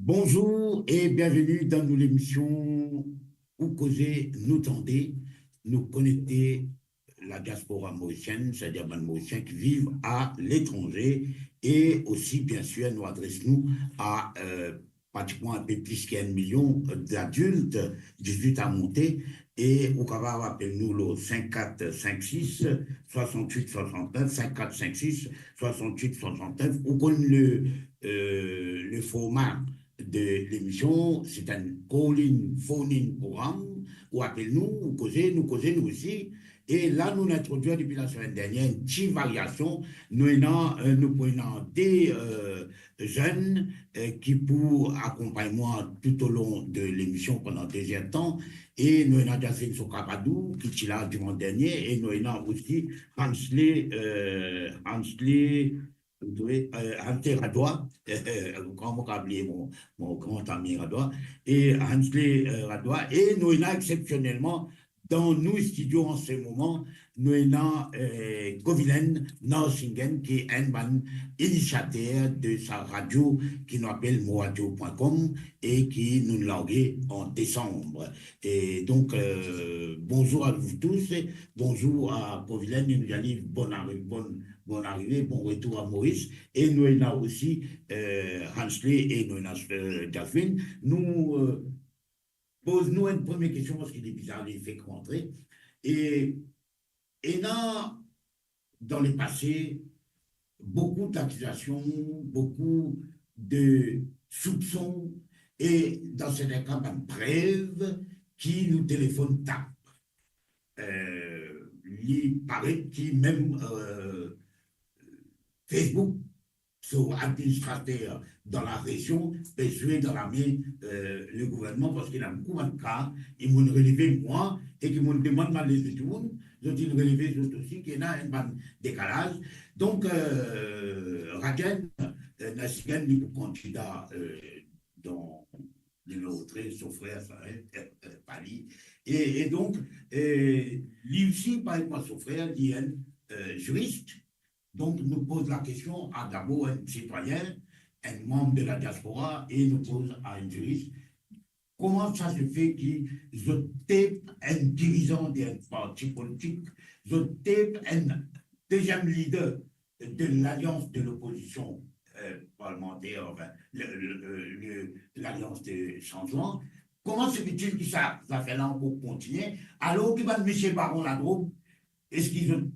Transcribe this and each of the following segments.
Bonjour et bienvenue dans nos émissions où causer, nous tenter, nous connecter la diaspora mauricienne, c'est-à-dire les Mauriciens qui vivent à l'étranger et aussi, bien sûr, nous adressons à pratiquement un peu plus qu'un million d'adultes, 18 à monter, et au Canada, appelle-nous le 5456 68 69, 5456 68 69, ou comme le format de l'émission, c'est un call-in, phone-in programme, ou appelle-nous, ou nous causez nous aussi. Et là, nous introduisons depuis la semaine dernière une petite variation. Nous prenons des jeunes qui pour accompagnement tout au long de l'émission pendant 2 heures de temps. Et nous avons Jacinthe Sokabadou qui est là dimanche dernier. Et nous avons aussi Hansley, Hansley Radois, comment oublier mon grand ami Radois, et Hansley Radois. Et nous avons exceptionnellement dans nos studios en ce moment, nous avons Govilen Norsingen, qui est un initiateur de sa radio qui nous appelle moradio.com et qui nous l'a en décembre. Et donc, bonjour à vous tous, bonjour à Govilen, et nous allons bonne arrivée, bon retour à Maurice. Et nous avons aussi Hansley et nous avons Jasmine. Pose-nous une première question parce qu'il est bizarre, il fait rentrer. Et là, dans le passé, beaucoup d'accusations, beaucoup de soupçons et dans certains cas, une preuve qui nous téléphone tape. Il paraît qu'il même Facebook sur administrateur dans la région, peut jouer dans la main le gouvernement parce qu'il a beaucoup de cas, ils m'ont relevé moi et qu'ils m'ont demandé de les tout le monde, ils ont relevé les autres aussi, qu'il y a un décalage. Donc, Ragen, Nassigan, il est candidat dans l'autre, son frère, Pali. Et donc, lui aussi, par exemple, son frère, il est un juriste. Donc, nous pose la question à d'abord un citoyen, un membre de la diaspora, et nous pose à un juriste, comment ça se fait qu'ils ont un dirigeant d'un parti politique, ils ont un deuxième leader de l'alliance de l'opposition parlementaire, enfin, l'alliance de changement, comment se fait-il que ça fait là pour continuer, alors qu'il va de M. Baron Ladrobe. Est-ce qu'ils ont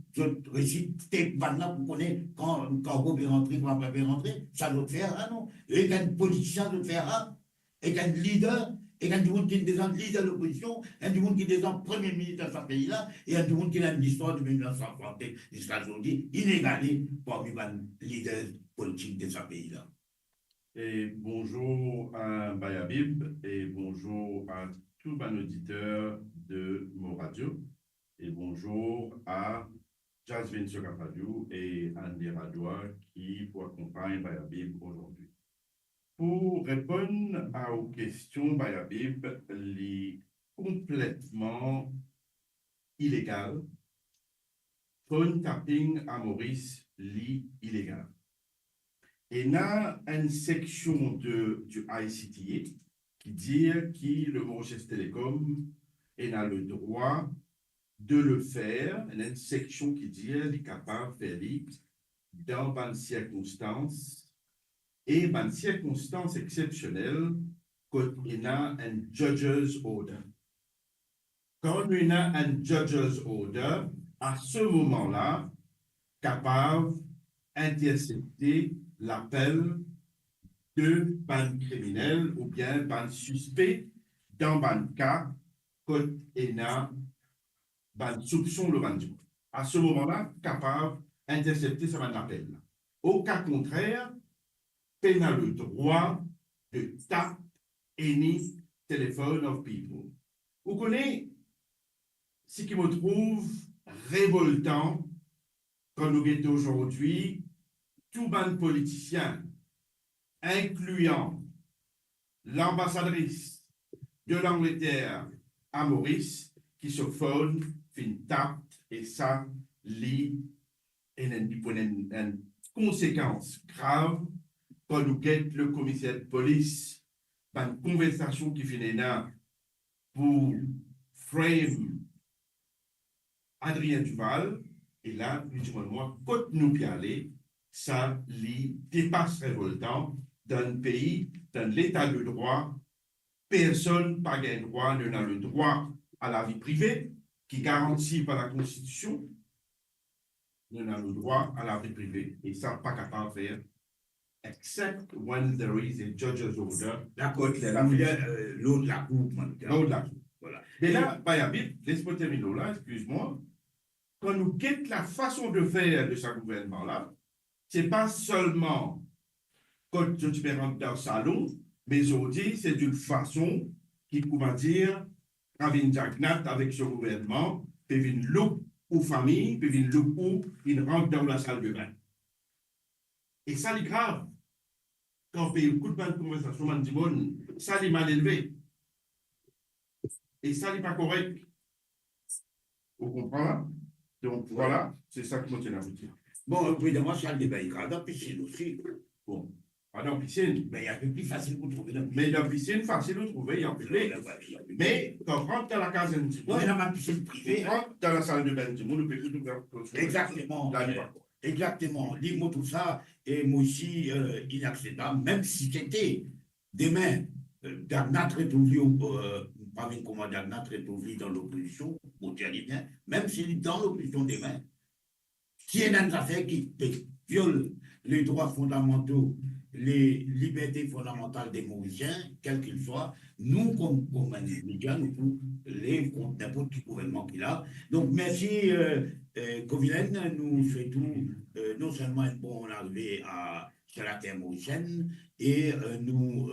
réussi maintenant pour connaître quand Bob est rentré, quand Papa est rentré, ça doit faire, hein, non? Et qu'un politicien doit faire, hein? Et qu'un leader, et qu'un du monde qui est des leader de l'opposition, un du monde qui est des premier ministre de ce pays-là, et un du monde qui a une histoire de 1930 jusqu'à aujourd'hui, inégalée parmi les leaders politiques de ce pays-là. Et bonjour à Bayabib, et bonjour à tous les auditeurs de mon radio. Et bonjour à Jasmine Sokabadou et Andy Radois qui vous accompagnent Bayabib aujourd'hui. Pour répondre aux questions, Bayabib est complètement illégal. Phone tapping à Maurice est illégal. Et là, une section du ICTA qui dit que le Mauritius Telecom a le droit de le faire. Il y a une section qui dit qu'il est capable de faire dans des circonstances et dans des circonstances exceptionnelles quand il y a un judge's order. Quand il y a un judge's order, à ce moment-là, capable d'intercepter l'appel de ban criminel ou bien ban suspect dans ban cas quand il y a ban soupçon le ban. À ce moment-là, capable d'intercepter ce ban appel. Au cas contraire, il a le droit de tap any telephone of people. Vous connaissez ce qui me trouve révoltant quand nous sommes aujourd'hui, tout ban politicien, incluant l'ambassadrice de l'Angleterre à Maurice, qui se phone, fin tap, et ça, lit, et une conséquence grave quand nous guette le commissaire de police, dans une conversation qui finit là pour frame Adrien Duval, et là, nous disons, moi, quand nous y aller, ça dépasse révoltant d'un pays, dans l'état de droit, personne n'a le droit, n'a le droit à la vie privée, qui est garanti par la Constitution, n'a le droit à la vie privée, et ça, pas capable de faire, except when there is a judge's order. D'accord, l'autre la cour. L'autre la cour. Voilà. Mais là, Bayabit, laisse-moi terminer là, excuse-moi. Quand nous quittons la façon de faire de ce gouvernement-là, ce n'est pas seulement quand je suis rentré dans le salon, mais aujourd'hui, c'est d'une façon qui, comment dire, Ravin Jagnat avec ce gouvernement, peut venir look aux familles, peut venir look où il rentre dans la salle de bain. Et ça, c'est grave. Quand on fait un coup de conversation, on dit, bon, ça, c'est mal élevé. Et ça, c'est pas correct. Vous comprenez? Donc, voilà, c'est ça que je tiens à vous dire. Bon, évidemment, ça, le débat est grave. Dans la piscine aussi. Bon. Ah, dans la piscine. Mais il y a un peu plus facile pour trouver. Mais dans la piscine, facile de trouver, il y a plus. Mais quand on rentre dans la caserne, dans ma piscine privée. On rentre dans la salle de bain, on peut tout faire. Exactement. Exactement. Dis-moi tout ça, et moi aussi, inacceptable, même si c'était demain, Dagnat république, pas comment Dagnat république dans l'opposition, on dit bien, même s'il est dans l'opposition demain, qui est une affaire qui viole les droits fondamentaux, les libertés fondamentales des Mauriciens, quels qu'ils soient, nous, comme médias, nous pouvons les contre n'importe quel gouvernement qu'il a. Donc, merci, Covilaine, nous souhaitons non seulement une bonne arrivée sur la terre mauricienne, et nous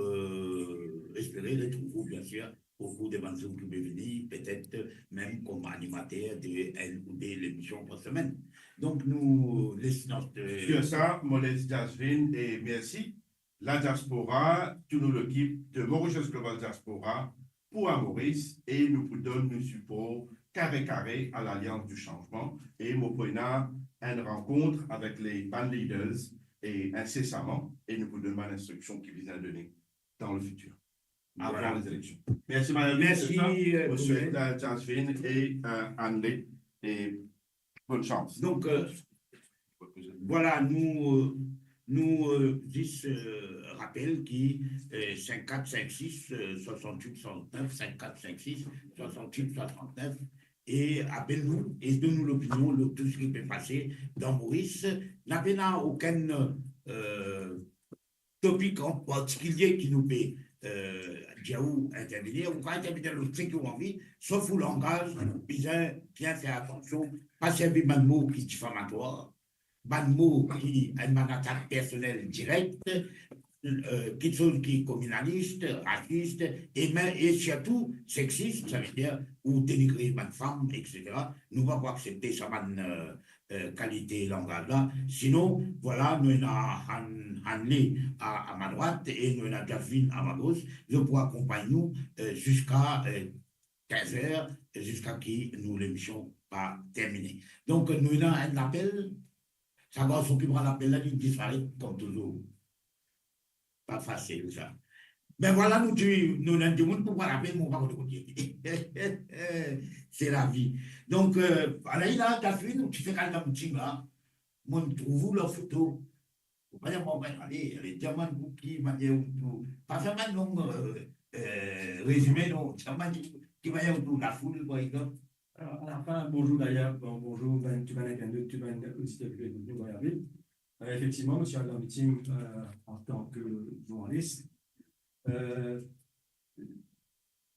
espérons les trouver, bien sûr, au cours des bandes qui peuvent venir, peut-être même comme animateur de l'émission par semaine. Donc, nous laissons sur ça, Modeste Jasvin, et merci. La diaspora, tout nous l'équipe de Mauritius Global Diaspora pour Maurice, et nous vous donnons le support carré à l'Alliance du Changement. Et nous prenons une rencontre avec les band leaders et incessamment, et nous vous donnons l'instruction qui vise à donner dans le futur, avant les élections. Merci, madame. Merci, monsieur Jasvin et André, et bonne chance. Donc, voilà, nous rappelle qui 5456 68 69 5456 68 69 et appelle-nous et donne-nous l'opinion de tout ce qui peut passer dans Maurice. N'avez aucun topic en particulier qui nous peut intervenir, ou pas intervenir le fait qu'on a envie, sauf le langage, bien faire attention, pas servir de mots qui sont diffamatoires, pas de mots qui ont une attaque personnelle directe, quelque chose qui est communaliste, raciste, et surtout sexiste, ça veut dire, ou dénigrer une femme, etc. Nous ne pouvons pas accepter ça, qualité langage-là. Sinon, voilà, nous avons Hanley à ma droite et nous avons Jasvin à ma gauche. Je pourrais accompagner nous jusqu'à 15h, jusqu'à qui nous l'émission pas terminée. Donc, nous avons un appel. Ça va s'occuper de l'appel, là, il disparaît comme toujours. Pas facile, ça. Ben voilà, nous avons du monde pour voir après mon parcours de côté. C'est la vie. Donc, voilà, il a Catherine, tu fais quand même un petit là, moi, trouve la photo. Voilà, bon, ben, allez, les diamants qui manière tout. Pas vraiment non, résumé, non, diamants qui manière tout, la foule, par exemple. Alors, à la fin, bonjour d'ailleurs, bon, bonjour, tu vas auditeurs de Guayabil. Effectivement, je suis allé en meeting en tant que journaliste.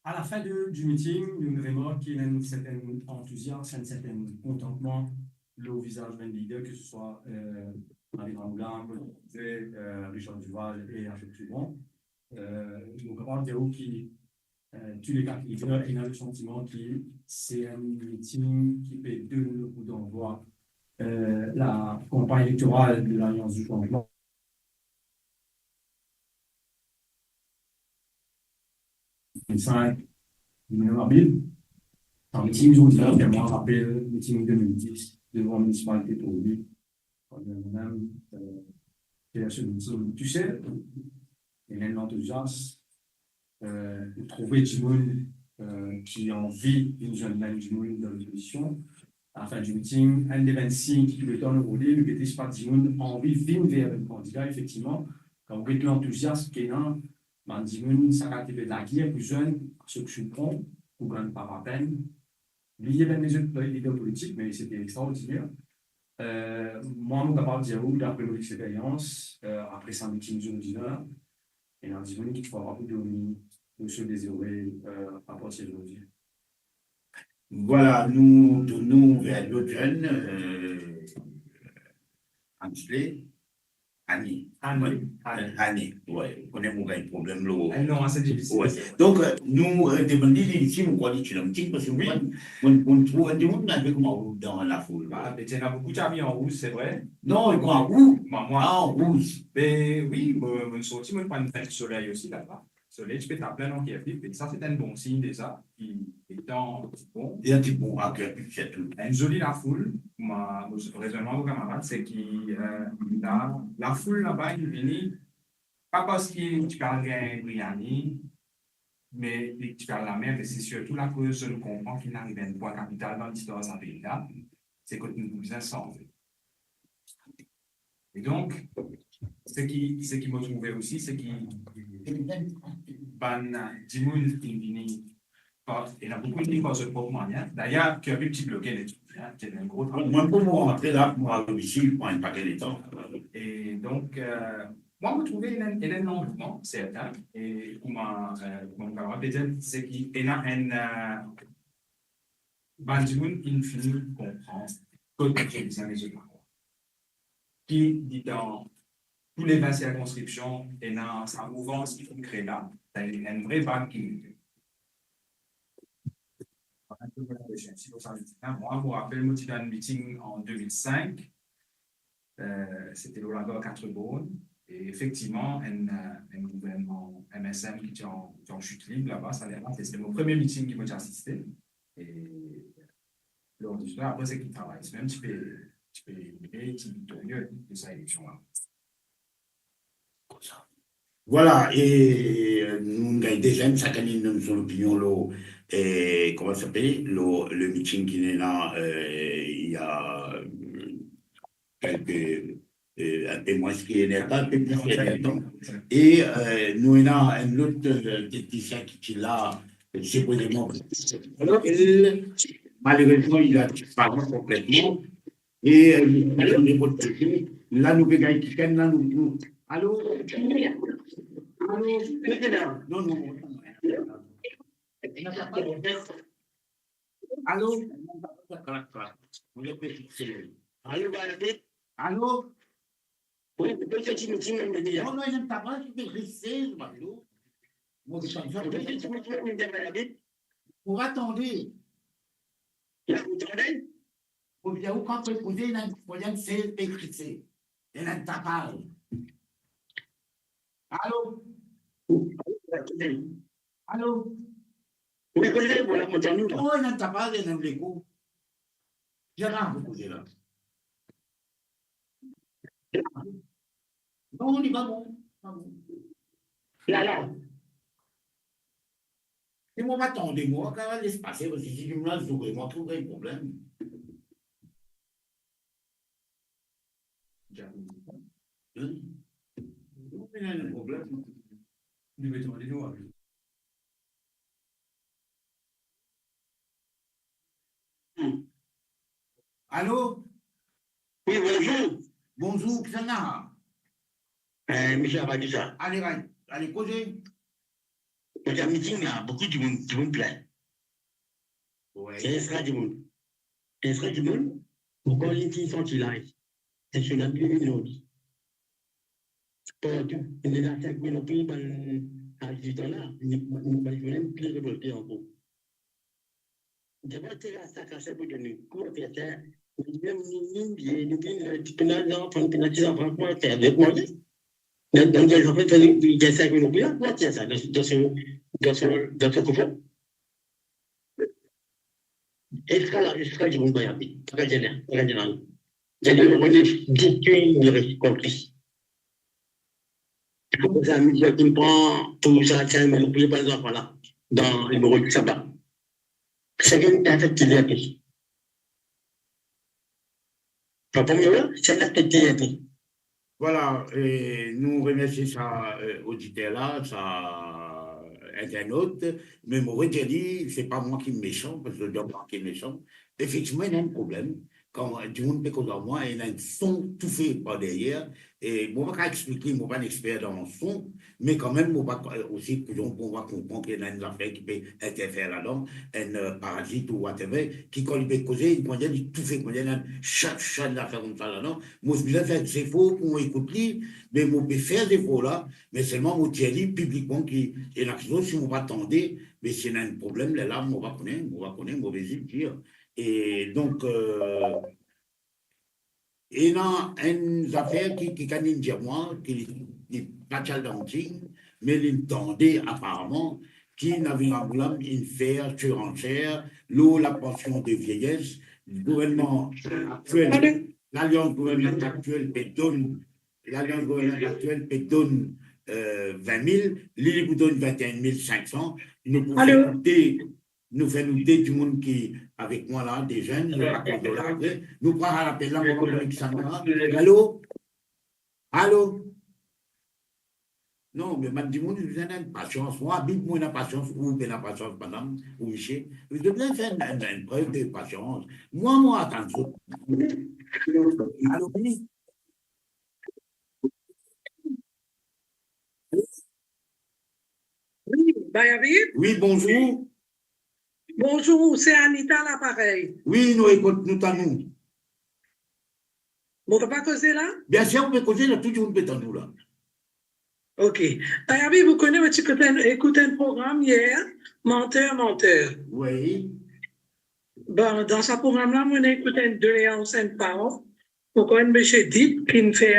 À la fin du meeting, nous remarquons qu'il y a un certain enthousiasme, un certain contentement au visage d'un leader, que ce soit Marie Moulin, Richard Duval et Achille Subon. Donc, on va qui tous les quatre leaders, il a le sentiment que c'est un meeting qui peut donner le coup d'envoi la campagne électorale de l'Alliance du Changement. 2005, Mille. Dans le meeting ordinaire, moi, je rappelle le meeting 2010 devant la municipalité pour lui. Tu sais, il y a l'enthousiasme. Trouver du monde qui a envie d'une jeune même du monde dans l'opposition. À la fin du meeting, un des 26 qui le temps de rouler, le BTS pas du monde a envie de venir vers un candidat, effectivement. Quand vous êtes l'enthousiasme qu'il y a, du monde, ça a été de la guerre plus jeune, ceux que je prends, ou gagne par la peine. Il y a même les autres leaders politiques, mais c'était extraordinaire. Moi, je suis capable de dire, d'après mon expérience, après 5 meetings ordinaires, et un dimanche qui fera beaucoup de se désirer à partir d'aujourd'hui. Voilà, nous donnons vers l'autre jeune, Ansley, Annie. Annie, ouais, on connaît mon gars, le problème là. Non, c'est difficile. Ouais. Donc, nous demandons ici, on croit que c'est parce que on trouve du monde avec moi dans la foule. Il y en a beaucoup d'amis en rouge, c'est vrai. Non, il croit en rouge. Moi, en rouge. Ben oui, je suis sorti, moi, je prends une fête soleil aussi là-bas. Soleil, je peux t'appeler un qui est vif, et ça, c'est un bon signe déjà, qui est en bon. Et un petit bon, ok, c'est tout. Une jolie la foule, mon raisonnement aux camarades, c'est que la foule là-bas, il vient, pas parce que tu parles bien Briani, mais tu parles la mer, mais c'est surtout la cause, je comprends qu'il n'arrive à une voie capitale dans l'histoire de ce pays-là, c'est que nous nous ensemble. Et donc, ce qui m'a trouvé aussi, c'est qu'il il y a beaucoup de livres sur le propre moyen. D'ailleurs, tu as vu le petit bloqué, c'est un gros travail. Moi, pour moi, rentrer là, moi, ici, je prends un paquet de temps. Et donc, moi, je trouvais qu'il y a un engouement, certain. Et comme mon camarade peut-être, c'est qu'il y a un Bandimoun qui finit de comprendre que c'est les autres qui dit dans tous les 20 circonscriptions et dans sa mouvance qui faut créer là, il y a une vraie vague qui moi, je me rappelle, moi, j'étais dans un meeting en 2005, c'était au laboratoire 4 Beaune, et effectivement, un gouvernement MSM qui était en chute libre là-bas, ça allait rentrer. C'était mon premier meeting qui m'a assisté. Et après, c'est qu'il travaille. C'est même un petit peu victorieux de sa élection-là. Voilà, et nous avons déjà chacun de son opinion, et comment ça s'appelle, le meeting qui est là, il y a quelques, un peu moins qui n'est pas un peu plus temps. Et nous avons un autre technicien qui est là, supposément. Alors, malheureusement, il a disparu complètement. Et là, nous avons quelqu'un, là, nous. Allô? Allô? Non, non. Allô? Allô? Allô? Oui, non, non, il n'y a pas de rester, Mario. Pour attendre. Pour bien où quand vous posez une moyenne, c'est écrit. Et là, t'as pas. Allô? Allô? Oui, oh, il n'a pas de n'importe. J'ai rien à vous poser là. Non, on y va bon. Là, là. Et moi, attendez-moi, quand va se passer, parce que si je me lance, moi, trouverai un problème. Hein? Il y a un problème. Nous mettons des noirs. Allô? Oui, bonjour. Bonjour, Xana. Monsieur Abadissa. Allez, allez, causez. Dans un meeting, là, beaucoup de monde plein. Ouais. C'est un sera du monde. Un sera du monde. Pourquoi les petits sont là? C'est sur la plus minute. Pour tout. Il est là, 5 minutes, puis, à 18 ans là, il est même plus révolté encore. D'abord, c'est là, ça, quand c'est pour donner. Comment faire ça? Même nous, tu peux aller dans les enfants, comment faire avec moi? Dans les enfants, il y a 5 minutes, comment faire ça dans ce couvent? Extra du monde bayabi, très général. J'ai dit, on est détruit, compris. Pour ça, je comprends tout ça, c'est un peu par exemple, là, dans le bureau du sabbat. C'est une affectivité. C'est une affectivité. Voilà, et nous remercions ça auditeur-là, ça internaute, mais moi, je dis, c'est pas moi qui est méchant, parce que je dois pas qui est méchant. Effectivement, il y a un problème. Quand du monde peut causer à moi, il y a un son tout fait par derrière. Et moi, je ne vais pas expliquer, je ne suis pas un expert dans le son, mais quand même, je vais aussi on va comprendre qu'il y a une affaire qui peut interférer là-dedans, un parasite ou whatever, qui, quand il peut causer, il peut dire tout fait, il y a chaque affaire comme ça là-dedans. Moi, je vais faire des faux pour écouter, mais je peux faire des faux là, mais seulement, je dis publiquement qu'il y a une action, si on va attendre, mais s'il y a un problème, là, on va connaître, on va dire. Et donc, il y a une affaire qui can dire moi, qui n'est pas challenging, mais il tendait apparemment, qui n'avait pas voulu une faire surenchère, l'eau, la pension de vieillesse, le gouvernement actuel, l'alliance gouvernementale actuelle peut donner 20 000, l'île vous donne 21 500, nous fait noter du monde qui avec moi là, des jeunes, nous prenons à l'appel là, on va avec Sandra. Allô? Allô? Non, mais madame, vous avez une patience. Moi, habite moi une patience, ou bien la patience, madame, ou monsieur. Vous devez faire une preuve de patience. Moi, attends. Allô? Oui, Bayavi? Oui, bonjour. Bonjour, c'est Anita l'appareil. Oui, nous écoutons, nous t'en Vous ne pouvez pas causer là? Bien sûr, on peut causer là, tout le monde peut t'en nous là. Ok. Bayavi, vous connaissez, tu écouté un programme hier, Menteur. Oui. Bon, dans ce programme-là, on a écouté une doléance de parents. Donc, on a M. Deep qui me fait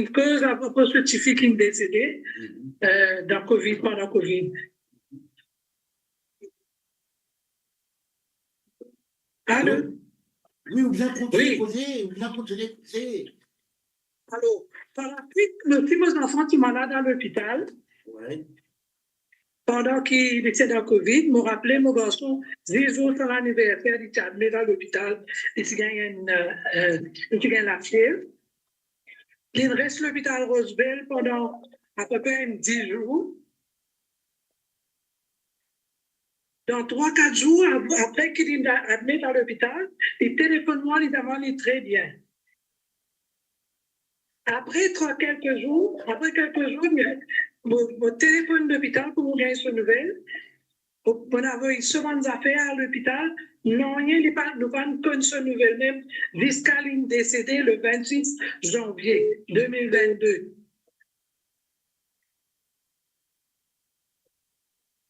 une cause à propos de ce fille qui est décédé dans COVID, pendant COVID. Allô? Oui, vous avez continué de causer, Alors, par la suite, le petit enfant qui est malade à l'hôpital, oui. Pendant qu'il était dans le COVID, me rappelé mon garçon, 10 jours sur l'anniversaire, il était admis dans l'hôpital, il gagne la fièvre. Il reste à l'hôpital Roosevelt pendant à peu près 10 jours. Dans 3-4 jours, après qu'il est admis dans l'hôpital, il téléphone moi, il demande très bien. Après quelques jours, mon téléphone d'hôpital pour vous gagner ce nouvelle. On avait souvent des affaires à l'hôpital. Non, il n'est pas, nous pas une ce nouvelle même. Viscaline décédé le 26 janvier 2022.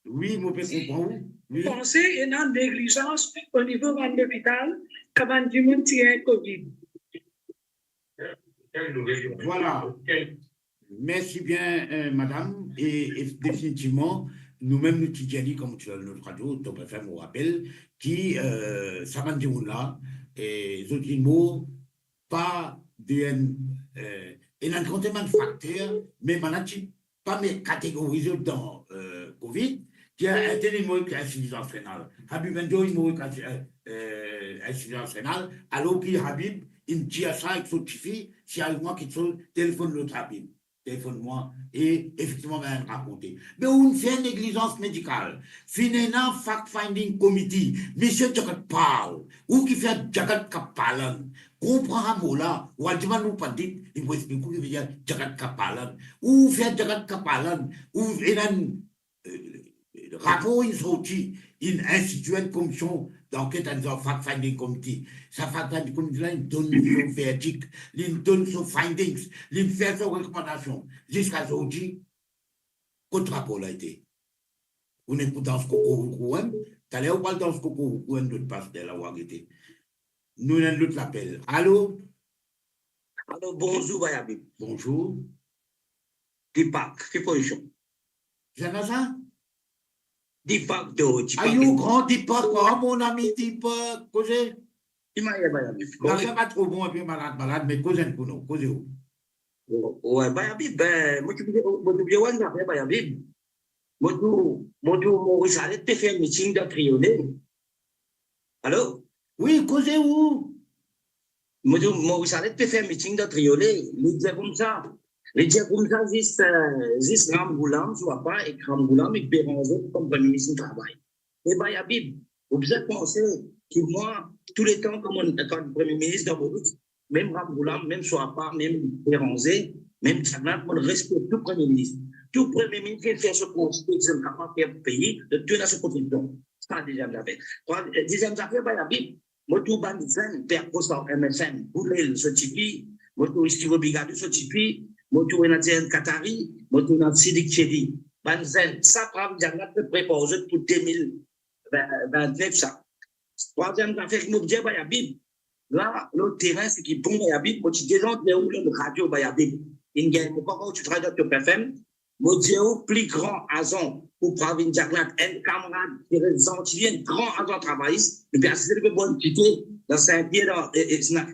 Oui, moi, je comprends. Oui. Pensez qu'il y a une négligence au niveau de l'hôpital, comment du monde tient COVID. Voilà. Merci bien, madame. Et définitivement, nous-mêmes, nous dit, comme tu as notre radio, ton préféré me rappelle, qui, ça va dire là, et les autres mots, pas de un grand facteur, mais management. pas mais catégorisé dans Covid, qui a un tel numéro qui a insuffisance rénale. Habib Bendo, il numéro qui a insuffisance rénale, alors qu'il Habib, il dit à ça, il faut tirer, si à moi qui téléphone l'autre Habib. Téléphone-moi et effectivement, on va raconter. Mais on fait une négligence médicale. Finalement, fact-finding committee, monsieur Jagat parle, ou qui fait Jagat Kapalan, comprend un mot là, ou à dire nous pas dit, il faut expliquer qu'il veut dire Jagat Kapalan, ou fait Jagat Kapalan, ou il a un rapport, il sorti, il institue une commission d'enquête en fact-finding committee. Ça fact-finding committee là, il donne son verdict, il donne son findings, il fait ses recommandations. Jusqu'à aujourd'hui, quel rapport là été? On est dans ce coco, t'as l'air pas dans ce coco, on ne passe de la Ouagete. Nous, on a l'autre l'appel. Allô? Allô, bonjour, Bayabi. Bonjour. Dipak, quelle position? J'en ai ça? Dipak de Dipak. Aïe, grand Dipak, mon ami Dipak, causez? Il m'a dit Bayabi. Ça fait pas trop bon, un peu malade, mais causez pour nous, causez où? Ouais, Bayabi, ben, moi, tu me dis, ouais, après Bayabi. Moi, Maurice Arrête de faire un meeting de Triolet. Allô? Oui, causez où? Moi, Maurice Arrête de faire un meeting de Triolet. Les dire comme ça. Les dire comme ça, juste Ramboulam, je vois pas, et Ramboulam, et Béranger, comme Premier ministre du Travail. Et Bayabi, vous avez pensé que moi, tous les temps, comme le Premier ministre dans Maurice, même Ramboulam, même Soapa, même Béranger, même Tchagnat, on respecte tout Premier ministre. Tout Premier ministre qui fait ce conseil, c'est capable de faire le pays, de tenir ce contribution. C'est la deuxième affaire. Deuxième affaire, Bayabi, moi, tout Bandizen, Père Costa, MSN, Boulel, ce tipi, moi, tout Steve Bigadou, ce tipi, moi, tout Renatien Katari, moi, tout Sidik Chedi. Bandizen, ça, prend Diagnat de préparer pour 2029, ça. Troisième affaire, moi, je dis, Bayabi, là, le terrain, c'est qui bon, Bayabi, moi, tu dis, le radio, Bayabi. Il y a un moment où tu travailles dans le PFM, moi, je dis, plus grand agent pour Pravin Diagnat, un camarade qui est un grand agent travailliste, et puis, c'est une bonne qualité dans Saint-Pierre et San,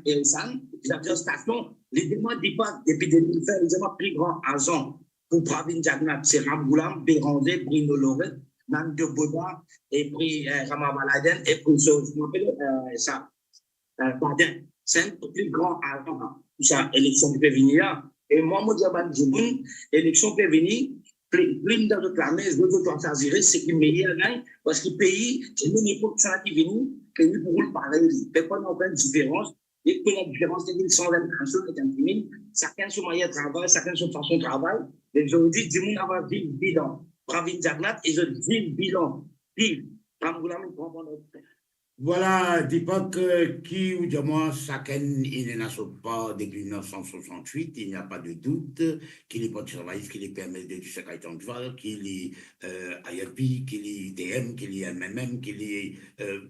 j'avais une station, les demandes disent pas, depuis 2020, ils ont plus grand agent pour Pravin Diagnat, c'est Ramboulam, Béranger, Bruno Loret, Nan de Boda, et puis Ramabaladen, et puis je m'appelle ça, Baden. C'est un plus grand agent, tout ça, élection qui peut venir. Et moi, je dis, l'élection peut venir, plein de réclamer, je veux choisir ce qui est meilleur, parce que le pays, c'est une époque qui vient, que nous pouvons parler, il n'y a pas de différence. Et puis la différence, c'est qu'il sont chacun son moyen de travail, chacun son façon de travail. Et je vous dis, du monde avoir dit bilan. Pravin Diagnat, et je dis bilan. Vive. Voilà, Dipak, qui, ou du moins, chacun, il n'en saute pas depuis 1968, il n'y a pas de doute qu'il est parti travailler, qu'il est permis de secrétaire de Val, qu'il est IFP, qu'il est ITM, qu'il est MMM, qu'il est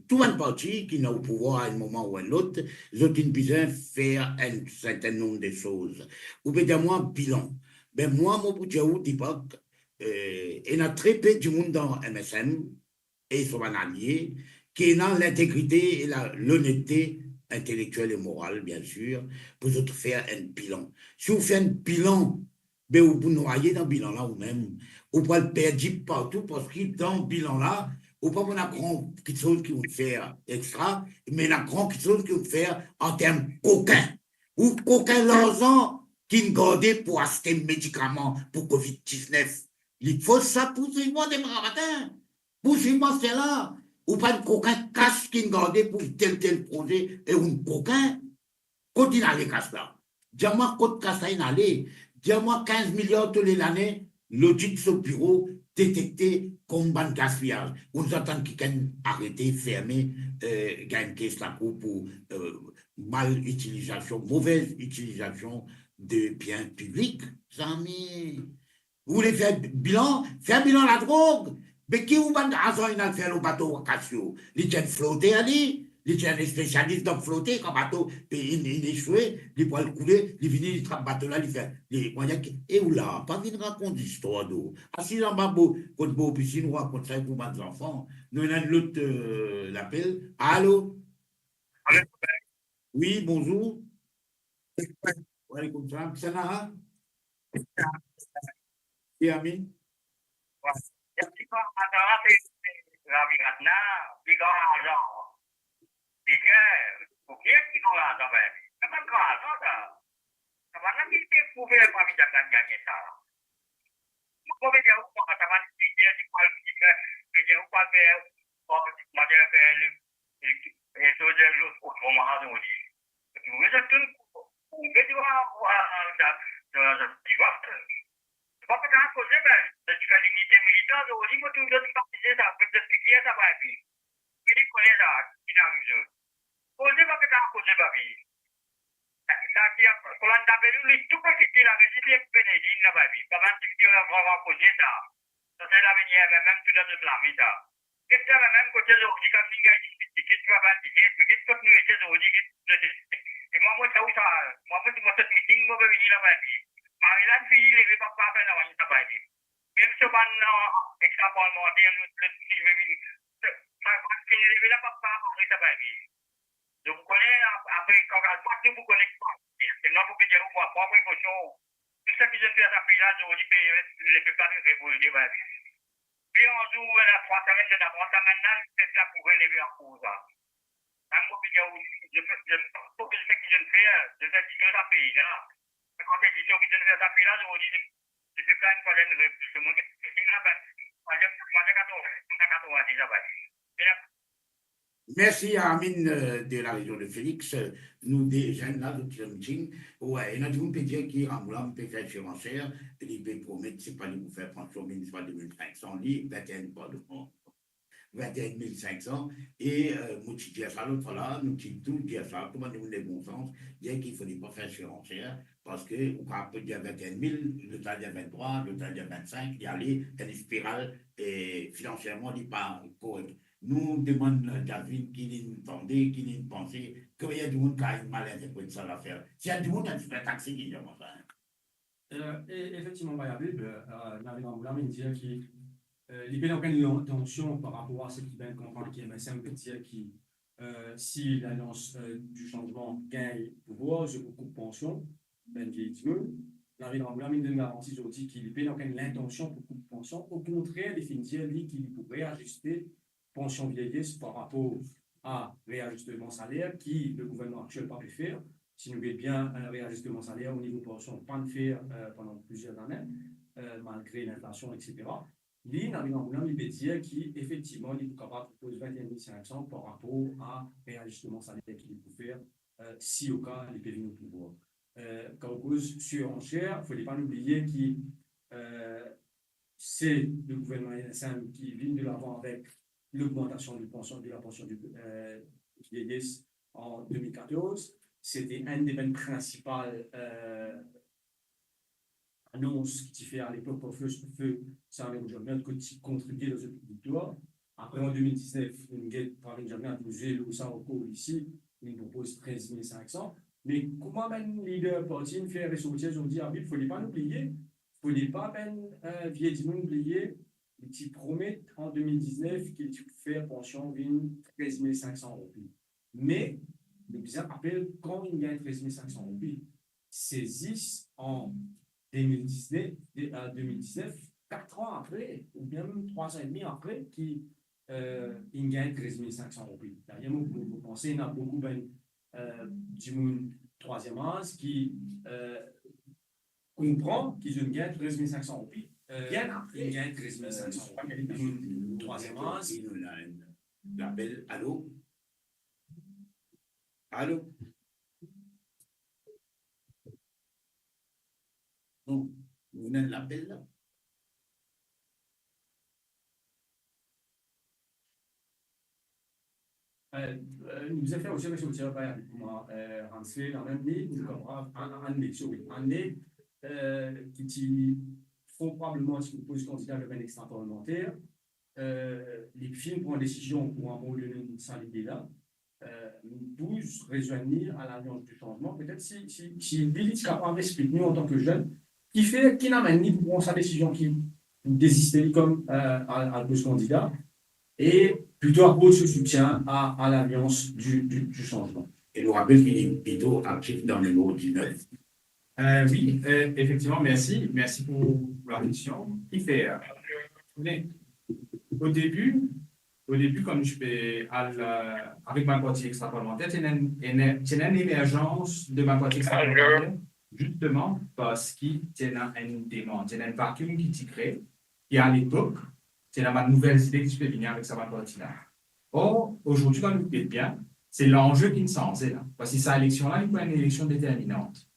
tout un parti qui n'a au pouvoir à un moment ou à l'autre, ils ont besoin de faire un certain nombre de choses. Ou bien, moi, bilan. Ben, moi, mon bout de Dipak, il y a très peu de monde dans MSM, et ils sont alliés, qui est dans l'intégrité et l'honnêteté intellectuelle et morale, bien sûr, pour faire un bilan. Si vous faites un bilan, ben vous vous noyez dans le bilan-là vous-même, vous pouvez le perdre partout, parce que dans le bilan-là, vous pouvez apprendre quelque chose qui vous faire extra, mais il y a quelque chose qui vous faire en termes coquins. Ou coquin l'argent qui ne gardait pour acheter des médicaments pour Covid-19. Il faut ça pour suivre des matin. Pour suivre c'est là. Ou pas de coquin cash qui gardé pour tel projet et un coquin continue à aller cash là. Dis-moi côté cash là aller. Dis-moi 15 milliards tous les années, l'audit sur le bureau détecté comme ban gaspillage. On attend qu'il arrêter, fermer, gagner caisse là pour mal utilisation, mauvaise utilisation de biens publics. Amis, vous voulez faire bilan de la drogue. Mais qui vous mande à ça, faire le bateau à Cassio? Les gens flotter, les gens spécialistes dans flotter, quand le bateau il échoué, ils peuvent le couler, ils viennent, ils trappent le bateau là, ils font les moyens. Et où là, pas venir raconter l'histoire d'eau. Assis en bas, quand vous piscine, vous racontez ça pour les enfants. Nous avons l'autre l'appel. Allô? Oui, bonjour. Oui, comme ça, Xana. Et Amin? Jadi kok antara Ravi Ratna, tiga orang, tiga, bukit tiga orang sampai. Kapan kau ada? Kapan kita kubur kami jangan nyanyi salah. Kau berjauh kau kawan dia di kual kita berjauh kual kau macam itu je lu rumah ada uji. Itu tu kubur juga dah tiga. Bapak dah kau sebab sekali ni militer tu orang itu dah tak bisa dah berfikir dah babi. Ini kau ni dah tidak bisa. Kau sebab dah kau sebab ni. Saya kalau anda beri listu kau kita lagi setiap benda ini babi. Kawan kita orang bawa kau jeda. Setelah ini memang sudah terlambat dah. Kita memang kau jadi jika tinggal di kita bawa tiket, kita ni jadi jadi. Mamu tahu sah, mamu tu maksud meeting mamu begini lah babi. Marilah pilih lebih apa nak wanita babi. Biar coban example mau dia lebih begini. Saya pilih lebih apa wanita babi. Jumkone apa kau kalau buat tu bukan ekspor. Kenapa bukan jauh buat apa pun show. Kita kita biasa pilih jauh di lebih paling rebul dia babi. Dia tu ada kuasa macam mana kita bukan lebih aku dah. Aku jauh je fokus sekian fair, jadi kita tak pilih dah. Kalau kita kita tak pilih jauh di depan pada semua kita macam kata wajib jabat. Merci à Amin de la région de Félix. Nous, des jeunes là, de Tching, ouais, il y a des gens qui ont un peu fait surenchère, ils peuvent promettre, c'est pas de vous faire pension municipale de 2500 lits, 21 500, et nous disons ça l'autre là, nous disons tout, dire ça, comment nous les bons sens, dire qu'il ne faut pas faire surenchère, parce que on peut dire 21 000, le temps de 23, le temps de 25, il y a une spirale et financièrement, il n'est pas correct. Nous demandons à David qui nous entendait, qui nous pensait, qu'il y a du monde qui a mal interprété ça l'affaire. S'il y a du monde qui a taxé, il y a ça. Effectivement, David, David Angoula me dit qu'il n'y a aucune intention par rapport à ce qui vient de comprendre qui est MSM, peut dire que si l'alliance du changement gagne pouvoir, je vous coupe pension, ben David Angoula me garantit aujourd'hui qu'il n'y a aucune intention pour couper pension. Au contraire, définitivement, qu'il pourrait ajuster pension vieillesse par rapport à réajustement salaire qui le gouvernement actuel n'a pas pu faire. Si nous voulons bien un réajustement salaire au niveau pension, pas de faire pendant plusieurs années, malgré l'inflation, etc. L'IN a une dire qui, effectivement, il est capable de proposer 21 500 par rapport à réajustement salaire qu'il peut faire si au cas il peut venir au pouvoir. Quand on cause surenchère, il ne faut pas oublier que c'est le gouvernement NSM qui vient de l'avant avec l'augmentation de la pension du vieillesse en 2014. C'était un des principales annonces qui fait à l'époque pour feu ça qui contribuait dans cette victoire. Après en 2019, Paris Jamia a posé le Saroko ici, il propose 13 500. Mais comment même leader parti faire ressortir aujourd'hui, il ne faut pas l'oublier, il ne faut pas même vieillement oublier. Qui promet en 2019 qu'il fait pension de 13 500 roupies. Mais le bizarre rappelle quand il gagne 13 500 roupies, saisissent en 2019, 4 ans après, ou bien même 3 ans et demi après, qu'il gagne 13 500 roupies. Derrière vous pensez, il y a beaucoup du monde troisième âge qui comprend qu'ils gagnent 13 500 roupies. Bien après, il y a 13 500 roupies. Troisième âge. L'appel, allô? Allô? Non, vous n'avez l'appel là? Nous avons fait aussi avec le travail avec moi, Hansel, en année, qui probablement, si vous posez candidat avec un extra parlementaire, les films prennent décision pour un bon lieu de là, nous rejoindre à l'Alliance du changement. Peut-être si Bill est capable d'expliquer nous en tant que jeune, qui n'amène ni pour sa décision qui désister comme à le candidat, et plutôt apporte ce soutien à l'Alliance du changement. Et nous rappelle qu'il est plutôt actif dans le numéro 19. Oui, effectivement, merci. Merci pour la question qui fait. Au début, comme je fais avec ma partie extra-parlementaire, c'est une émergence de ma partie extra-parlementaire, justement parce qu'il y a une demande, il y a un vacuum qui s'y crée, et à l'époque, c'est la nouvelle idée qui se fait venir avec sa partie-là. Or, aujourd'hui, quand vous faites bien, c'est l'enjeu qui nous sens là. Parce que cette élection-là, il faut une élection déterminante.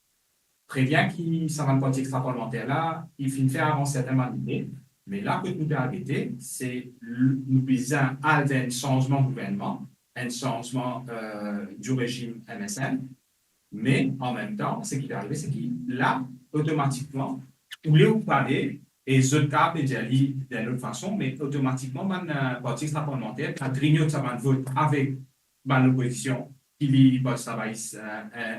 Très bien qu'il s'en va partie extra-parlementaire-là, il finit de faire avancer certaines idées. Mais là, ce que nous devons arrêter, c'est nous besoin d'un changement de gouvernement, un changement du régime MSN, mais en même temps, ce qui est arrivé, c'est qu'il là, automatiquement, vous voulez vous parler, et je tape et j'ai d'une autre façon, mais automatiquement, le parti extra-parlementaire a grignoté sa vote avec l'opposition qui est travail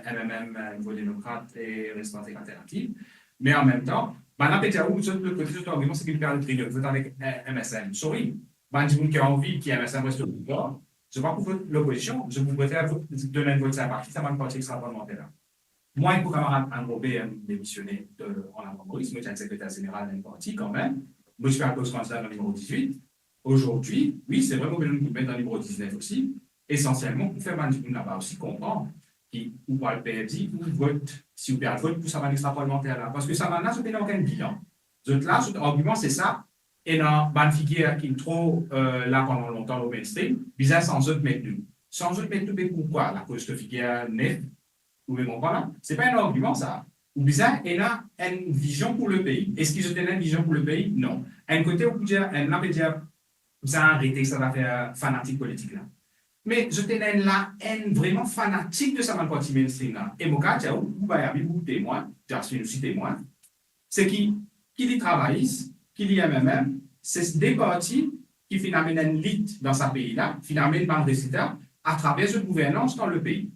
MMM, niveau démocrate et restauration alternative, mais en même temps, maintenant, le côté de l'argument, c'est qu'il perd le grignote, vote avec MSM. Sorry, je qui a envie qu'il y ait MSM reste au pouvoir, je ne vais pas pour l'opposition, je vous préfère donner un vote à parti, ça va me parti extra-parlementaire. Moi, il faut camarade Enrobé démissionner en avant-Maurice, moi, je suis un secrétaire général d'un parti quand même. Moi, je suis un poste candidat dans le numéro 18. Aujourd'hui, oui, c'est vraiment que nous mettons dans le numéro 19 aussi, essentiellement pour faire Mandiboun là-bas aussi comprendre ou pas le PFD, ou vote, si vous perdez le vote, pour ça va l'extra-parlementaire là. Parce que ça va là, ça n'a aucun bilan. Donc là, l'argument, c'est ça. Et dans une figure qui est trop là pendant longtemps au mainstream, bizarre sans autre mettre nous. Sans autre mettre nous, pourquoi? La cause de figure n'est. Vous me comprenez? Ce n'est pas un argument, ça. Ou bizarre, il a une vision pour le pays. Est-ce qu'ils ont une vision pour le pays? Non. Un côté, on peut dire, vous avez arrêté ça va faire fanatique politique là. Mais je tenais la haine vraiment fanatique de sa partie mainstream là. Et mon cas, vous avez beaucoup témoins, j'ai aussi témoins, c'est qui y travaillent, qui y MMM, c'est des partis qui finalement une lutte dans ce pays-là, finalement une bande résultat à travers cette gouvernance dans le pays.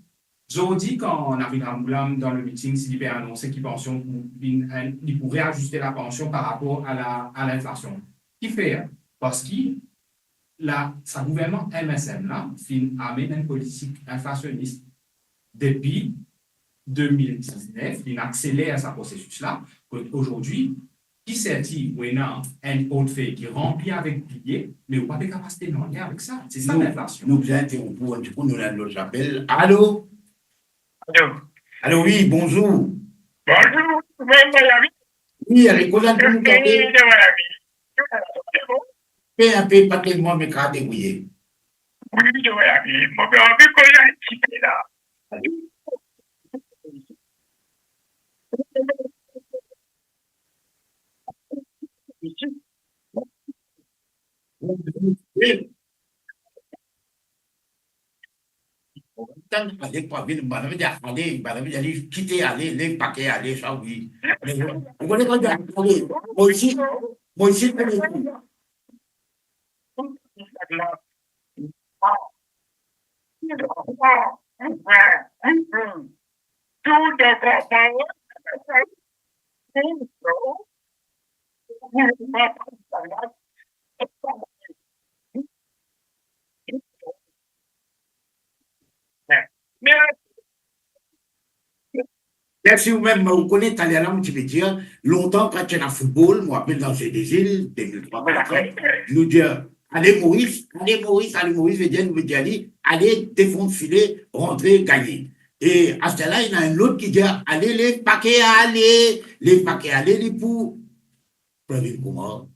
Je dis quand on arrive à Moulam dans le meeting, s'il a annoncé qu'il pourrait ajuster la pension par rapport à l'inflation. Qui fait? Parce qu'il sa gouvernement MSM là, amène une politique inflationniste depuis 2019, il accélère ce processus-là. Aujourd'hui, qui s'est-il ou un autre fait qui remplit avec billets, mais vous n'avez pas de capacité de lien avec ça. C'est ça l'inflation. Nous interrompons un petit peu, nous avons notre appel. Allô? Allô? Allô, oui, bonjour. Bonjour, même Miami. Oui, avec quoi vous nous parlez? Fais un peu, pas tellement, mais quand débrouiller. Oui, de Miami. Mon père a vu qu'on a un petit peu là. Oui. Tant que pas venir, madame dire aller, madame dire quitter aller, les paquets aller, ça oui. Vous connaissez pas dire aller. Moi ici, merci vous-même, vous connaissez Taliana, tu peux dire, longtemps quand tu es dans le football, moi, appelle dans ces des îles, 2003, nous dire, allez Maurice, veut dire, allez défendre filet, rentrer, gagner. Et à ce là il y a un autre qui dit, allez les paquets, les pour, comment,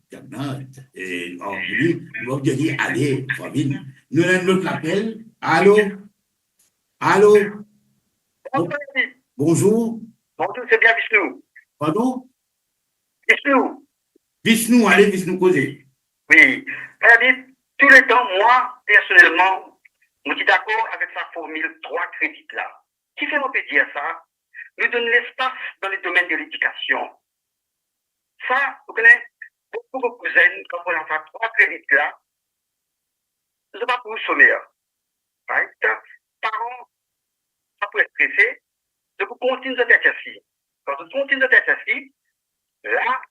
et en plus, nous dire, allez, Fabine, nous avons un autre appel, allô? Bonjour. Bonjour, c'est bien Vishnu. Pardon? Vishnu, allez, Vishnu, causer. Oui. Tous les temps, moi, personnellement, je suis d'accord avec sa formule 3 crédits là. Qui fait on peut dire ça? Nous donne l'espace dans le domaine de l'éducation. Ça, vous connaissez, beaucoup de cousins, quand on a fait 3 crédits là, ce n'est pas pour le sommaire. Right? Parents, ça peut être stressé. Donc, vous continuez de faire ceci. Quand vous continuez de faire ceci, là,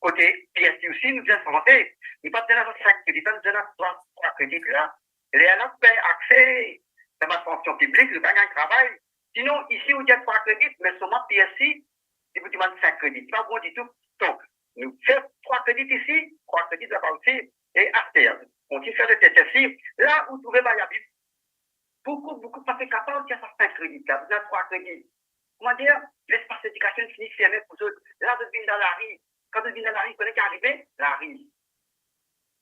côté PSI aussi, nous devons santé. Nous pas besoin d'avoir 5 crédits, nous devons avoir 3 crédits là. Et là, vous avez accès à la fonction publique, vous avez un travail. Sinon, ici, vous avez 3 crédits, mais seulement PSI, si vous demandez 5 crédits. C'est pas bon du tout. Donc, nous faisons 3 crédits ici, 3 crédits là-bas aussi, et à terre. On continue faire des tests ici. Là où vous trouvez Bayabib, beaucoup pas capables de faire 5 crédits, là, vous avez 3 crédits. Comment dire, l'espace d'éducation finit fermé pour eux. Là, vous venez dans la rue. Quand vous venez dans la rue, vous connaissez qu'arriver, la rue.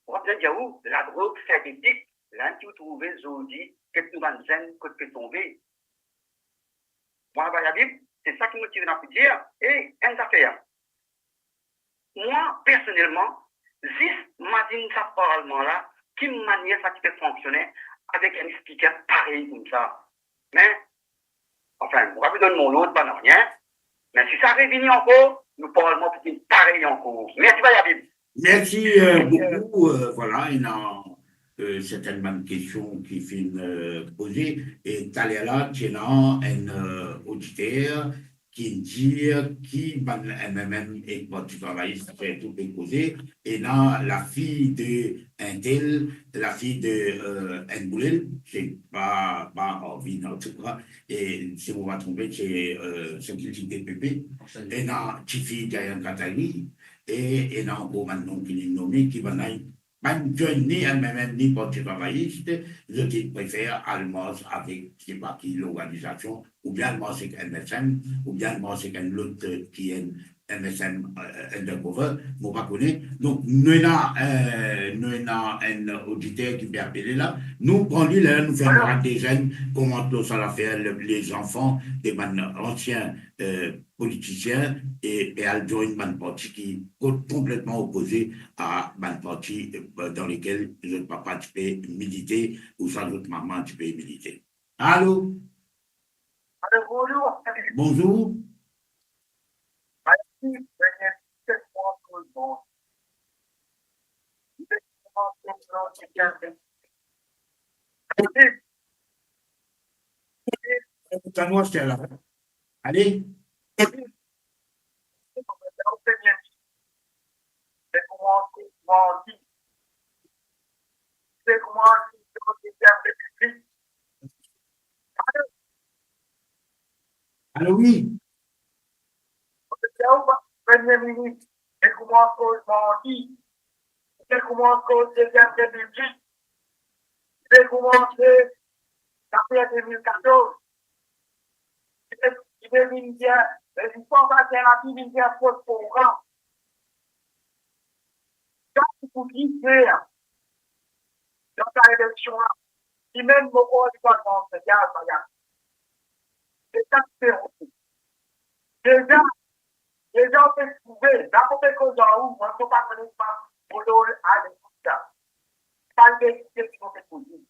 On va bien dire où la drogue synthétique, là, qui vous trouvez aujourd'hui, quelques nouvelles zen, que tomber. Moi, Bayabib, c'est ça qui me motive à vous dire, et une affaire. Moi, personnellement, juste m'imagine ça probablement là, qui me manière ça qui peut fonctionner avec un speaker pareil comme ça. Mais, enfin, on va vous donner mon nom, pas rien. Mais si ça revient encore, nous parlons peut-être pareil encore. Merci, Bayabib. Merci beaucoup. Voilà, il y a certainement une question qui finit posée. Et Talia, tu as un auditeur qui dit qui va MMM et quand tu travailles, c'est tout déposé. Et là, la fille de Intel, la fille de Nboulel, c'est pas envie en tout cas. Et si on va trouver, c'est ce qu'il dit DPP. Et là, Tifi Gayan Katali. Et là, encore maintenant qu'il est nommé, qui va naître. Même jeune ni elle-même ni parti travailliste, je préfère Almos avec, je ne sais pas qui, l'organisation, ou bien Almos avec MSM, ou bien Almos avec un autre qui est MSM undercover, je ne pas connaître. Donc, nous avons un auditeur qui peut appeler là. Nous, prenons là, nous faisons des jeunes, comment ça va faire les enfants des anciens politiciens et à joindre un parti qui est complètement opposé à un parti dans lequel je ne peux pas participer, militer, ou sans autre maman, tu peux militer. Allô? Bonjour. Bonjour. Moi, je là. Allez. Allô, oui. Premier ministre, et comment commencer, et comment deuxième Belgique, et commencer l'affaire 2014, il est militaire, les histoires alternatives militaires pour programme. Quand vous quittez dans ta élection-là, si même vos correspondants se gardent, c'est ça que c'est. Déjà, les gens peuvent trouver, dans quelque chose en où, on ne peut pas connaître pas, pour l'autre à l'écoute. Pas de décider qui vont se poser.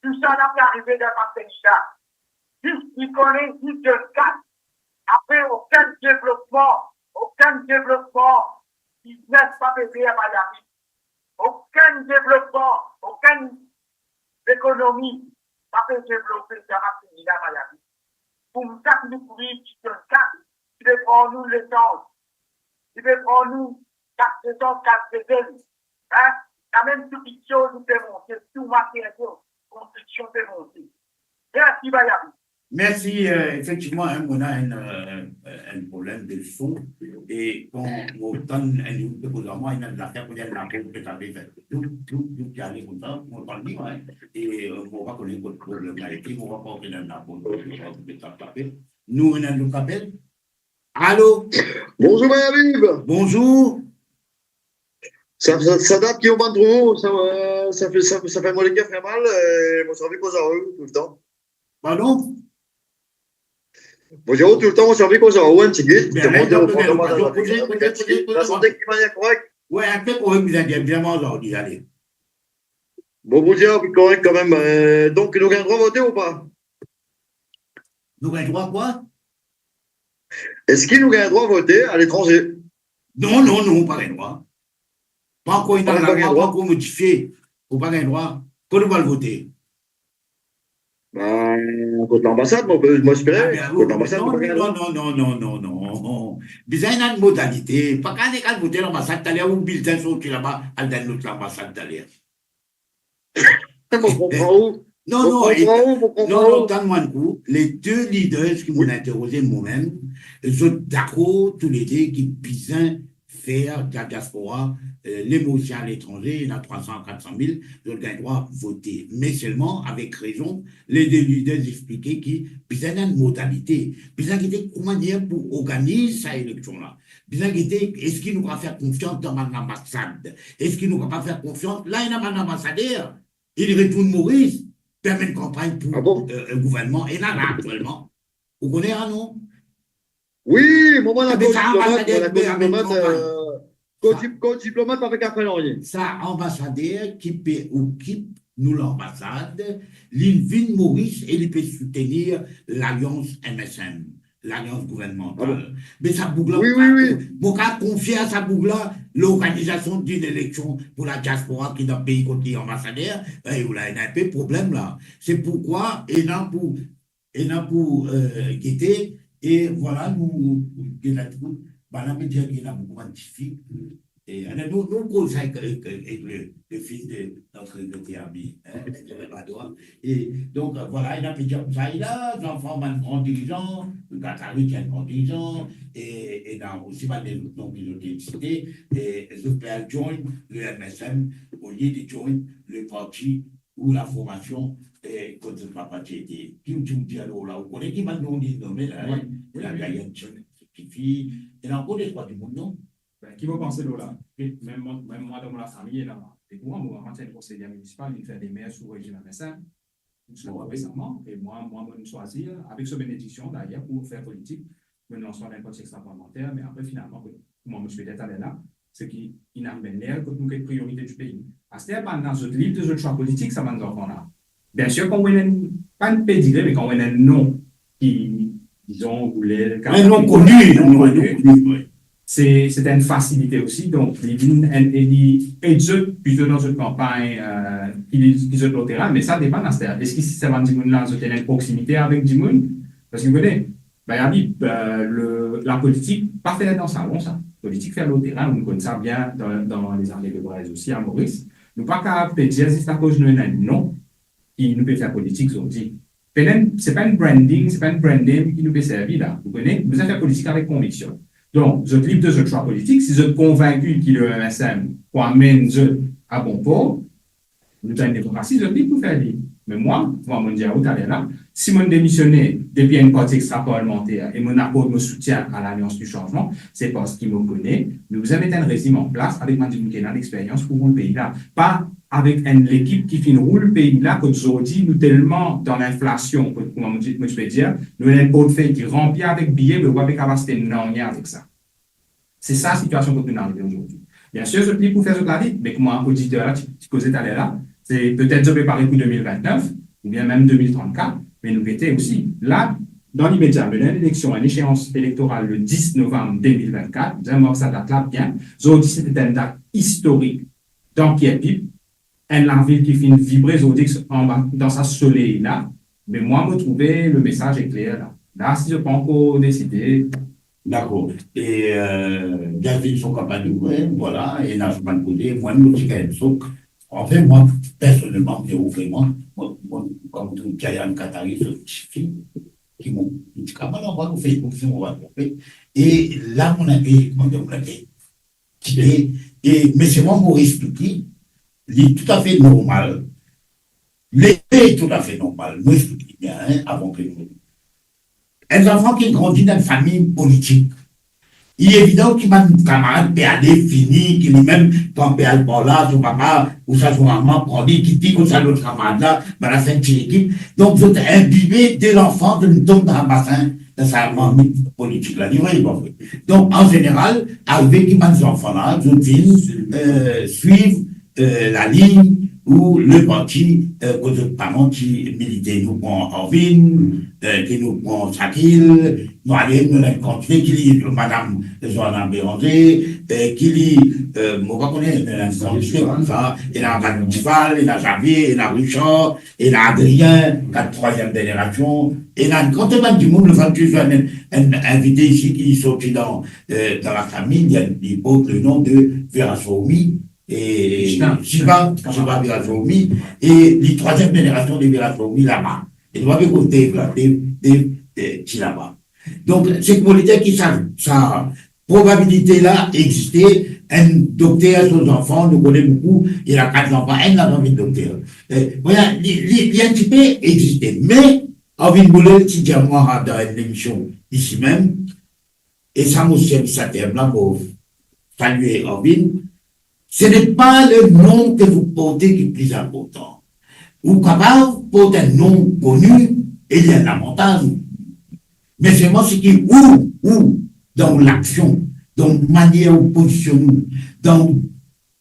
Tout ça n'a pas arrivé dans ma pays-là. Juste, ils connaissent juste le cas. Après, aucun développement, business pas payé à Miami. Aucun développement, aucune économie pas peut développer dans ma pays-là à Miami. Pour nous, ça, nous pouvons juste le cas. Il veut prendre nous l'essence. Il veut prendre nous 4 essence, 4 diesel. Hein? La même petite chose nous fait monter. Tout matériel, construction fait monter. Merci, Bayami. Merci. Effectivement, hein, on a un problème de son. Et quand on donne un niveau pour moi, il y a de l'affaire pour dire la peau que tu avais fait. Tout qui allait comme ça, on va le dire. Hein, et on va connaître votre problème avec lui. On va pas connaître la peau que tu as fait. Nous, on a un appel. Allô? Bonjour, Bayabib. Bonjour. Ça date qui est au bas de trop, ça fait moi les gars fait mal, moi ça fait cause à eux tout le temps. Pardon? Bonjour, tout le temps, moi ça fait cause à eux, un petit guide, La santé qui va bien correct. Oui, un peu correct, vous avez bien aujourd'hui, allez. Bon, vous dire, correct quand même. Donc, nous avons droit à voter ou pas? Nous avons droit à quoi? Est-ce qu'il nous a droit à voter à l'étranger? Non, pas le droit. Pas encore une loi, pas encore modifié. Ou pas le droit. Quand nous allons voter? Contre l'ambassade, moi j'espérais. Contre l'ambassade, non. Bizarre, il y a une modalité. Pas quand on voter l'ambassade, t'allais où bulletin sorti là-bas, à l'autre l'ambassade d'aller. On comprend où? Non, tant de coup, les 2 leaders qui m'ont interrogé moi-même, ils sont d'accord tous les deux qui besoin faire de la diaspora les Mauriciens à l'étranger, il y en a 300, 400 000, ils ont le droit de voter. Mais seulement, avec raison, les leaders expliquaient qu'il y a une modalité. Il y a une manière pour organiser cette élection-là. Il y a est-ce qu'il nous va faire confiance dans l'ambassade? Est-ce qu'il nous va pas faire confiance? Là, il y a un ambassadeur, il retourne Maurice, permet une campagne pour un gouvernement, et là, actuellement, vous connaissez, non? Oui, moi, on a diplomate avec un rien. Ça, ambassadeur qui occupe nous l'ambassade, l'île Maurice et il peut soutenir l'alliance MSM, l'alliance gouvernementale. Mais ça boucle bon, qu'à confier à ça boucle l'organisation d'une élection pour la diaspora qui est dans le pays contre l'ambassadeur, il y a un peu de problème là. C'est pourquoi, et non pour guetter. Et voilà, nous, on peut dire qu'il y a beaucoup de difficultés. Et nous causons avec le fils de notre ami, et donc voilà, il a pu dire comme ça, il a des enfants, un grand dirigeant, le Qatari qui est un grand dirigeant, et aussi des noms qui ont été cités, et je peux joindre le MSM au lieu de joindre le parti ou la formation. Et quand ce papa était, qui me dit alors là, vous connaissez qui m'a nommé là, la Gaïenne qui fit, et là encore des trois du monde, non? Qui va penser là? Même moi dans ma famille, là, et moi, je suis conseiller municipal, il fait des maires sous régime MSM, récemment, et moi, je choisir, avec cette bénédiction d'ailleurs, pour faire politique, je lance un contexte extra-parlementaire, mais après, finalement, moi, je suis allé là, c'est qu'il n'a pas l'air que nous avons priorité du pays. À ce moment-là, dans notre livre de choix politique, ça m'a dit qu'on a. Bien sûr, quand on a pas un pédigré, mais quand on a un nom qui, disons, voulait. Un nom connu, c'est une facilité aussi. Donc, il aide plutôt dans une campagne qui se au terrain, mais ça dépend de ça. Est-ce que si ça va dire là, vous avez une proximité avec Dimoun? Parce que vous voyez, la politique, pas fait dans ça, bon ça. La politique fait au terrain, on connaît ça bien dans les armées de Brest aussi à Maurice. Nous pas qu'à dire si c'est à cause de nous, non, qui nous peut faire politique, on dit. C'est pas une branding, c'est pas une branding qui nous peut servir là. Vous connaissez, vous avez fait politique avec conviction. Donc, vous êtes libre de ce choix politique. Si vous êtes convaincu qu'il y a un MSM pour amener à bon port, nous avons une démocratie, vous êtes libre pour faire libre. Mais moi, je vais me dire, là, si je démissionne depuis une partie extra-parlementaire et mon accord me soutient à l'Alliance du changement, c'est parce qu'il me connaît. Mais vous avez un régime en place avec Mandy Mukena d'expérience pour vous le pays là. Pas avec l'équipe qui finit le pays là, comme je dis, nous tellement dans l'inflation, comment je peux dire, nous avons un portefeuille qui remplit avec billets, mais avec capacité non avec ça. C'est ça la situation que nous avons aujourd'hui. Bien sûr, je plie pour faire ce que je dis, mais comme un auditeur, tu causais tout à l'heure là, c'est peut-être de préparer pour 2029, ou bien même 2034, mais nous étions aussi là, dans l'immédiat, mais l'élection, une échéance électorale le 10 novembre 2024, nous avons ça date là bien, aujourd'hui c'était une date historique dans Pierre-Pipe, la ville qui finit vibrer, dans sa soleil là, mais moi, je trouvais le message est clair là. Là, si je peux encore décider. D'accord. Et bien sûr, ils sont capables de jouer, voilà, et là, je vais me poser, moi, nous, en fait, moi, personnellement, vraiment, comme tout Kayan Qatari, qui m'ont dit, comment on va nous faire, on va nous faire. Et là, on a vu, mais c'est moi, Maurice Touki, il est tout à fait normal. L'été est tout à fait normal. Moi, je dis bien, avant que nous. Un enfant qui grandit dans une famille politique, il est évident qu'il m'a un camarade PAD fini, qu'il est même quand PAD par là, son papa, ou sa maman, prend dit, qui dit que ça l'autre camarade là, dans la fin de l'équipe. Donc, vous êtes imbibé dès l'enfant de nous tomber dans un bassin de sa famille politique là. Donc, en général, avec les enfants là, je viens suivre la ligne où le parti, que les parents qui militaient nous prend en ville, qui nous prend Sakil, nous allons nous continuer, qui lit Madame Joanna Béranger, qui lit, moi, je connais, comme ça, il y a Van Duval, il y a Javier, il y a Richard, il y a Adrien, la troisième génération, et là, quand on va du monde, le 28 juin, un invité ici qui est sorti dans la famille, il porte le nom de Vera Soumi, et Shiva Virasomi, et la troisième génération de Virasomi là-bas. Et doit be côté là, là-bas. Donc, c'est pour dire que ça probabilité là existait. Un docteur aux enfants, nous connaissons beaucoup, il a 4 enfants, elle n'a pas envie de docteur. Voilà, l'INTP existait. Mais, envie de bouler, si j'ai moi dans une émission ici même, et ça m'a servi ça terme-là pour saluer Orvin, ce n'est pas le nom que vous portez qui est plus important. Vous capable de porter un nom connu, et il y a un avantage. Mais c'est moi ce qui est où, dans l'action, dans la manière de positionner, dans le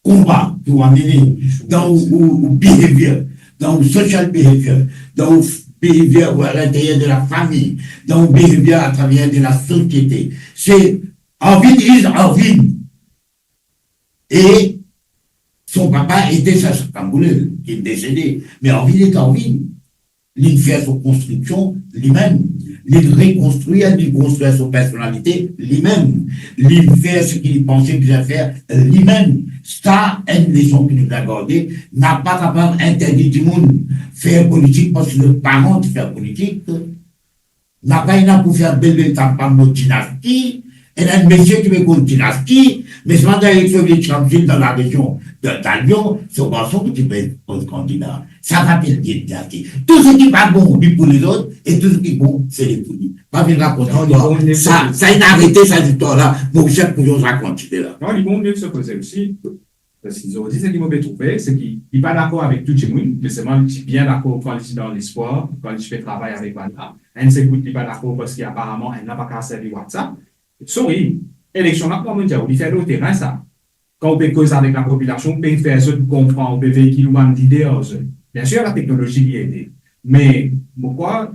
combat pour amener, dans le behavior, dans le social behavior, dans le behavior à l'intérieur de la famille, dans le behavior à travers de la société. C'est Orvin is Orvin. Et son papa était Sacha Kamboulé, qui est décédé. Mais Orvin est Orvin. Il fait sa construction lui-même. Il reconstruit, il construit sa personnalité lui-même. Il fait ce qu'il pensait bien faire lui-même. Ça, une leçon qu'il nous a gardée, n'a pas capable d'interdire du monde faire politique parce que le parent de faire politique n'a pas une pour faire belle tampon de dynastie. Et là, un monsieur qui veut une dynastie, mais ce matin, il se dans la région d'Allion, ce garçon qui peut être candidat. Ça rappelle bien dynastie. Tout ce qui n'est pas bon, c'est pour les autres, et tout ce qui est bon, c'est les poulies. Pas bien raconter. Ça a arrêté cette histoire-là. Mon chef, pour nous raconter là. Non, ils vont mieux se poser aussi. Parce qu'ils ont dit ce qu'ils m'ont trouvé, c'est qu'ils ne sont pas d'accord avec tout le monde, mais c'est moi qui suis bien d'accord quand je suis dans l'espoir, quand je fais travail avec Wanda. Elle ne s'écoute pas d'accord parce qu'apparemment, elle n'a pas qu'à servir WhatsApp. Sorry, élection là, comment dire, on fait le terrain ça. Quand on peut causer avec la population, on peut faire ce qu'on comprend, on peut véhiculer une idée. Bien sûr, la technologie y aide. Mais pourquoi,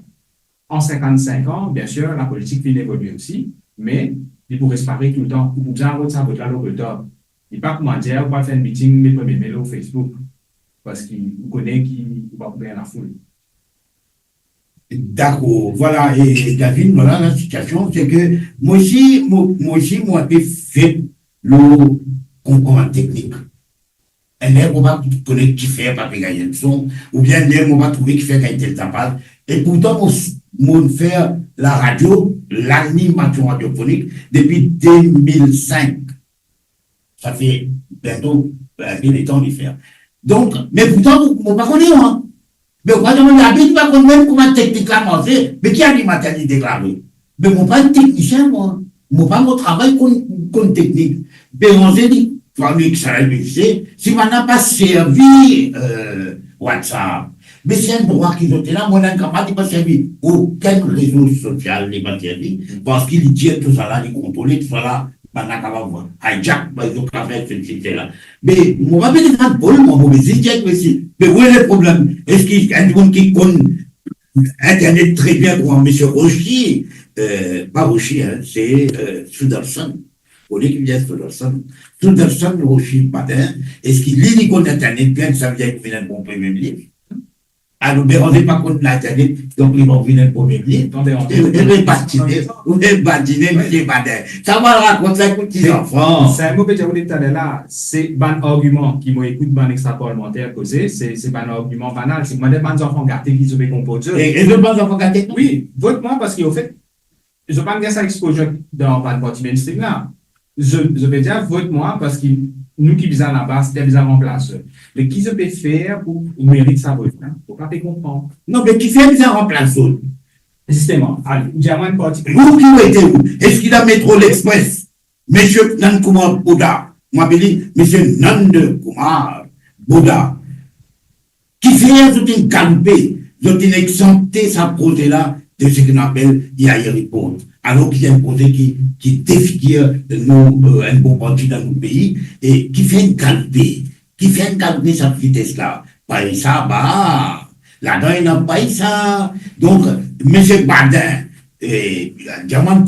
en 55 ans, bien sûr, la politique vient évoluer aussi, mais il pourrait se parler tout le temps. Vous avez un ça, votre l'auteur. Il ne peut pas comment dire, on va faire un meeting, mais pas mes au Facebook. Parce qu'il connaît qu'il va couper la foule. D'accord, voilà, et David, voilà la situation, c'est que moi aussi, j'ai fait le concours technique. Un air, on va connaître qui fait pas gagner le son, ou bien un air, on va trouver qui fait gagner le tapage. Et pourtant, on fait la radio, l'animation radiophonique, depuis 2005. Ça fait bientôt, il est temps de faire. Donc, mais pourtant, on ne pas connaître, hein. Mais quand on habite, pas qu'on même comment technique là manger, mais qui a dit matériel déclaré? Mais mon pas technicien, moi. Mon pas mon travail comme technique. Mais on s'est dit, famille qui s'arrête de lycée, si on n'a pas servi WhatsApp, mais c'est un droit qu'ils ont été là, mon camarade n'a pas servi aucun réseau social, n'est pas servi, parce qu'il tient tout ça là, il contrôle tout ça là. Hijack, par exemple, avec ce système-là. Mais, on va pas dire un problème, on va dire aussi. Mais où est le problème? Est-ce qu'il y a un monde qui connaît Internet très bien, comme M. Rochi, pas Rochi, hein, c'est Sudarsan. On est qui vient Sudarsan. Sudarsan, Rochi, matin, est-ce qu'il lit l'icône d'Internet bien, ça veut dire qu'il fait un bon premier livre? Alors, mais on n'est pas contre l'Internet, donc ils vont venir pour venir. Ils vont patiner, mais ça va raconter ça pour les enfants. C'est un mauvais dialogue tout à l'heure là. C'est un argument qui m'a écouté, un extra parlementaire causé. C'est un argument banal. C'est que moi, des enfants gâtés qui ont composé. Et les enfants gâtés? Oui, vote-moi parce qu'au fait, je ne vais pas me dire ça exposure dans le parti mainstream là. Je vais dire vote-moi parce que nous qui visons la base, c'était bizarre en place. Mais qui se peut faire pour mériter sa vote? Pour pas te comprendre. Non, mais qui fait bizarre en place? Justement, allez, diamant parti. Vous qui êtes où? Est-ce qu'il a métro l'express? Monsieur Nankumar Bouddha, moi je dis, monsieur Nankumar Bouddha, qui fait une campée, une exempté sa projet là de ce qu'on appelle Yaya Report. Alors qu'il y a un projet qui défigure un bon parti dans nos pays et qui fait une campée, cette vitesse-là. Pas ça, bah, là-dedans, il n'a pas ça. Donc, M. Badin, Diamant,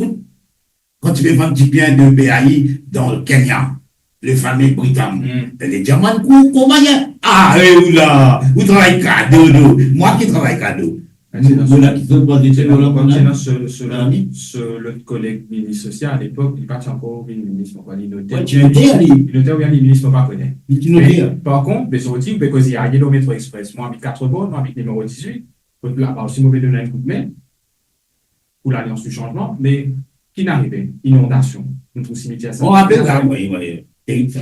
quand tu veux vendre du bien de BAI dans le Kenya, les familles britanniques, les Diamants, comment il y a? Ah, là, vous travaillez cadeau, moi qui travaille cadeau. Le collègue ministre social à l'époque, il partit encore au ministre, on va dire notaire. Tu notaire, il notaire ou bien le ministre, on va connaître. Par contre, les autres, vous pouvez causer à Yellow Metro Express. Moi, avec 4 bords, moi, avec numéro 18. Là-bas aussi, mauvais donner un coup de main pour l'Alliance du changement. Mais qui n'arrive, inondation, nous trouvons cimetière. On rappelle ça, oui, oui.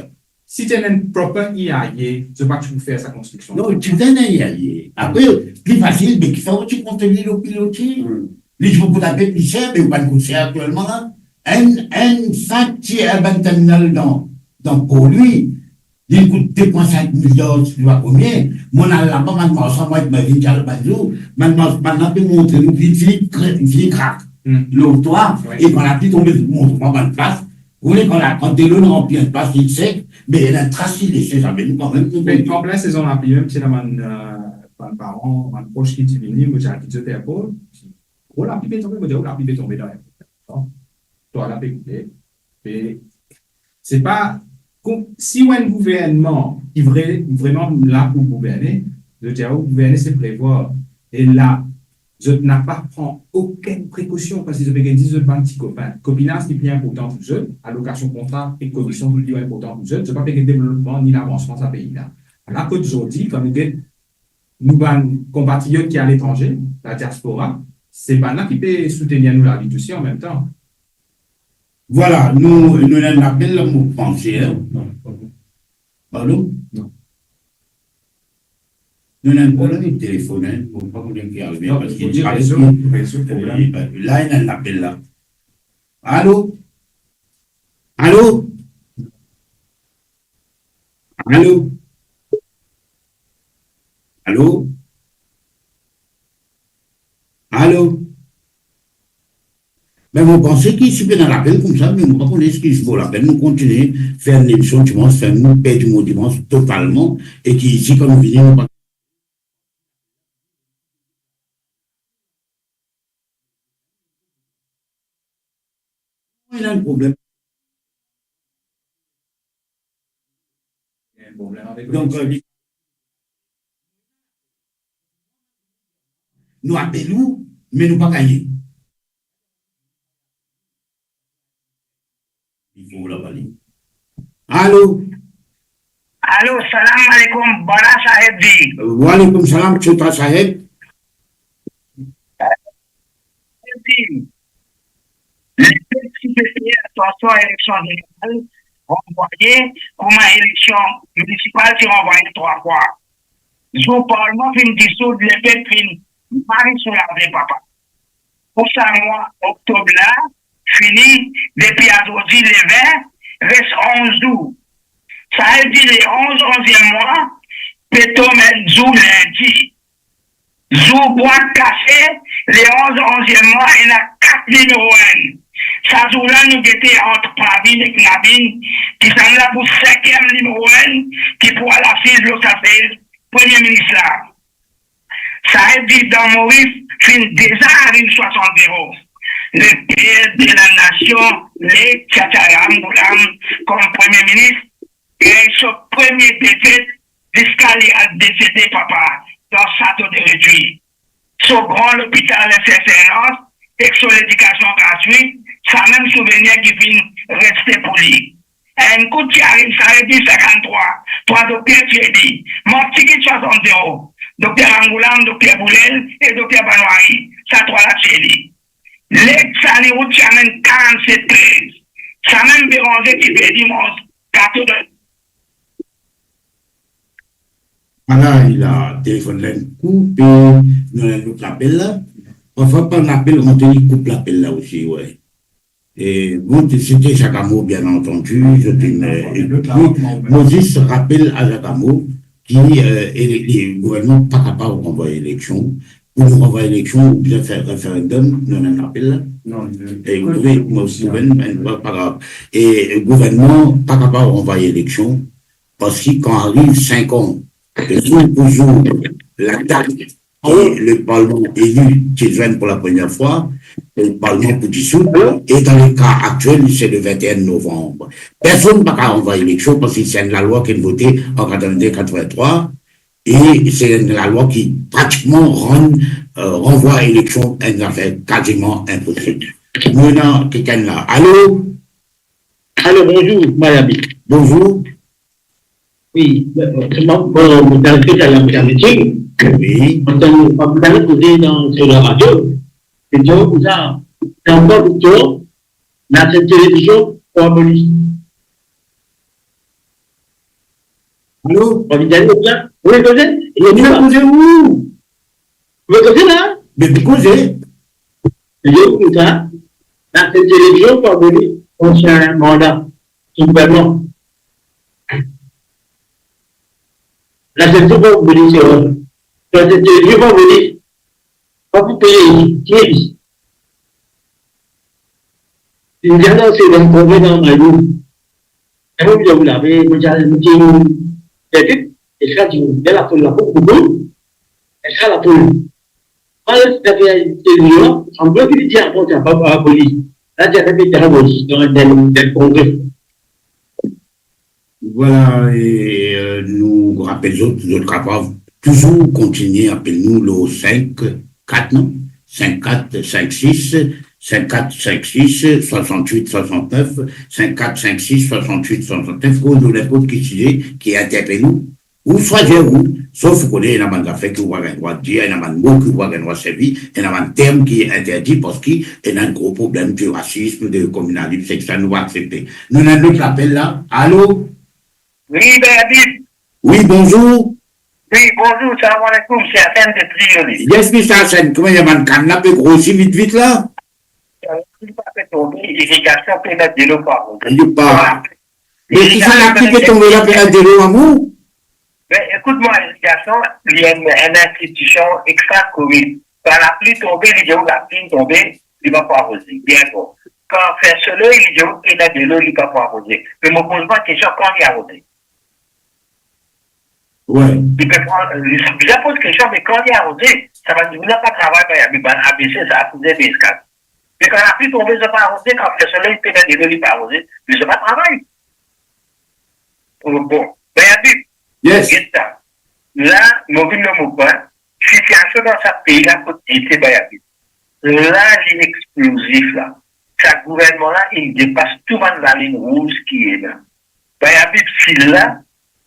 Si tu as une propre IA, je ne pas tu faire sa construction. Non, tu as une IA. Après, plus facile, mais qui fait aussi construire le pilotis. Les gens pour taper plus cher, mais pas de coûter actuellement. Un sac qui est terminal dans pour lui, il coûte 2,5 millions, tu vois combien. Mon là-bas, maintenant, ça va être ma vie, maintenant, tu montres une vie craque. L'autre toit, et quand la petite tombe, tu montres pas de place. Vous voulez quand t'es l'eau remplit un place, il sec, mais elle a tracé les choses, ça veut quand même. Mais en plein saison, la pluie, c'est là, mon parent, mon proche qui est venu, moi, j'ai habitué à Paul. Oh, la pluie est tombée, moi, la pluie est tombée dans la toi, la pluie est mais c'est pas, si un gouvernement qui est vraiment là pour gouverner, le gouverner, c'est prévoir. Et là, je n'ai pas pris aucune précaution parce que je vais dire que petits copains. Copinage, c'est bien important pour eux. Allocation contrat et commission, c'est bien important pour eux. Je ne vais pas faire le développement ni l'avancement de ce pays-là. Alors qu'aujourd'hui, comme nous avons compatriotes qui sont à l'étranger, la diaspora, c'est pas là qui peut soutenir nous la vie aussi en même temps. Voilà, nous avons appelé le mot penser. Pardon? Non. Nous avons un problème de téléphone, pour ne pas vous dire qu'il y a bien, parce qu'il y a là, il y a un appel là. Allô? Allô? Allô? Allô? Allô? Mais vous pensez qu'il suffit dans l'appel comme ça, mais nous ne connaissons pas ce qu'il faut l'appel. Nous continuons à faire une émission dimanche, faire nous perdre du mot dimanche totalement, et qui ici, quand nous venons, nous il y a un problème. Il y a un problème avec Donc, nous appelons, mais nous ne pas gagner. Il faut la parler. Allô? Allô, salam alaikum, Bala Saheb di. Wa alaikum salam, Chota Saheb. Les petits attention à l'élection générale renvoyées comme à l'élection municipale qui renvoyée 3 fois. Le Parlement fin dissoudre les peuples marie sur la vraie papa. Pour ça, mois octobre là, fini, depuis aujourd'hui les 20, reste 11 jours. Ça veut dire les 11e mois, peut-on mettre jour lundi. Jour boîte café, les 11e mois, il y a 4 numéros 1. Ça jour-là, nous étions entre Pravine et Knabine, qui sont là pour 5e numéro 1, qui pourra la fille de l'Ossafel, Premier ministre là. Ça veut dire dans Maurice, fin déjà à 60 le père de la nation, les Tchataram Goulam, comme Premier ministre, et son premier défaite, jusqu'à décédé papa, dans sa taux de réduit. Son grand hôpital SSNS, et son éducation gratuite, ça même souvenir qui vient rester pour lui. Un coup qui arrive, ça veut dire 53, 3 docteurs qui dit, mon ticket 60 €, docteur Angoulam, docteur Boulel et docteur Banouari, ça 3 la chérie. Les routes qui amènent 47 13, ça même Béranger qui fait dimanche 14 de. Voilà, il a téléphoné coupé, nous avons l'appel là. Parfois, par l'appel, on coupe l'appel là aussi, ouais. Et bon, c'était Jacamo, bien entendu. Moses rappelle à Jacamo qui le gouvernement pas capable de renvoyer l'élection. Pour nous renvoyer l'élection ou bien faire référendum, nous avons l'appel là. Non, et le gouvernement pas capable de renvoyer l'élection parce que quand arrive 5 ans, toujours la date et le Parlement élu qui joignent pour la première fois, le Parlement pour dissoudre, et dans le cas actuel, c'est le 21 novembre. Personne ne peut pas envoyer l'élection parce que c'est la loi qui est votée en 82-83 et c'est la loi qui pratiquement renvoie à l'élection une affaire quasiment impossible. Maintenant, quelqu'un là. Allô? Allô, bonjour, Mayabi. Bonjour. Oui, c'est moi, vous avez à la meeting. Oui. Vous allez poser sur la radio. Et donc, vous avez encore du tour. dans cette télévision pour abolir. Allô? On dit, bien. Vous m'entendez? Il y a Tu du vas mal. poser où? Vous m'entendez là? Mais poser. Il y a comme ça, dans cette télévision pour abolir ancien mandat du gouvernement. Là, c'est tout pour abolir, c'est vrai. Dans cette télévision pour abolir, pas pour payer ici. Une dernière, c'est de tomber dans ma roue. Et moi, vous l'avez, vous avez dit, et ça, tu de la poule, la poule, et ça, la poule. Quand il y avait une télévision, en bloc, il dit à mon aboli. Là, il y avait des aboli dans des congrès. Voilà, et nous rappelons autres capables, toujours continuer, appelez-nous le 5, 4, non? 54, 56, 54, 56, 68, 69, 54, 56, 68, 69, pour nous n'importe qui interpelle nous, ou soit vous, sauf qu'on ait un affaire qui va un droit de dire, un mot qui va un droit de servir, un terme qui est interdit parce qu'il y a un gros problème de racisme, de communalisme, c'est que ça nous va accepter. Nous avons notre appel là. Allô? Oui, Habib. Oui, bonjour. Oui, bonjour, salam alaikum, c'est Hassan de Trioli. Yes, Mr. Hassan, comment il y a un canapé grossi vite là? Il va faire tomber l'irrigation peut mettre de l'eau par Il n'y a pas. Mais si ça n'a plus tombé là, peut mettre de l'eau à vous? Écoute-moi, l'irrigation, il y a une institution extra-Covid. Quand la pluie tombée, la pluie tombée, il ne va pas arroser. Bien bon. Quand on fait cela, il y a de l'eau, il ne va pas arroser. Mais mon pose-moi la question, quand il y a arrosé? Ouais. Il peut prendre, je pose question, mais quand il y a arrosé, ça va nous pas travailler, il va ABC, ça a posé des escales. Mais quand la pluie tombée, ça va pas arroser, quand le soleil peut mettre de l'eau, il va arroser, mais ça va travailler. Bon, ben, Yes. là, mon ville de mon point, situation dans ce pays-là, c'est Bayabi. Là, il est explosif, là. Ce gouvernement-là, il dépasse tout le monde la ligne rouge qui est là. Bayabi, si là,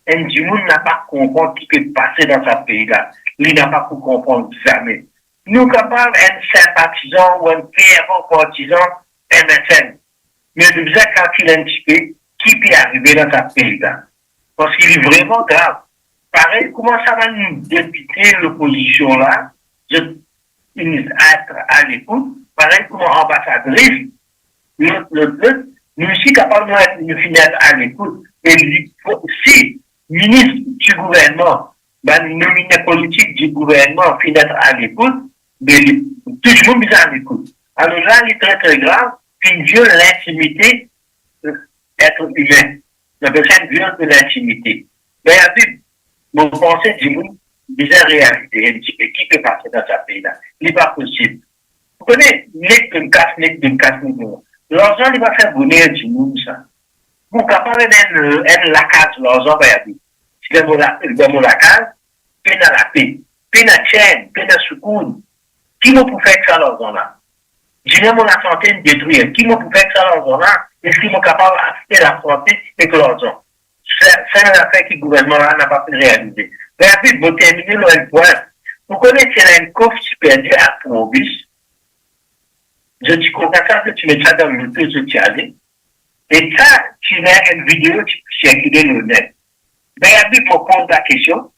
un du monde n'a pas compris ce qui peut passer dans ce pays-là. Il n'a pas pu comprendre jamais. Nous, capables, un sympathisant ou un fervent partisan, MSN. Mais nous faisons calculer un petit peu qui peut arriver dans ce pays-là. Parce qu'il est vraiment grave. Pareil, comment ça va nous débiter l'opposition-là, être à l'écoute, pareil, comment ambassadrice, nous aussi capables de finir à l'écoute. Et si ministre du gouvernement, nominé politique du gouvernement finit à l'écoute, tout le monde est à l'écoute. Alors là, il est très très grave, puis il viole l'intimité d'être humain. La personne viole de l'intimité. Mais Habib, mon pensée du monde, déjà réalité, un petit peu, qui peut passer dans ce pays-là? Il n'est pas possible. Vous connaissez, l'équipe de casse, l'argent, il va faire bonheur du monde, ça. Vous capable d'un lacage, l'argent, Habib. Si vous avez mon lacage, peine à la paix, peine à chaîne, peine à secours. Qui m'a pour faire ça, l'argent-là? J'ai mon santé détruire. Qui m'a pour faire ça, l'argent-là? Est-ce qu'ils sont capables d'assister la santé et que l'argent? C'est une affaire que le gouvernement n'a pas pu réaliser. Mais après, vous terminez le point. Vous connaissez une coffre perdue à Probus. Je dis qu'on a ça que tu mets ça dans le réseau social. Et ça, tu mets une vidéo qui peut circuler le net. Mais après, je me pose la question.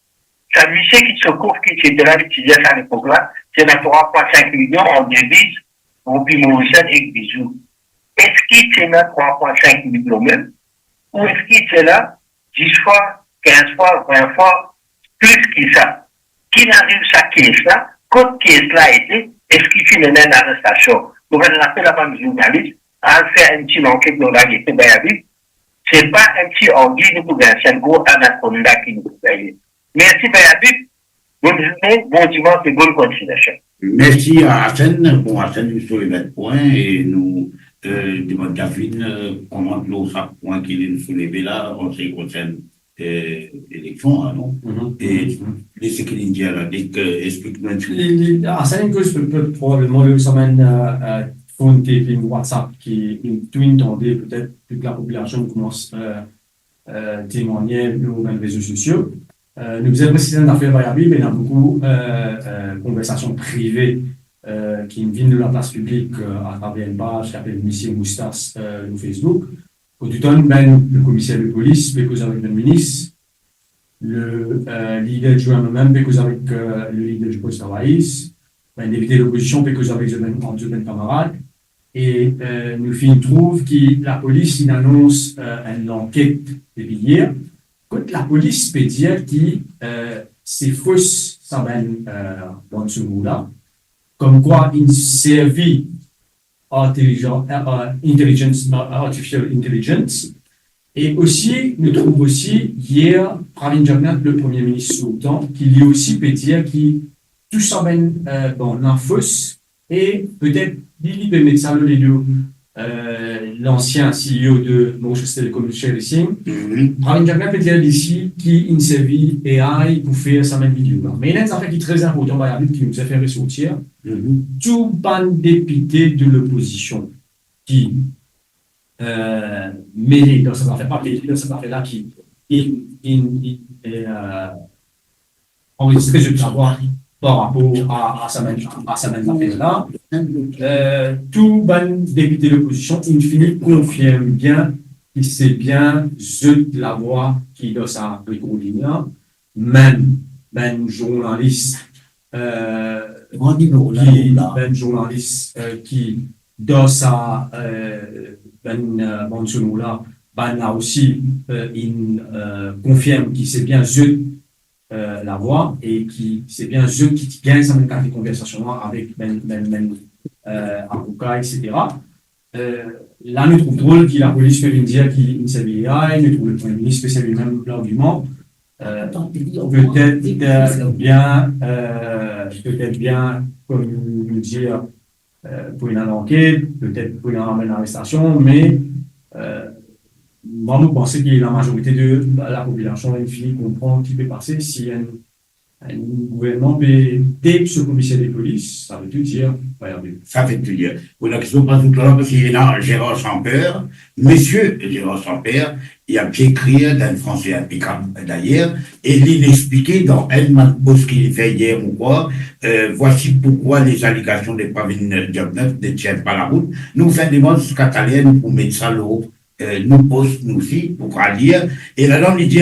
Ça, monsieur qui se couvre, qui était là, qui disait ça à l'époque-là, c'est la 3,5 millions en devise, au Mauritienne et bisous. Est-ce qu'il est là 3,5 millions même? Ou est-ce qu'il est là 10 fois, 15 fois, 20 fois, plus que ça? Qui arrive sa caisse-là? Quand caisse-là a été, est-ce qu'il finit une arrestation? Vous allez l'appeler la banque journaliste, à faire un petit enquête dans la guette Bayabi. C'est pas un petit orgueil de gouvernement, c'est un gros anaconda qui nous paye. Merci Bayabi. Bonne journée, bon dimanche et bonne continuation. Merci à Hassan. Bon, Hassan, nous sommes les points et nous demandons Daphine comment l'autre point qu'il nous soulevé là en ce qui concerne l'élection, non? Et ce qu'il dit à la DIC, explique-nous. Hassan, que peut probablement le semaine phone, TV, WhatsApp qui est tombé peut-être que la population commence à témoigner sur les réseaux sociaux. Nous faisons préciser une affaire variable, mais il y a beaucoup de conversations privées qui viennent de la place publique à travers une page qui s'appelle Monsieur Moustache sur Facebook. Au du temps, le commissaire de police peut causer avec le ministre, le leader du gouvernement peut causer avec le leader du poste travailliste, le député de l'opposition peut causer avec deux camarades. Et nous trouvons que la police annonce une enquête de hier. Quand la police peut dire que c'est fausse, ça va dans ce mot-là, comme quoi il servit artificial intelligence. Et aussi, nous trouvons aussi hier, Pravin Jagnnath, le Premier ministre Sultan, qui lui aussi peut dire que tout ça va dans la fausse et peut-être il peut mettre ça le deux. L'ancien CEO de Mauritius Telecom, Sherry Singh, Pravin Jagnnath peut dire ici qu'il servi AI pour faire sa même vidéo. Mais il y a une affaire qui est très importante qui nous a fait ressortir. Tout ban député de l'opposition qui mêlé dans cette affaire, pas mêlé dans cette affaire-là, qui est enregistré, je peux savoir, par rapport à sa même affaire-là. Tout ban député de l'opposition, in fine, confirme bien que c'est bien la voix qui doit sa recording, même journaliste. Qui dans sa là a aussi confirme qu'il c'est bien la voix et qui c'est bien qui gagne sa même carte de conversation avec avocat, etc. Là, nous trouvons drôle que la police peut dire qu'il ne savait rien, nous trouvons le Premier ministre que c'est lui-même l'argument. Peut-être bien, comme nous dire, pour une enquête, peut-être pour une arrestation, mais moi, nous pensons que la majorité de la population comprend ce qui peut passer si un gouvernement peut taper ce commissaire de police, ça veut tout dire. Ça veut tout dire. Pour la question, pas tout à l'heure, parce qu'il y a Gérard Samper, monsieur Gérard Samper, il a bien écrit dans le français impeccable d'ailleurs, et il expliqué dans Elman Post qu'il fait hier ou quoi, voici pourquoi les allégations de Pravin Jagnnath ne tiennent pas la route. Nous faisons des demandes catalaniennes pour mettre ça là, nous poste, nous aussi, pour lire, et là-dedans, il dit,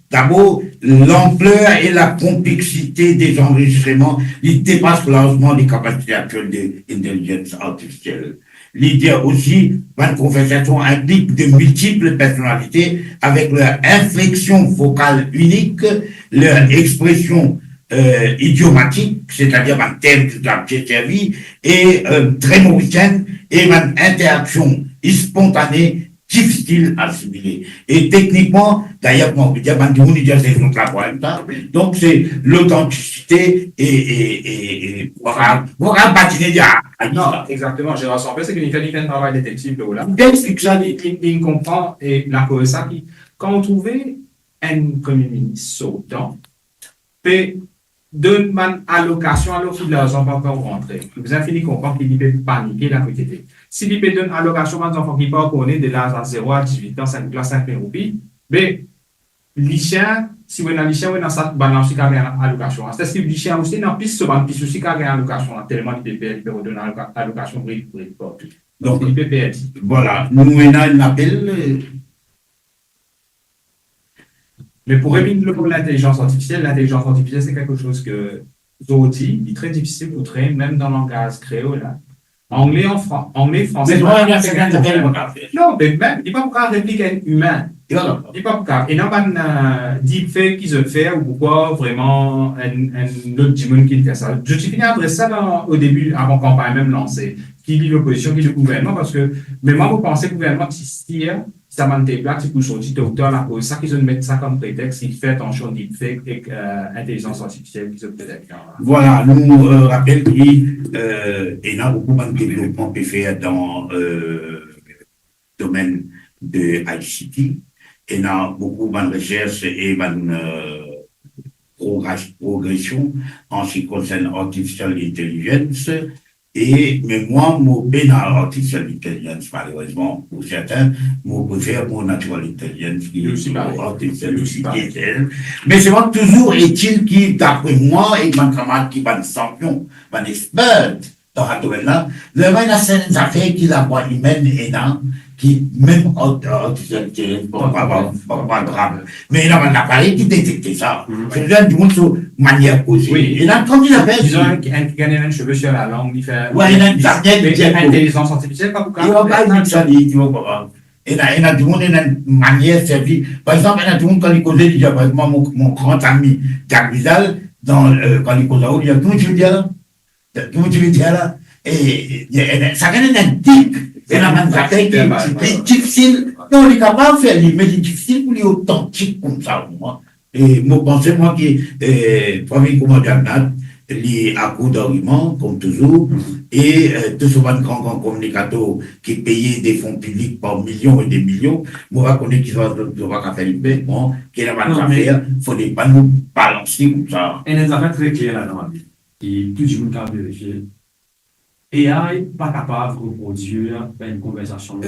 d'abord, l'ampleur et la complexité des enregistrements, ils dépassent largement les capacités actuelles d'intelligence artificielle. L'idée aussi, une conversation implique de multiples personnalités avec leur inflexion vocale unique, leur expression idiomatique, c'est-à-dire un thème tout à fait servi, et très mauricienne, et une interaction spontanée difficile à assimiler. Et techniquement, d'ailleurs, donc c'est l'authenticité et non, exactement, j'ai ressenti, c'est qu'il fait un travail détective là. D'expliquer ça, il comprend, et la cause ça, quand on trouvait un premier ministre sautant, peut donner une allocation alors qu'il n'a pas encore rentré. Vous avez fini de comprendre qu'il peut paniquer la quantité. Si il peut donner une allocation aux enfants qui ne peuvent pas de l'âge à 0 à 18 ans, 5 000 roupies, mais l'ICHIN, si vous avez l'ICHIN, vous avez cette balance qui a une allocation. C'est-à-dire que l'ICHIN aussi, dans la piste, aussi qui a une allocation, tellement il peut donner une allocation pour donc, il peut payer. Voilà, nous avons un appel. Mais pour revenir pour l'intelligence artificielle, c'est quelque chose que aujourd'hui, il est très difficile pour traiter, même dans le langage créole. Anglais, français. Non, mais même, il n'est pas pour répliquer un humain. Il n'est pas pour et non pas deepfake qu'ils ont fait ou pourquoi vraiment un autre dimanche qui fait ça. Je suis fini à adresser ça au début, avant qu'on ait même lancé. Qui dit l'opposition, qui dit le gouvernement, parce que, mais moi, vous pensez que le gouvernement qui ça m'a été plat, c'est pour sortir docteur la cause. Ça qu'ils ont mis ça comme prétexte, ils font attention deepfake et intelligence artificielle qui se peut-être. Voilà, nous rappelle qu'il y a beaucoup de développement qui est fait dans le domaine de ICT. Il y a beaucoup de recherches et de progression en ce qui concerne artificial intelligence. Et, mais moi, mon pénal artificial intelligence, malheureusement, pour certains, moi, préfère mon natural intelligence qui est artificial intelligence. Mais c'est toujours est-il qui, d'après moi, et mon camarade qui va champion, va expert dans ce domaine-là. Le il y a certaines affaires qui la voie humaine et dans, qui, même pas grave. Mais il y a un appareil qui détecte ça. C'est là du monde sur manière causée. Oui. Et là, comme il appelle. Disons, un qui gagne un cheveu sur la langue, il fait. Ouais, il y a une certaine intelligence artificielle, pas beaucoup. Il va pas dire ça, tu vois. Il y a du monde, il y a une manière servie. Par exemple, il y a du monde, quand il causait, il dit, par exemple, mon grand ami Jacques Vidal, quand il causait, il dit, comment tu veux dire là? Comment tu veux dire là? Et ça gagne un tic. C'est la même affaire qui est difficile. Non, on est capable de faire, mais c'est difficile pour les authentiques comme ça, moi. Et moi, pensez, moi, qui premier commandant, les à coup d'argument, comme toujours, et tout ce grand communicateur qui payait des fonds publics par millions et des millions, moi, je connais qu'ils va faire une paix, bon, qui est la bonne affaire, il ne faut pas nous balancer comme ça. Et les affaires très claires là dans la vie, et tout le monde a vérifié. AI n'est pas capable de reproduire une conversation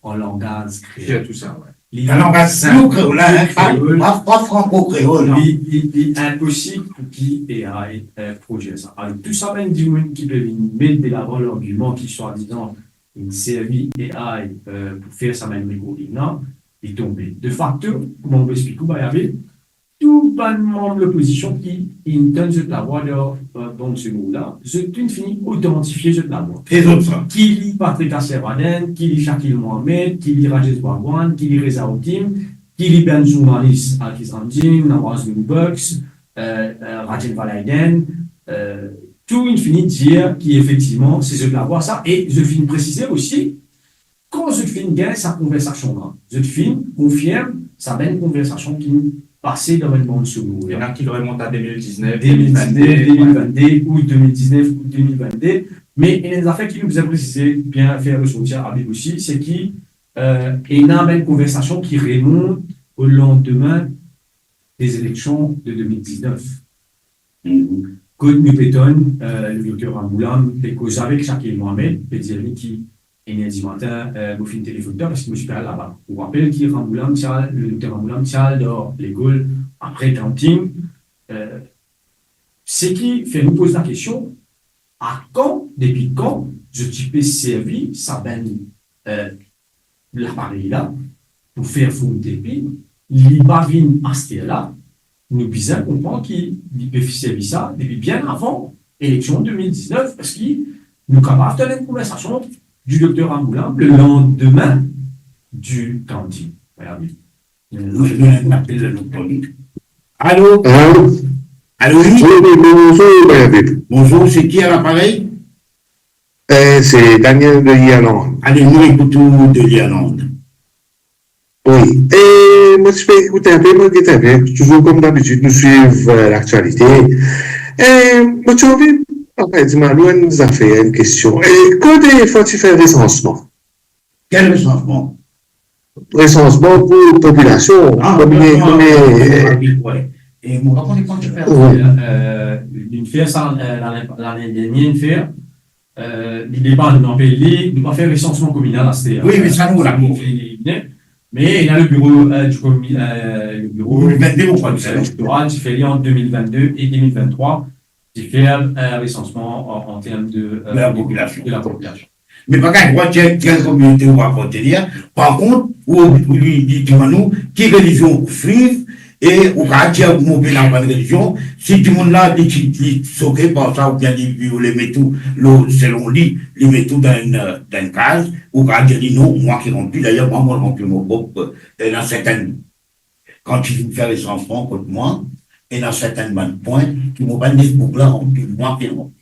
en langage créole. Tout ça, ouais. Un langage créole, pas franco-créole. Il est impossible pour qui AI produise ça. Alors, tout ça, même du monde qui peut mettre de l'avant l'argument qui soit disant une série AI pour faire ça même non, il est tombé. De facto, comment on peut expliquer, il y avait tout le membre de l'opposition qui intègre cette la voix dans ce mot-là. C'est une finie authentifier cette la voix. Et d'autres ça. Qui lit Patrick Asservaden, qui lit Shakil Mohamed, qui lit Rajesh Bagwan, qui lit Reza Otim, qui lit Ben Journaliste, Alkis Ramdin, Nawaz Bucks, Rajen Valaiden, tout une finie dire qu'effectivement, c'est cette la voix ça. Et je finis préciser aussi, quand je finis gagne sa conversation-là, je finis confirme sa belle conversation qui passé dans le monde sur nous. Il y en a qui le remontent à 2019, 2022, ou 2019, ou 2022. Mais il y a des affaires qui nous a précisé, bien faire ressortir à Bib aussi, c'est qu'il y a une conversation qui remonte au lendemain des élections de 2019. Côte Nupéton, le docteur Amboulam, et cause avec Shakil Mohamed, Pédiani qui est dit matin, vous finissez téléphone parce que je suis là-bas. Vous rappelez qu'il le docteur Amboulam tient dans l'école après camping. Ce qui fait nous poser la question, à quand, depuis quand, je peux servir ça l'appareil-là pour faire fondre des pays, il parvient à ce là nous bien comprendre qu'il peut servir ça depuis bien avant l'élection 2019 parce qu'il nous capable de faire une conversation du docteur Amboulam le lendemain du camping. Voilà, oui. Allô? Allô, oui? Bonjour. Bonjour, c'est qui à l'appareil? C'est Daniel de Yalande. Allez, nous écoutons de Yalande. Oui. Et moi, je peux écouter un peu, moi, toujours comme d'habitude, nous suivons l'actualité. Et moi, tu as envie, après, dis-moi, nous, nous a fait une question. Et quand faut-il faire recensement? Quel recensement? Recensement pour la population. Et mon rapport, quand tu fais une faire ça l'année dernière, une faire, il débat de notre pays, nous pas faire recensement communal à ce oui, mais ça nous l'a mais il y a le bureau le bureau électoral qui fait en 2022 et 2023 qui fait un recensement en termes de la population. Mais pas qu'un droit quelle communauté on va porter. Par contre, vous lui dites nous qui religion suivre et au quartier où on peut dans la religion, si tout le monde là dit sauvé par ça ou bien les met tout selon lui, les met tout dans une case, ou quartier dit non, moi qui remplis d'ailleurs, moi remplis mon propre dans certaines quand tu veux faire les enfants contre moi, et dans certains points, qui m'ont pas dit pour là rempli, moi qui remplis.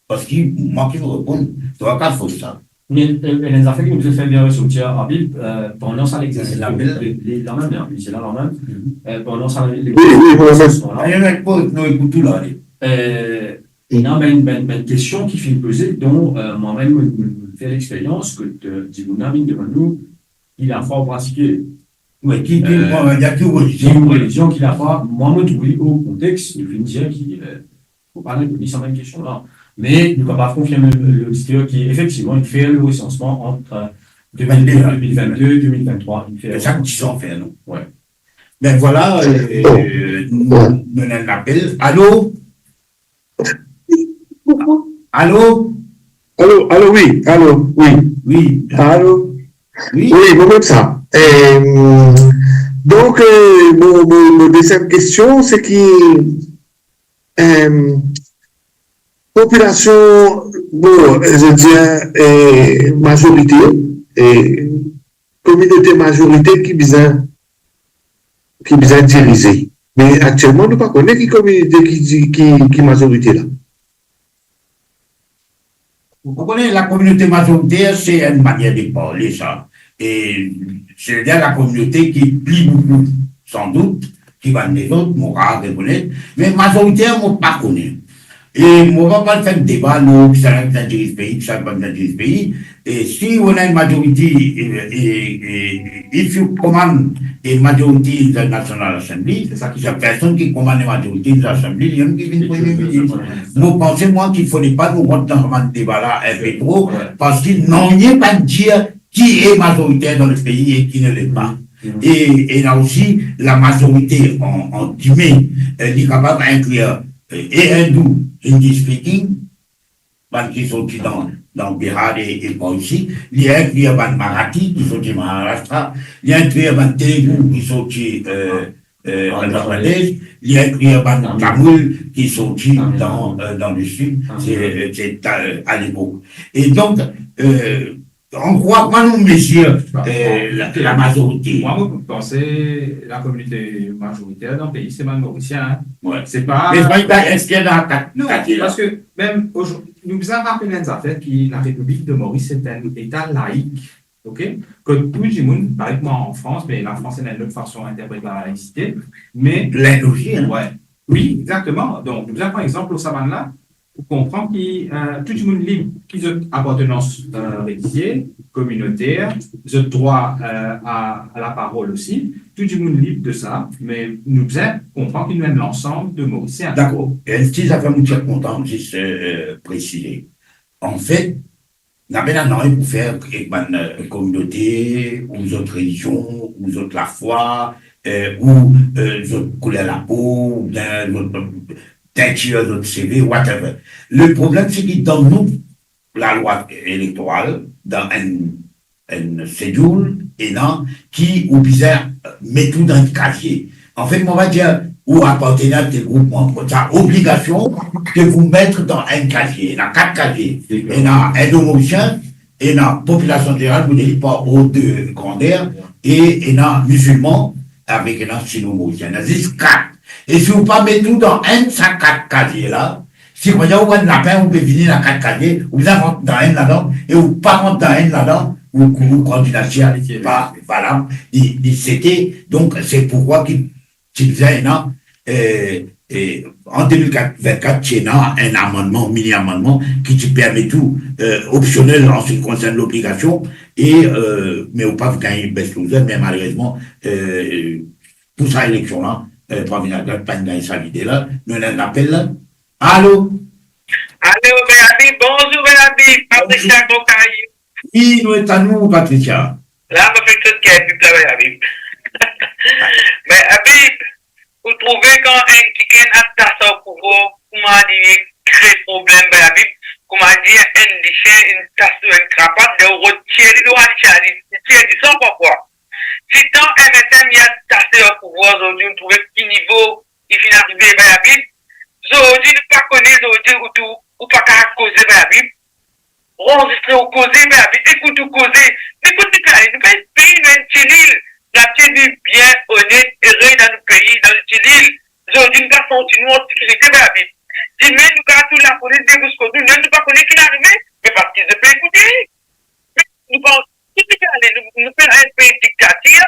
Parce que moi qui me réponds, tu vas pas faire ça. Mais les affaires qui nous fait bien ressortir à Bible, pendant ça l'exercice, la même, c'est là la même, pendant ça l'exercice, il y a une question qui fait poser, dont moi-même, je fais l'expérience que Djibouna devant nous, il a fort pratiqué. Oui, qui une religion qu'il a pas, moi-même, trouvé au contexte, je vais dire qu'il ne faut pas répondre à cette même question-là. Mais nous ne pouvons pas confirmer l'auditeur qui, effectivement, il fait le recensement entre 2022 et 2023. C'est ça que tu en fais, non? Oui. Ben voilà, nous avons un appel. Allô? Allô? Allô, oui, Oui. allô, Oui. oui, moi-même ça. Donc, mon deuxième question, c'est population, bon, je dis majorité, communauté majorité qui besoin diriger. Mais actuellement, nous ne connaissons pas qui communauté qui majorité là. Vous comprenez, la communauté majoritaire, c'est une manière de parler, ça. Et c'est-à-dire la communauté qui plie beaucoup, sans doute, qui va des autres, mon rare reconnaître, mais majoritaire, moi, pas connaître. Et moi, on va pas faire un débat, nous, qui ça va dirige ce pays, qui ça va diriger ce pays. Et si on a une majorité, if you command a majority in the National Assembly, c'est ça qui la personne qui commande la majorité de l'Assemblée, il y a un qui vient premier ministre. Vous pensez, moi, qu'il ne faudrait pas nous rentrer dans ce débat-là un peu trop, parce qu'il n'en a pas de dire qui est majoritaire dans le pays et qui ne l'est pas. Et là aussi, la majorité, en guillemets, elle est capable d'inclure et hindou, Hindi speaking, qui sont dans Bihar et pas ici, il y a inclure les Marathi qui sont dans Maharashtra, il y a inclure les Telugu qui sont en Bangladesh, il y a inclure les Tamouls qui sont dans le sud, c'est à l'époque. Et donc, on croit pas nous mesure la majorité. Moi, vous pensez la communauté majoritaire dans le pays, c'est même mauricien. Hein? Ouais. C'est pas. Mais est-ce qu'il y a dans la non, parce que même aujourd'hui, nous avons rappelé une affaire qui la République de Maurice est un État laïque. Ok? Que tout le monde, par exemple en France, mais la France est une autre façon d'interpréter la laïcité. Mais. L'indologie, hein? Ouais. Oui, exactement. Donc, nous avons par exemple au Savane là. Pour comprendre que tout le monde libre, qui a appartenance religieuse, communautaire, a droit à la parole aussi, tout le monde libre de ça, mais nous devons comprendre qu'il y a l'ensemble de Mauriciens. D'accord. Et si ça fait me dire content, juste préciser. En fait, nous avons un pour faire une communauté, ou une autre religion, ou une autre la foi, ou une autre couleur la peau, ou une autre teinture, notre CV, whatever. Le problème, c'est que dans nous, la loi électorale, dans un schedule, et dans, qui, ou bizarre, met tout dans le casier. En fait, on va dire, ou appartenir à des groupements, ça obligation de vous mettre dans un casier. Il y a 4 casiers. Il y a un mauricien, et il y a population générale, vous n'êtes pas haut de grandeur, et il y a musulmans, avec un sino-mauricien. Il y a 4. Et si vous pas mettez tout dans un de ces 4 casiers là, si vous avez un lapin, vous pouvez venir dans 4 casiers, vous rentrez dans un là-dedans, et vous pas rentrez dans un là-dedans, vous candidatez pas valable. C'était, donc, c'est pourquoi qu'il faisait en 2024, il y a un amendement, mini-amendement, qui te permet tout, optionnel en ce qui concerne l'obligation, et, mais au pas vous gagnez best loser, mais malheureusement, pour cette élection-là, pas de sa vidéo là, nous avons un appel là. Allô? Allô, Béatrice, bonjour Béatrice, Patricia Gokaï. Oui, nous sommes à nous, Patricia. Là, je fais tout ce qui est plus là, Béatrice. Mais Habib, vous trouvez quand un qui a tassé au pouvoir, comment dire, crée problème, Béatrice, comment dire, un déchet, une tasse, une cravate, de retirer, de retirer, sans pourquoi. Si tant MSM y a tassé au pouvoir aujourd'hui, on trouve quel niveau il finit d'arriver à la Bible. Aujourd'hui, nous ne connaissons pas aujourd'hui ou pas qu'à causer à la Bible. Enregistrer ou causer à la Bible. Écoute ou causer. Écoute, nous pas pays, nous un petit la tenue bien honnête et réelle dans le pays, dans le petit aujourd'hui, nous avons continué en sécurité à la Bible. Dis, mais nous avons toute la police de Bouscotou, nous ne pas connaître qui est arrivé, mais parce qu'ils ne peuvent écouter. Nous pensons. Nous faisons un pays dictature.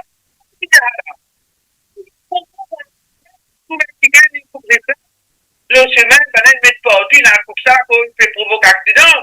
Le chemin, il va mettre partout, il a un coup de sac, il fait provoquer accident.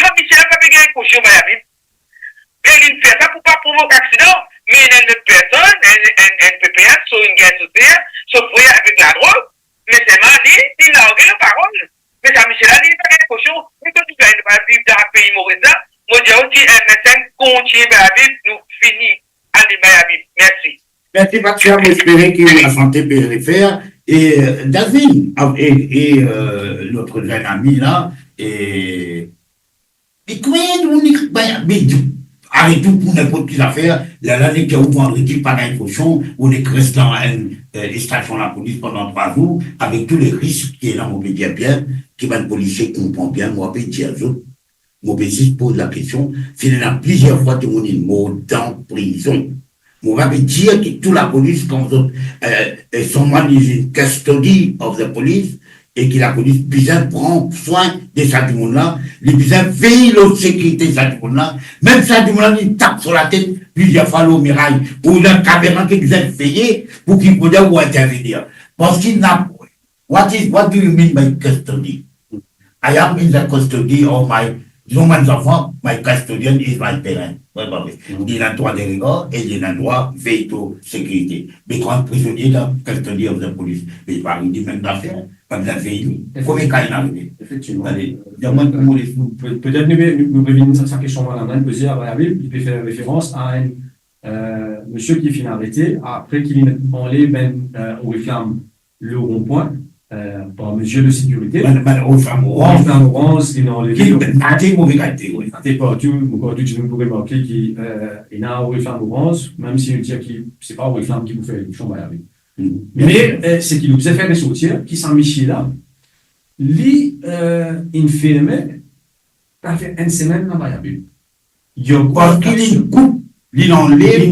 Moi, Michel n'a pas payé un cochon à la Bible. Et il fait ça pour ne pas provoquer accident. Mais il y a une personne, un PPS, sur une guerre sociale, se foyer avec la drogue. Mais c'est mal dit, il a oublié la parole. Mais ça, Michel a dit, il n'a pas un cochon. Mais quand tu fais un pays dans un pays mauritain, moi, je dis, MSN continue à la Bible, nous finissons à la Bible. Merci. Merci, Patricia. J'espère que la santé peut le faire. Et David et notre jeune ami là, Et combien de monde arrêtez pour n'importe quelle affaire, l'année qui a ouvert vendredi par un cochon, on est resté dans une station de la police pendant 3 jours, avec tous les risques qui est là, mon bien bien, qui va le policier comprend bien, moi, je dire aux autres, moi, je pose la question, s'il y en a plusieurs fois que mon est mort dans prison, on va dire que toute la police, quand someone is in custody of the police, et que la police bien prend soin de ça du monde-là, les bien veille la sécurité de ça du monde-là, même ça du monde-là, il tape sur la tête, plusieurs fois au mirail, ou la caméra qui vient veiller pour qu'il puisse ou intervenir. Parce qu'il n'a what do you mean by custody? I am in the custody of my human enfants, my custodian is my parent. Il a droit de regard et il a droit de veto sécurité. Mais quand un prisonnier dans custody of the police, il va arriver même d'affaires. Effectivement. Peut-être nous revenons sur sa question à la poser à Variable, il peut faire référence à un monsieur qui finit arrêté après qu'il ait enlevé au réclame le rond-point par mesure de sécurité. Au flamme orange, il a enlevé. C'est partout, je ne pourrais marquer qu'il y a au réclame orange, même si on dit que ce n'est pas au réclame qui vous fait le champ Variable. Mais c'est qu'il nous a fait ressortir, qui s'en michit là. Lui, il filmait, ça fait 1 semaine dans Variable. Il y a parce qu'il coupe, il enlève,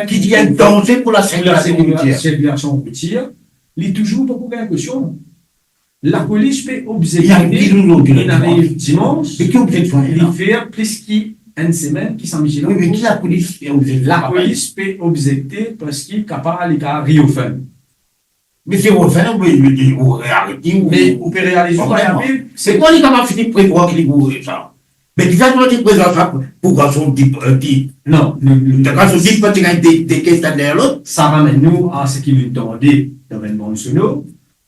qui dit un danger pour la circulation routière. Il est toujours pas pour quelque chose. La police peut objecter, il arrive dimanche, il fait plus qu'il 1 semaine qui s'en michit là. Oui, mais qui la police peut objecter? La police peut objecter parce qu'il est capable de rire au fin. Mais c'est au fin, vous réarrêtez. Mais vous pouvez réaliser. C'est quoi les capables de prévoir qu'il vous ça? Mais tu vas te présenter ça pour qu'on soit dit. Non. Quand on dit pas qu'il des questions derrière l'autre. Ça ramène nous à ce qu'il nous demandait dans le mentionné,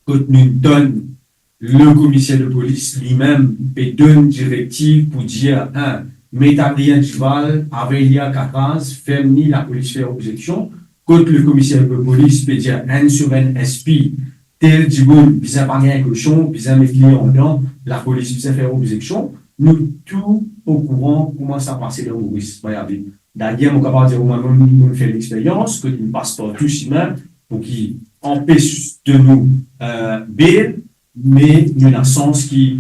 que nous donne le commissaire de police lui-même peut donner une directive pour dire Métablia Duval, Avelia 14, Femni, la police fait objection. Quand le commissaire de police peut dire un sur un SP, tel du bon, bien parler un cochon, bien mettre en dedans, la police peut faire objection. Nous, tout au courant, comment ça passe dans le risque. D'ailleurs, on est capable de dire, on fait l'expérience, que nous passe par tout chemin pour qu'il empêche de nous bail, mais il y a un sens qui.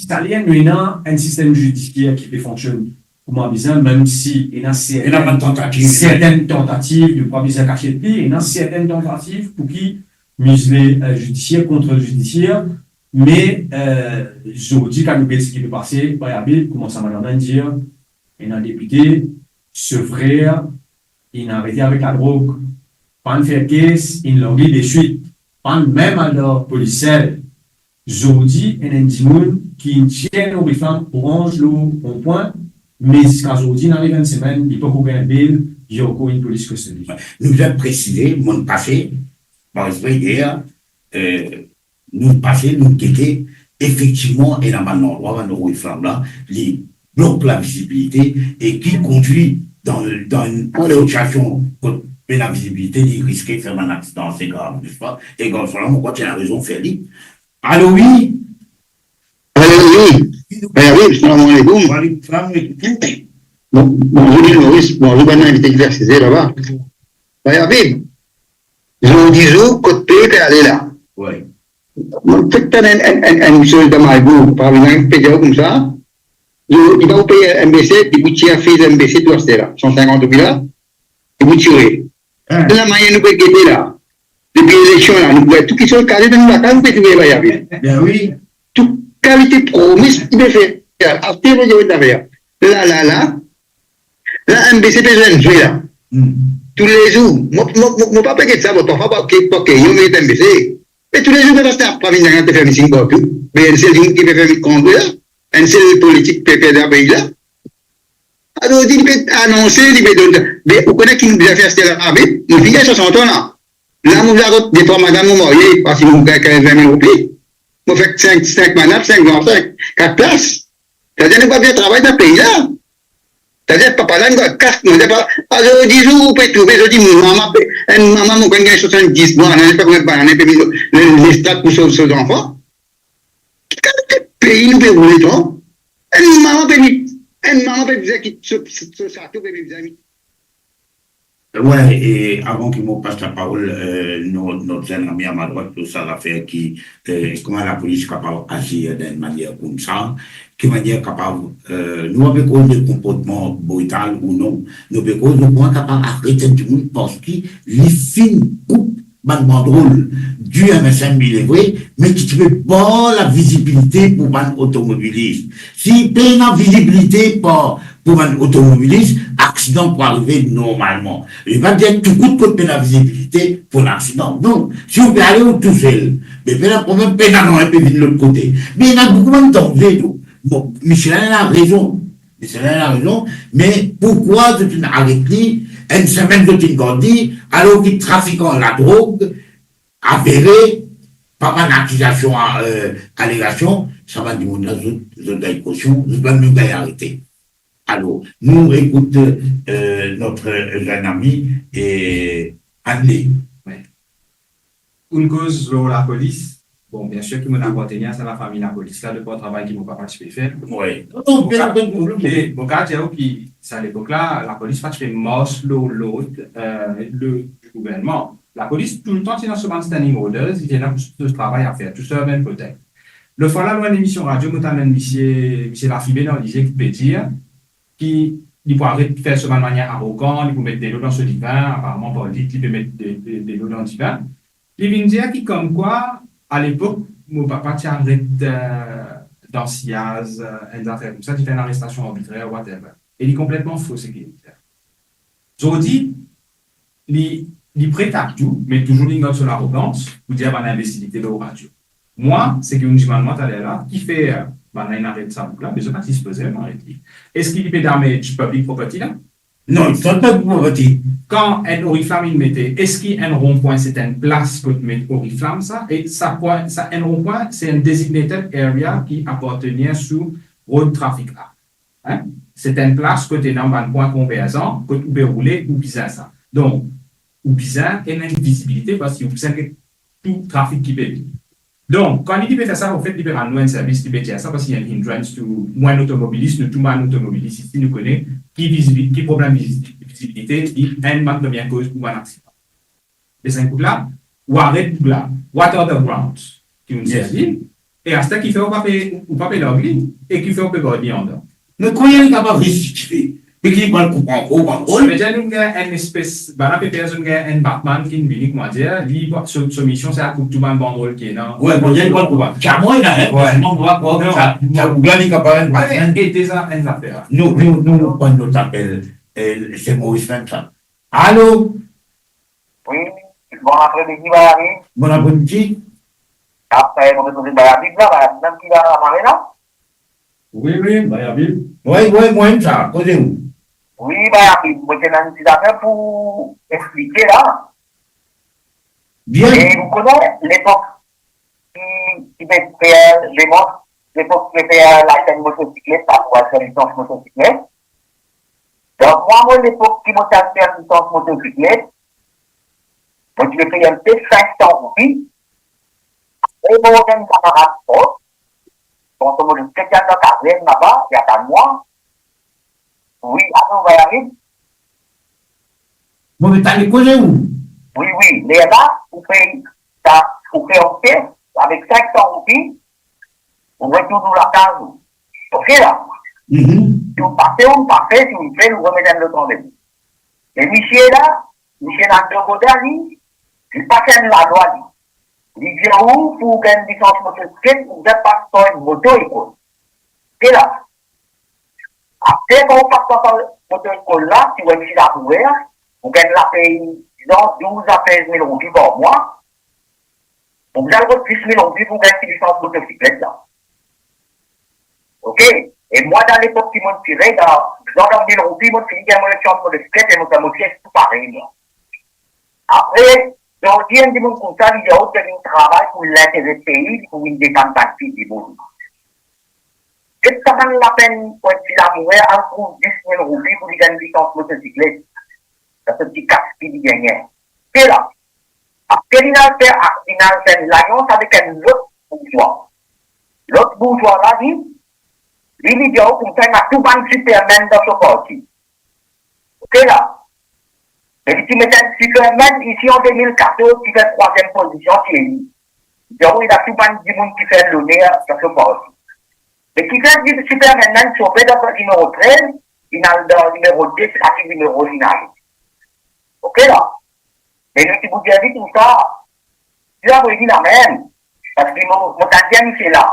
Italien, il y a un système judiciaire qui fonctionne comment bien, même si il y a certaines tentatives de pas bien cacher de pied, il y a certaines tentatives pour qui museler judiciaire contre le judiciaire, mais je vous dis qu'à nous ce qui peut passer, comment ça va dire, il y a un député, ce frère, il a arrêté avec la drogue, pas de faire caisse, il l'a mis des suites, pas même alors policier. Je vous dis, il y a un dimoun qui tient aux femmes orange, l'eau, au point, mais jusqu'à aujourd'hui, dans les 20 semaines, il peut couper un bill, il y a encore une police que celui. Nous avons précisé, mon passé, par exemple, hier, nous passé, nous quitté, effectivement, et dans un endroit, dans les femmes là, les bloquent la visibilité et qui conduit dans une situation de la visibilité, il risquait de faire un accident, c'est grave, n'est-ce pas? Et quand on voit qu'il a raison, Félix. Allô, oui? Oui, salam alaikum. Bonjour Maurice, bonjour ben invité exercice là-bas. Habib, je dis côté est allé là. Oui. Peut-être un seul de Malgo, par exemple, pédale comme ça. Il va vous payer MBC, il vous tire fils MBC, tout ça là, 150 000 là, et vous tirez. De la manière nous pouvons guetter là. Depuis l'élection là, nous pouvons tout qui sont calés dans la case, nous pouvons trouver Habib. Ben oui. Toute qualité promise, il peut faire. Après, vous avez d'affaires. Là, MBC peut jouer là. Tous les jours, mon papa qui est ça, votre papa qui est MBC. Mais tous les jours, il va pas venir de faire une partout. Mais un seul qui peut faire une conduite là, un seul politique peut faire d'un pays là. Alors, il peut annoncer, il peut donner. Mais vous connaissez qui nous a fait ça avec, nous vivons 60 ans là. Là, nous avons des trois madames mariées, parce que nous avons 15 000 roupies. Nous faisons 5 madames, 5 enfants, 4 places. C'est-à-dire, nous ne pouvons pas bien travailler dans le pays là. C'est-à-dire, papa là, nous avons 4, nous n'avons pas. Alors, 10 jours, vous pouvez trouver, je dis, maman, nous gagne 70 mois, on n'a pas combien de bananes, les strates pour ses enfants. pays nous peut rouler donc. Et maman peut dire que ce château peut mes amis. Ouais, et avant qu'il me passe la parole, notre jeune ami à ma droite, ça va faire comment la police est capable d'agir d'une manière comme ça, qui manière capable, nous avons cause de comportement brutal ou non, nous avons cause de point capable d'arrêter du monde parce qu'il les films coupe banderole du MSM, il est vrai, mais qui ne fait pas la visibilité pour un automobiliste. S'il paye la visibilité pour un automobiliste, accident peut arriver normalement. Il va dire tout coûte que la visibilité pour l'accident. Non, si vous pouvez aller tout seul, mais il y a un problème pénal, on peut venir de l'autre côté. Mais il y a beaucoup de danger. Bon, Michelin a raison. Mais pourquoi tu n'as arrêté une semaine de Tingandi, alors qu'il trafiquant la drogue, avéré, par une accusation, allégation, ça va dire, je donne caution, je dois me arrêter. Alors, nous écoutons notre jeune ami et Anne-Lé. Ouais. Une cause sur la police, bon, bien sûr, qui m'a apporté, c'est la famille, la police, là, le bon travail qui m'a pas participé faire. Oui. Mon cas, c'est à l'époque-là, la police fait marche l'autre, le gouvernement. La police, tout le temps, c'est dans ce moment standing orders, il y a tout ce travail à faire, tout ça, même peut-être. Le fois là, dans l'émission radio, nous avons M. Lafibé dans l'IG qui peut dire, qui peut arrêter de faire ça de manière arrogante, il peut mettre de l'eau dans ce divin, apparemment politique, il peut mettre de l'eau dans le divin. Il vient dire qui, comme quoi, à l'époque, mon papa arrête dans SIAZ, une affaire comme ça, il fait une arrestation arbitraire, whatever. Et il est complètement faux, ce qu'il dit. Jodi, il prête à tout, mais toujours il note sur l'arrogance, pour dire qu'on a imbécilité de radio. Moi, c'est qu'une dimanche, elle est là, qui fait. Il arrête ça, là, mais je ne sais pas si se faisait, est-ce qu'il peut damage public property là? Non, il ne peut pas de property. Quand un oriflamme il mettait, est-ce qu'il y a un rond-point, c'est une place que tu mets oriflamme ça? Et ça, un rond-point, c'est un designated area qui appartenait sous road traffic act. Hein? C'est une place que tu es dans un point convergent, que tu peux rouler ou bizarre ça. Donc, ou bizarre, il y a une visibilité parce que c'est tout trafic qui peut vivre. Donc, quand il peut faire ça, en fait, il peut rendre un service qui peut dire ça parce qu'il y a une hindrance to moins automobiliste, nous tout un automobiliste ici, nous connaît, qui problème de visibilité, il y a une manque de bien cause ou un accident. Et c'est un coup là, ou arrête là, what are the grounds qui nous servent, et à ce qui fait ou pas payer leur vie, et qui fait ou pas payer en dehors. Mais quand il est capable de restituer, mais qui va le couper en gros, en gros. Mais j'ai une espèce, un Batman qui vient, comment dire, sa mission, c'est à couper tout le monde banderole qui est là. Ouais, bon, il y a une bonne coupe. Carrément, il a un, on voit quoi, ça, il est capable de et des affaires. Nous, prenons notre appel, c'est Maurice même ça. Allô? Oui, bon après-midi, Bayami. Bon après-midi. Après, on est Bayami, là, même qui va à la marée là? Oui, Bayami. Oui, moi, ça, causez-vous. Oui, Bayami, moi, j'ai un petit affaire pour expliquer là. Bien. Et vous connaissez l'époque qui fait les montres, l'époque qui fait la chaîne motocyclette, ça pour faire licence motocyclette. Donc, moi, l'époque qui m'a fait faire licence motocyclette, moi, je vais payer un peu 500 roupies. Et mon camarade, donc, on me dit, quelqu'un dans la carrière là-bas, il y a pas de moi. Oui, alors, on va y arriver. Bon, mais t'as les causé où? Oui, mais là, vous faites un test avec 500 roupies, on retourne dans la case. Ok, là? Si vous partez, on parfait, si vous faites, vous remettez le temps de vous. Et Michel là, Michel André il passe à la loi. Il vient où pour gagner une licence motocyclette, vous n'avez pas de moto école. Et là, après, quand vous partez par la moto école là, si vous avez la ouvert, vous gagnez la paye, disons, 12 à 15 000 roupies par mois. Donc, vous avez 10 000 roupies pour gagner une licence motocyclette là. Ok? Et moi, dans l'époque qui m'a tiré, dans 10 000 roupies, moi, j'ai gagné une licence motocyclette et mon motocyclette, tout pareil là. Après, donc, il y a des gens comme ça, il y a autre travail pour l'intérêt du pays, pour une défense active du monde. Est-ce que ça vaut la peine pour être la mourir en cours 10 000 roupies pour gagner une licence motocyclette? C'est un petit casque qui gagne. C'est là. Après, il a fait l'alliance avec un autre pouvoir. L'autre bourgeois là dit, il dit comme ça, il a tout ban Superman dans ce parti. Ok là? Et si tu mets un Superman ici en 2014, qui fait 3e position, c'est lui. Donc, il a tout ban du monde qui fait l'honneur dans ce parti. Mais qui fait du Superman sauvé dans le numéro 13, il a le numéro 10 à le numéro final. Ok là? Mais si vous dites tout ça, je vais vous dire la même. Parce que mon gardien, il est là.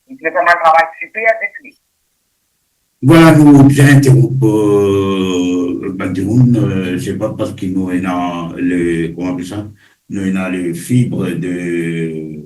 Il fait un travail super avec lui. Voilà, nous bien interrompre Badioun, c'est pas parce que nous avons comment on appelle ça, nous avons le fibre de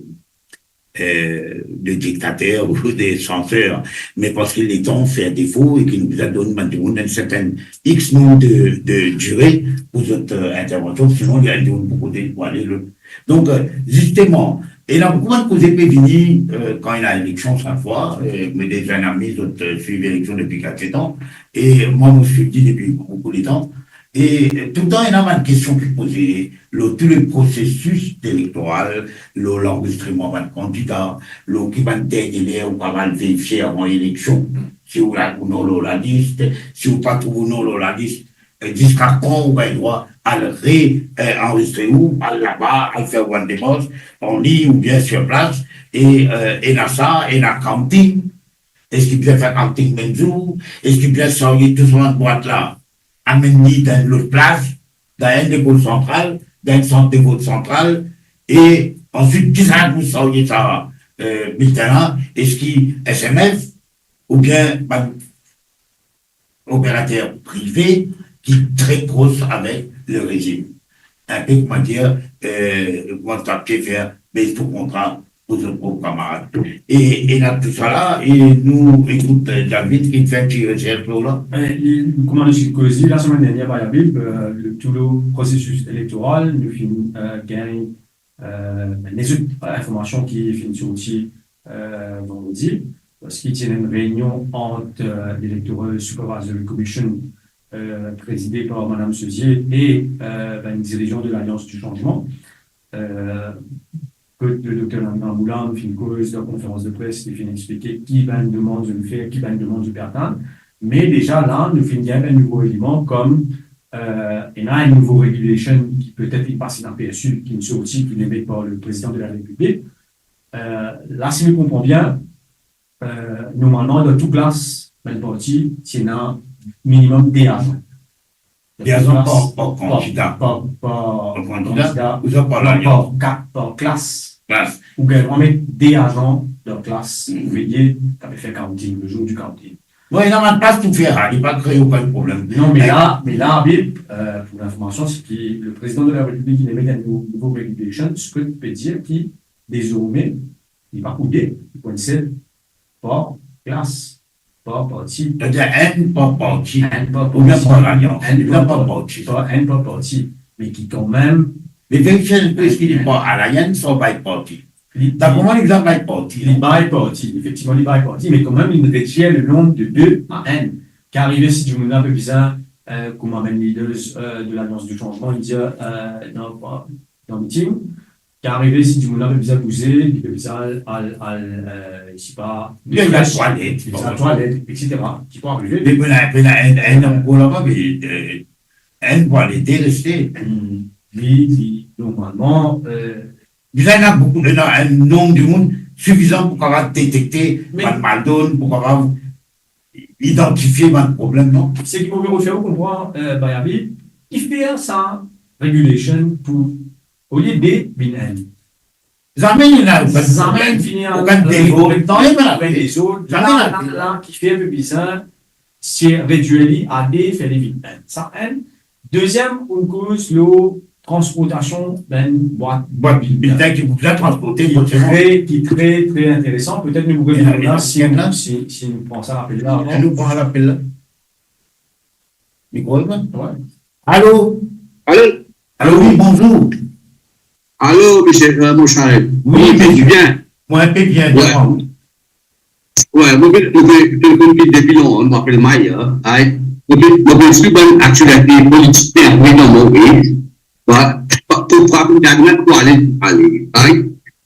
dictateurs ou des censeurs, mais parce que les temps fait défaut et qu'il nous a donné Badioun une certaine X nombre de durée pour notre intervention, sinon il y a beaucoup de aller le. Donc, justement, et là, beaucoup de causes venir quand il y a l'élection chaque fois, mais des amis suivent l'élection depuis 4 ans, et moi, je me suis dit depuis beaucoup de temps, et tout le temps, il y a une question qui posait, tout le processus électoral, l'enregistrement d'un candidat, qui va derrière ou pas mal vérifier avant l'élection, si vous avez ou non la liste, si vous pas trouvé ou non la liste, jusqu'à quand on va droit à le réenregistrer ou à là-bas, à faire une démarche en ligne ou bien sur place, et dans ça, et dans counting, est-ce qu'il peut faire counting même jour, est-ce qu'il peut sortir tout sur une boîte là, amener dans l'autre place, dans un dépôt central, dans un centre de vote central, et ensuite, qui ça vous sortir ça, bulletin, est-ce qu'il SMS, ou bien, opérateur privé, qui est très proche avec le régime. Un peu, comment dire, contacter, faire baisser tout contrat aux autres camarades. Et dans tout ça là, et nous, écoute, David, qui fait un petit recherche là. Comme on a dit la semaine dernière, par exemple, tout le processus électoral, nous gagnons les autres informations qui finissent aussi vendredi, parce qu'il y a une réunion entre l'Electoral Supervisory Commission présidée par Mme Seusier et une dirigeante de l'Alliance du Changement. Que le docteur Lamboulin fait une cause de conférence de presse qui finit expliquer qui va une demande de le faire, qui va une demande de perdre. Mais déjà là, nous finissons un nouveau élément comme il y a une nouvelle régulation qui peut-être passe dans le PSU, qui est sortie, qui est émise par le président de la République. Là, si nous comprenons bien, normalement, dans toute classe, dans parti, il y a un minimum des agents. Des agents par candidat. Par candidat, ou par classe. Ou bien, on met des agents de classe, vous voyez, qui avaient fait counting, le jour du counting. Oui, il n'y a pas tout faire, il n'y a pas créé aucun problème. Non, mais là, pour l'information, c'est que le président de la République, il émet un nouveau régulation, ce que tu peux dire qui, désormais, il va couper, il peut être par classe. Pas parti. C'est-à-dire un pas parti. Ou bien par l'alliance. Un pas parti. Mais qui quand même. Mais vérifiez ce qu'il n'est pas à l'alliance ou by parti. D'abord, moi, l'exemple by parti. Il est by parti. Effectivement, il est by parti. Mais quand même, il retient le nombre de 2 à N. Car arrivé, si du monde un peu bizarre, comme amène leaders de l'Alliance du Changement, il dit dans le meeting. Car arrivé, si du monde un peu bizarre bousé, il peut bizarre je sais pas, la toilette, etc. Qui peut arriver. Mais un toilette est resté. Oui, normalement, il y a beaucoup de un nombre de monde suffisant pour pouvoir détecter un mal donne, pour pouvoir identifier un problème, non? C'est qu'il faut faire comprendre, Bayabi, il fait ça, régulation pour, au lieu de BNN. Jamais finir aucun avec les autres. Là, qui fait un peu bizarre, c'est réduit à D, fait les vides. Ça, N. Deuxième, on cause la transportation d'une boîte bulletin qui vous a transporté, qui est très, très intéressant. Peut-être nous vous revenons là, si nous prenons ça l'appel là. Nous prenons l'appel là. Micro, ouais. Allô? Allô, oui, bonjour. Allô, monsieur Moucharel. Oui, mais bien. Moi, un peu bien. Ouais, moi, depuis longtemps, on m'appelle Maya. Je suis une actualité politique, mais non, mauvais. Pour frapper une pour aller.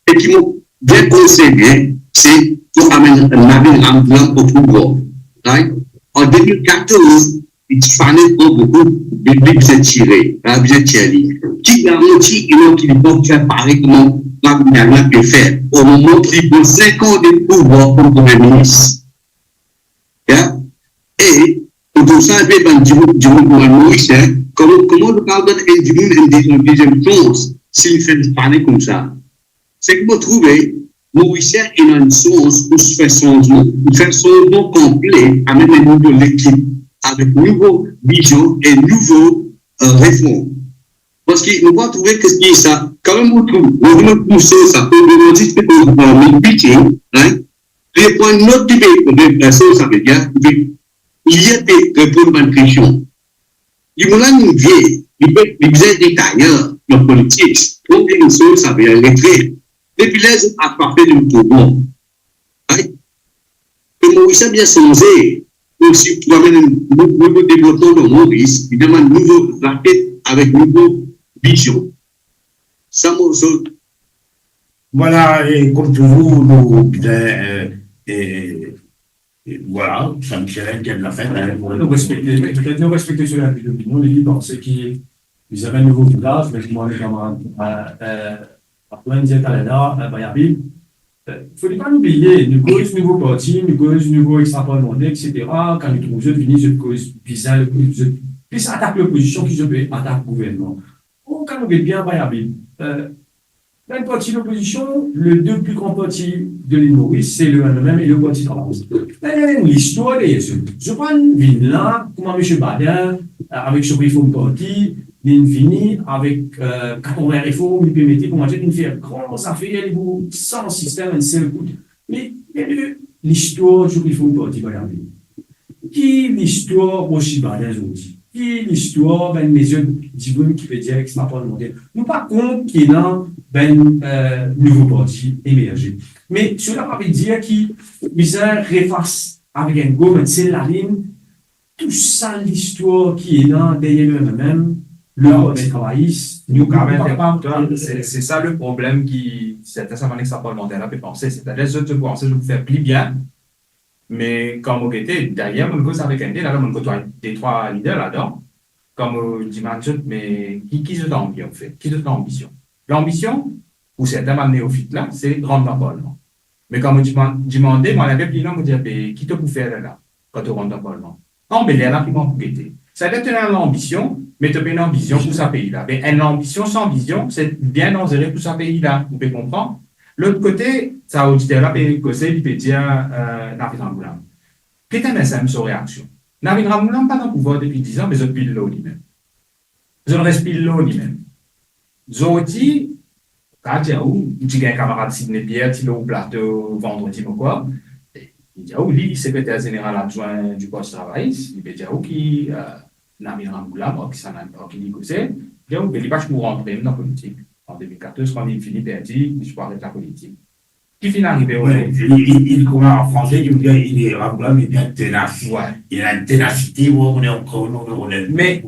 Et qui m'ont bien conseillé, c'est pour amener Nabil Ramgoulam au pouvoir. Right? En 2014, il fallait beaucoup de bien tiré, bien tiré. Qui garantit qu'il peut faire pareil comme Ramgoulam peut faire au moment qu'il prend 5 ans de pouvoir comme Premier ministre. Yeah? Et pour ça, il va dire Moïse, comment le pardon est une deuxième chose s'il fait parler comme ça. C'est que vous trouvez, Moïse est dans une source pour se faire changement. Il fait changement complet avec le niveau de l'équipe, avec une nouvelle vision et une nouvelle réforme. Parce qu'il ne va trouver que ce qui est ça. Quand même, vous trouvez, vous me poussez ça, vous me dites que vous avez un pitié, hein? Puis, pour une autre type de personne, ça veut dire, il y a des répondre à une question. Il y a une vieille, il faisait des tailleurs, la politique, pour une chose, ça veut dire l'écrire. Depuis là, ils ont attrapé le pouvoir. Que Maurice a bien changé, aussi pour amener un nouveau développement de Maurice, il demande une nouvelle raquette avec une nouvelle vision. Ça, voilà, et comme toujours, nous, voilà, ça me serait bien de la fin. Nous respectons cela depuis le monde, il pensait qu'ils avaient un nouveau village, mais je m'en ai camarade. Après, il ne faut pas l'oublier, nous cause nouveau parti, nous cause nouveau extra-parlementaire, etc. Quand nous trouvons, nous finissons cause bizarre, plus attaque l'opposition qui attaque le gouvernement. Quand nous voyons bien, dans le parti de l'opposition, les deux plus grands partis de l'île Maurice, c'est le même et le parti travailliste. L'histoire est je prends une là, comment M. Badin, avec ce réforme parti, il finit avec 80 réformes, il permettait pour manger une faire grande affaire, sans système, un seul coup. Mais l'histoire du réforme parti, qui l'histoire aussi Badin aussi, qui l'histoire ben mesures divines qui veut dire extra-parlementaire. Nous pas compte qu'il y a un nouveau parti émergé. Mais cela veut dire qu'il refasse avec un gouvernement, c'est la ligne, tout ça l'histoire qui est là derrière eux-mêmes. Le parti travailliste, nous quand même, c'est ça le problème qui, c'est ça mon extra-parlementaire peut penser, c'est-à-dire je te pense, je vous fais plus bien, mais comme vous était derrière, on cause avec un deal, là, on côtoie des trois leaders là-dedans, comme vous dites, mais qui se l'ambition en fait, qui se l'ambition. L'ambition, pour certains néophytes là, c'est rendre dans le Parlement. Mais comme vous demandez, moi, la réplique, vous dites, qui te peut faire là, quand tu rentres dans le Parlement? En Bel Air, là, qui m'ont guetté. Ça doit être une ambition, mais tu as une ambition pour ce pays-là. Mais une ambition sans vision, c'est bien dangereux pour ce pays-là. Vous pouvez comprendre? L'autre côté, ça auditeur là, il peut dire Nabil Ramgoulam. Qu'est-ce que c'est sa réaction? Nabil Ramgoulam pas dans le pouvoir depuis 10 ans, mais je pile l'eau lui-même. Je ne respire l'eau lui-même. Je dis, quand tu as un camarade Sidney Pierre, tu l'as au plateau vendredi ou quoi, il dit, lui, secrétaire général adjoint du poste travail, il peut dire, qui Nabil Ramgoulam, qui dit que c'est, il n'est pas pour rentrer dans la politique. En 2014, quand il finit par dire, je parle de la politique. Qui finit arrivé au il commence en français, il est Ramgoulam, il est bien tenace. Il a une ténacité, on est encore mais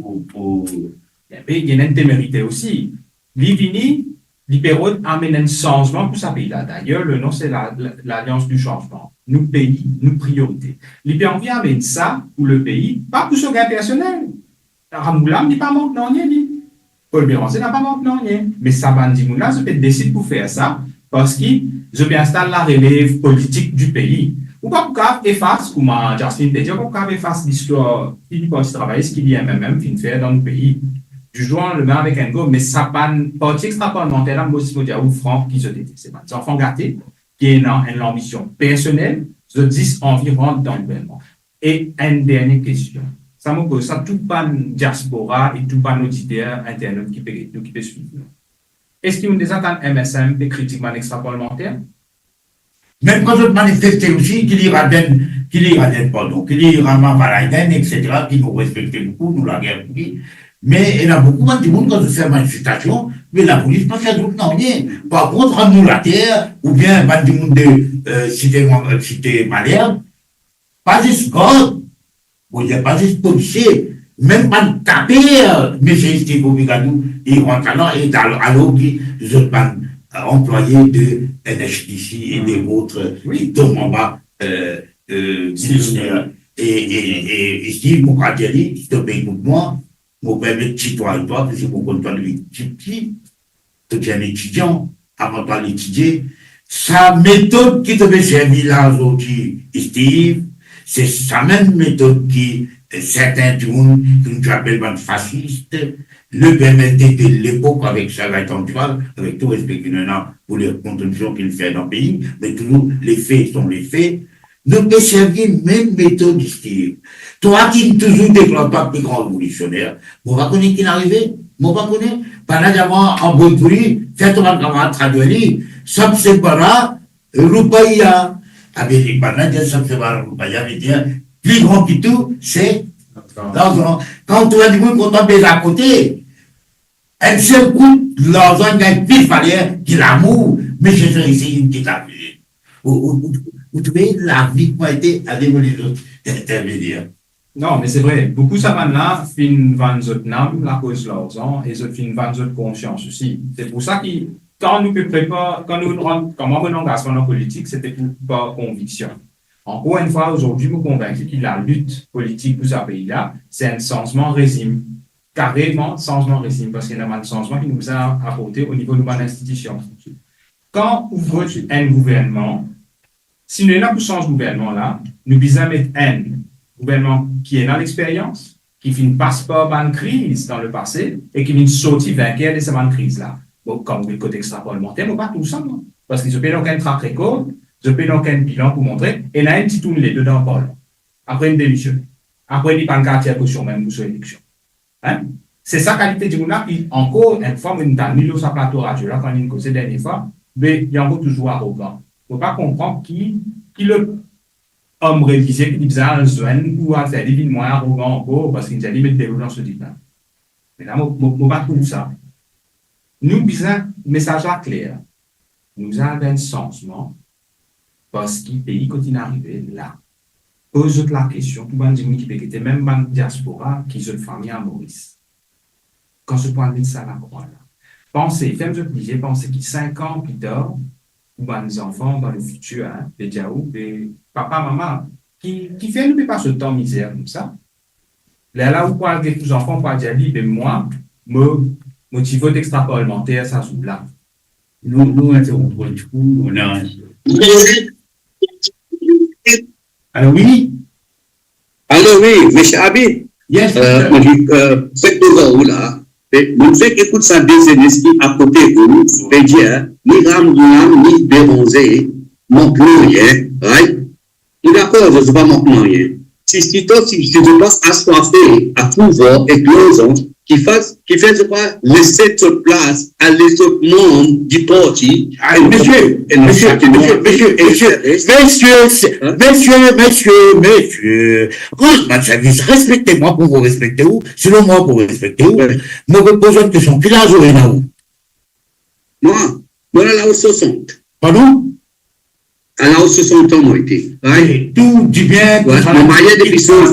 il y a une témérité aussi. L'Ivini, l'Hyperode amène un changement pour sa pays là. D'ailleurs, le nom, c'est l'Alliance du changement. Nous, pays, nous, priorité. L'Hyperode amène ça pour le pays, pas pour son gain personnel. Ramgoulam n'est pas manque non rien. Paul Bérancé n'a pas manque non rien. Mais Sabandi Mouna, je peux décider pour faire ça parce que je vais installer la relève politique du pays. Ou pas pour qu'on efface, comme Jasmine te dit, pour qu'on efface l'histoire du poste travail, ce qu'il y a même fin de faire dans le pays. Du jour au lendemain avec un go, mais ça pas parti extra-parlementaire, là, moi aussi, je dis, Franck, qui se déteste. C'est un enfant gâté, qui a une ambition personnelle, je dis environ dans le gouvernement. Et une dernière question. Ça me pose ça, tout pas diaspora et tout pas auditeur internet qui peut suivre. Est-ce qu'il y a des attentes MSM et critiquement extra-parlementaire? Même quand je manifestais aussi, qu'il y aura Mavalaiden, etc., qui nous respectent beaucoup, nous la guerre. Mais il y a beaucoup de monde quand je fais manifestation, mais la police pas fait d'autre non rien. Par contre, en nous la terre, ou bien pas du monde de cité Malherbe, pas juste God, ou bien pas juste policier, même pas de taper, mais c'est ici pour Bigadou, ils rentrent là, et alors qui, je pas employés de NHDC et des autres qui tombent en bas ministère. Et Steve Moukadiali, qui te paye pour moi, me permet de tutoyer toi, parce que je ne comprends pas lui. Tu es un étudiant, avant de l'étudier. Sa méthode qui te fait servir là aujourd'hui, Steve, c'est sa même méthode qui, certains qui nous appellent fascistes, le permettait de l'époque avec Sarah Tantual, avec tout respect qu'il en a pour les contributions qu'il fait dans le pays, mais toujours les faits sont les faits. Nous peut servir même méthode, Steve. Toi qui toujours déclare pas plus grand révolutionnaire, on va connaître qui est arrivé, on va connaître, pendant d'avoir en Boypouli, fait un camarade traduit, ça c'est pas là, Rupaïa, avec les Canadiens, ça c'est pas Rupaïa, veut dire, plus grand que tout, c'est l'argent. Quand tu as du monde qu'on t'a baisé à côté, elle se coûte l'argent gagne plus fallait que l'amour, mais je suis ici une petite affaire. Vous trouvez la vie qui a été à démolir intermédiaires. Non, mais c'est vrai. Beaucoup de là fin van zot nam, la cause de l'argent, et zot fin van zot conscience aussi. C'est pour ça que quand nous préparons, quand on engage dans la politique, c'était par conviction. Encore une fois, aujourd'hui, nous convaincus que la lutte politique pour ce pays-là, c'est un changement régime. Carrément, changement régime, parce qu'il y a un changement qui nous a apporté au niveau de l'institution. Quand vous votez un gouvernement, si nous sommes là pour changer ce gouvernement-là, nous devons mettre un gouvernement qui est dans l'expérience, qui ne passe pas par une crise dans le passé et qui vient sortir vainqueur de cette crise-là. Bon, comme le côté extra-parlementaire, mais pas tout ça, non? Parce qu'ils ne paient aucun track record, ils ne paient aucun bilan pour montrer, et là, un petit tourne les deux dans le Parlement. Après une démission. Après, il n'y a pas de quartier à caution même pour son élection. Hein? C'est sa qualité du monde-là, puis encore une fois, on a mis sa plateau radio là, quand il y a une cause la dernière fois, mais il y a encore toujours arrogant. Il ne faut pas comprendre qui le homme révisé, qui dit un jeune ou à faire des moins arrogant encore, parce qu'il a dit mettre des gens dans ce dit-là. Mais là, on ne va pas trouver ça. Nous, bizarre, message clair. Nous avons un changement, parce que le pays continue à arriver là. Pose la question, tout le monde dit qui était même dans la diaspora, qui est une famille à Maurice. Quand je prends ça là, pensez, faites-moi obligé, pensez qu'il 5 ans plus tard, ou les enfants dans le futur, hein, les diaou, les papa, maman, qui fait ne peut pas ce temps misère comme ça. Là où quoi les enfants pour dire ben moi, mon niveau d'extra-parlementaire, ça s'ouvre là. Nous interrompons du coup, on a. Alors oui? Alors oui, M. Abid. Yes. Faites devant vous là. Vous faites écoute ça des esprits à côté de vous, vous dire, ni Ramdoulam, ni Béronzé, manque rien, right? Et d'accord, je ne veux pas manquer rien. Si je ne veux pas assoiffer à pouvoir et cloisons, qui fait, je crois, laisser toute place à laisser tout le monde du parti. Monsieur, respectez-moi pour vous respecter où, selon moi pour vous respecter où. Moi, je pose une question. Qui l'a joué là où? Moi, à la haute 60. Pardon? À la haute 60 ans, moi, été. Tout dit bien. Le moyen de l'histoire,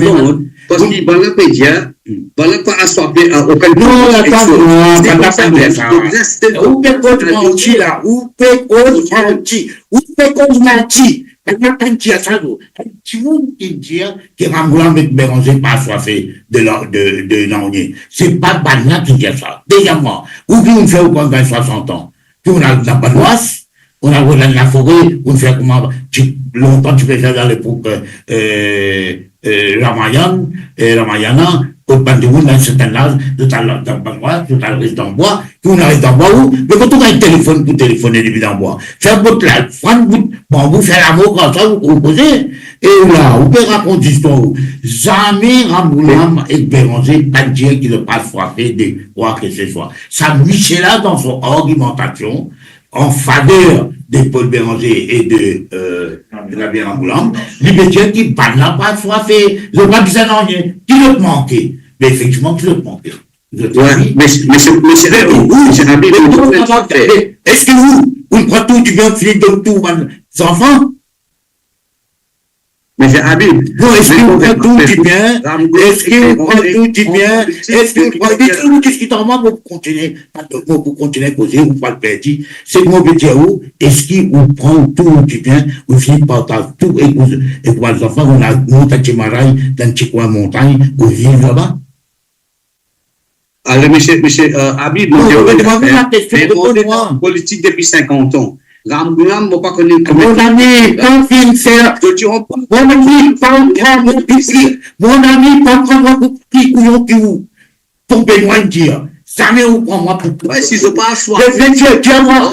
parce qu'il va la pédia, va la pas assoiffé à aucun point. Non, attends, où peut qu'on mentir là? Où peut qu'on mentir? Où peut qu'on mentir? Tu veux dire que Ramboula met Béranger pas assoiffé de l'année. C'est pas Banna qui dit ça. Deuxièmement, où qui nous fait au compte 60 ans? Puis on a la Banoise, on a la forêt, on fait comment? Longtemps tu peux faire dans l'époque Ramayana, au Bandemoun, dans un certain âge, tout à l'heure dans Banoise, tout à l'heure reste en bois, puis on arrive dans bois où? Mais quand on a un téléphone pour téléphoner depuis dans bois, faire votre la fan, bon, vous faites l'amour comme ça, vous proposez, et là, vous pouvez raconter l'histoire où? Jamais Ramboulam et Béranger, pas dire qu'il ne pas frappé de quoi que ce soit. Ça, Michela, dans son argumentation, en faveur de Paul Béranger et de la Ramboulam, les métiers qui ne pas frappé, ils n'ont pas besoin d'en rien, qui le manquait. Mais effectivement, qui le manquait. Est-ce que vous croyez tout du bien filer de tous vos enfants? Mais c'est Habib. Non, est-ce qu'il prend tout du bien? Est-ce qu'il prend tout du bien? Est-ce qu'il prend tout? Qu'est-ce qui t'en manque pour continuer à causer ou pas le perdre? C'est mon petit où? Est-ce qu'il prend tout du bien? Ou finit par tout et pour les enfants, on a monté à Tchimaraï, dans Tchikwa montagne, ou vivre là-bas? Alors, monsieur Habib, moi, politique depuis 50 ans. Ramboulam, moi pas connu comme. Mon ami, quand il fait, mon ami, pas prendre mon petit couillon qui vous tombe loin de dire. Jamais vous prend moi pour. Ouais, si c'est pas soi. Je vais dire, tiens-moi,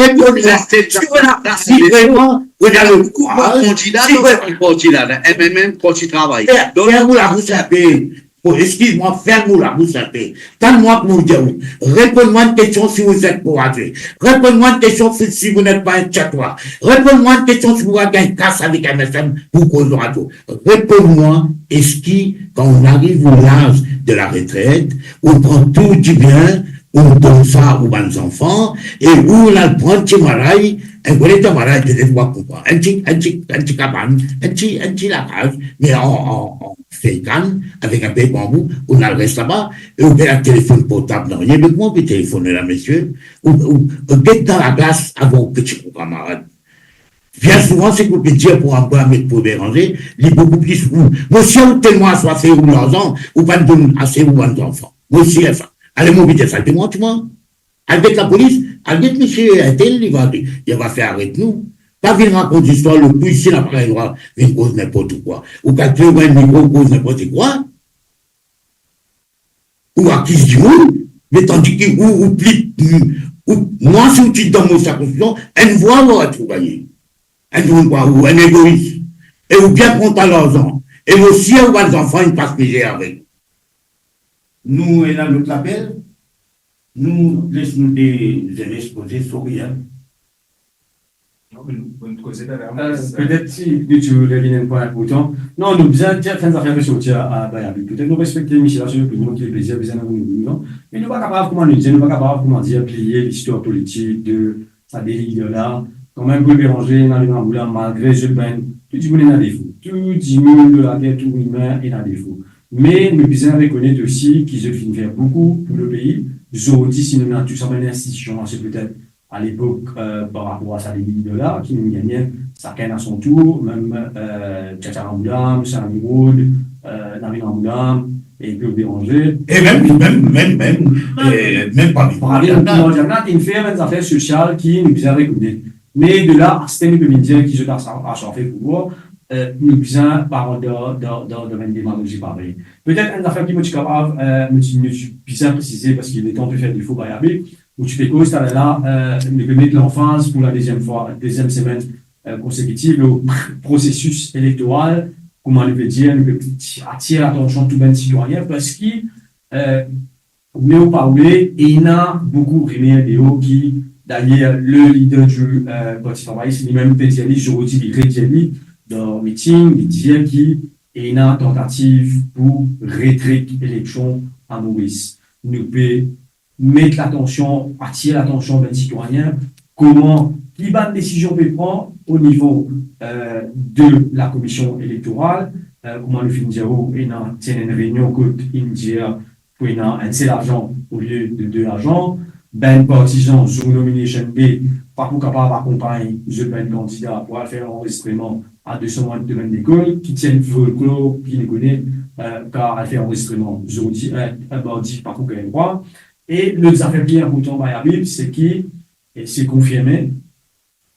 si vraiment, vous avez le courage, MMM, quand tu travailles. ferme-vous la bouche à paix. Excuse-moi, ferme-vous la bouche à paix. Donne-moi pour vous dire, réponds-moi une question si vous êtes courageux. Réponds-moi une question si vous n'êtes pas un tchatois. Réponds-moi une question si vous avez un casse avec un MSM ou cause radio. Réponds-moi, est-ce que, quand on arrive au l'âge de la retraite, on prend tout du bien, on donne ça aux bonnes enfants, et où on a le prend petit maraille, un gros tamarais, peut-être pas comprendre. Un petit cabane, un petit lacage, mais en fécane, avec un peu de bambou, on a le reste là-bas, et on met un téléphone portable dans rien, mais comment on peut téléphoner là, messieurs? On met dans la glace avant que tu camarade. Bien souvent, c'est qu'on peut dire pour un peu mettre pour déranger, il est beaucoup plus fou. Moi aussi, on tellement assoiffé ou l'argent, ou pas de donner assez ou un enfant. Moi aussi, ça. Allez, mon bide, ça, dis-moi, tu vois. Avec la police, avec monsieur Intel, il va faire arrêter nous. Pas venir raconter l'histoire, le plus ici, n'a pas le droit, une cause n'importe quoi. Ou quand tu vois un micro, cause n'importe quoi. Ou acquise du monde, mais tandis que, moi, si tu donnes mon circonscription, une voix va être gagné. Ou un égoïste. Et ou bien prendre l'argent. Et aussi, on va les enfants, ils passent misère avec. Nous, et là, notre appel, nous laissons des exposés souriants. Peut-être si tu veux revenir un point important. Non, nous bien faire des affaires de à Bayabi. Peut-être nous respecter Michel sur l'opinion qui est plaisir, mais nous ne sommes pas capables, comment nous dire, nous ne sommes pas capables, comment dire, plier l'histoire politique de sa dérive là. Quand même, vous Béranger, dans les Ramboulam, malgré je ben, tout le monde est dans des défauts. Tout le monde de la guerre, tout humain est dans des défauts. Mais nous devons reconnaître aussi qu'ils ont fait faire beaucoup pour le pays. Ils ont dit, si nous avons tous une institution, c'est peut-être à l'époque, par rapport à sa dérive là, qui nous gagnait, chacun à son tour, même Tchatcha Ramboulam, Saint Roud, Navin Ramboulam, et Claude Béranger. Et même pas par rapport à une fait des affaires sociales qui nous devons reconnaître. Mais de là, c'était une comédien qui se a changé pour nous besoin par de démagogie pareil. Peut-être une affaire qui me suis capable, bien préciser parce qu'il est temps de faire des faux baillards, où tu fais cause, là, nous mettre l'enfance pour la deuxième semaine consécutive, le processus électoral, comment on veut dire, nous attire l'attention de tout le monde citoyen parce qu'il, nous parler, et il y a beaucoup de vidéos qui, d'ailleurs, le leader du Parti travailliste, lui-même, Pétiali, je redis, il Pétiali, dans le meeting, il dit qu'il y a une tentative pour retirer l'élection à Maurice. Nous pouvons mettre l'attention, attirer l'attention des citoyens, comment, qui va de décision peut prendre au niveau de la commission électorale, comment le film dire, il y a une réunion côte India, pour il y a un seul agent au lieu de 2 agents. Ben partisan sur nomination B, pas pour capable d'accompagner je ben candidat pour faire enregistrement à 200 mois de domaine d'école, qui tiennent folklore, qui ne connaît, car elle fait enregistrement, je vous dis, dit par contre qu'elle croit. Et le affaire bien important à la Bible, c'est qu'il s'est confirmé,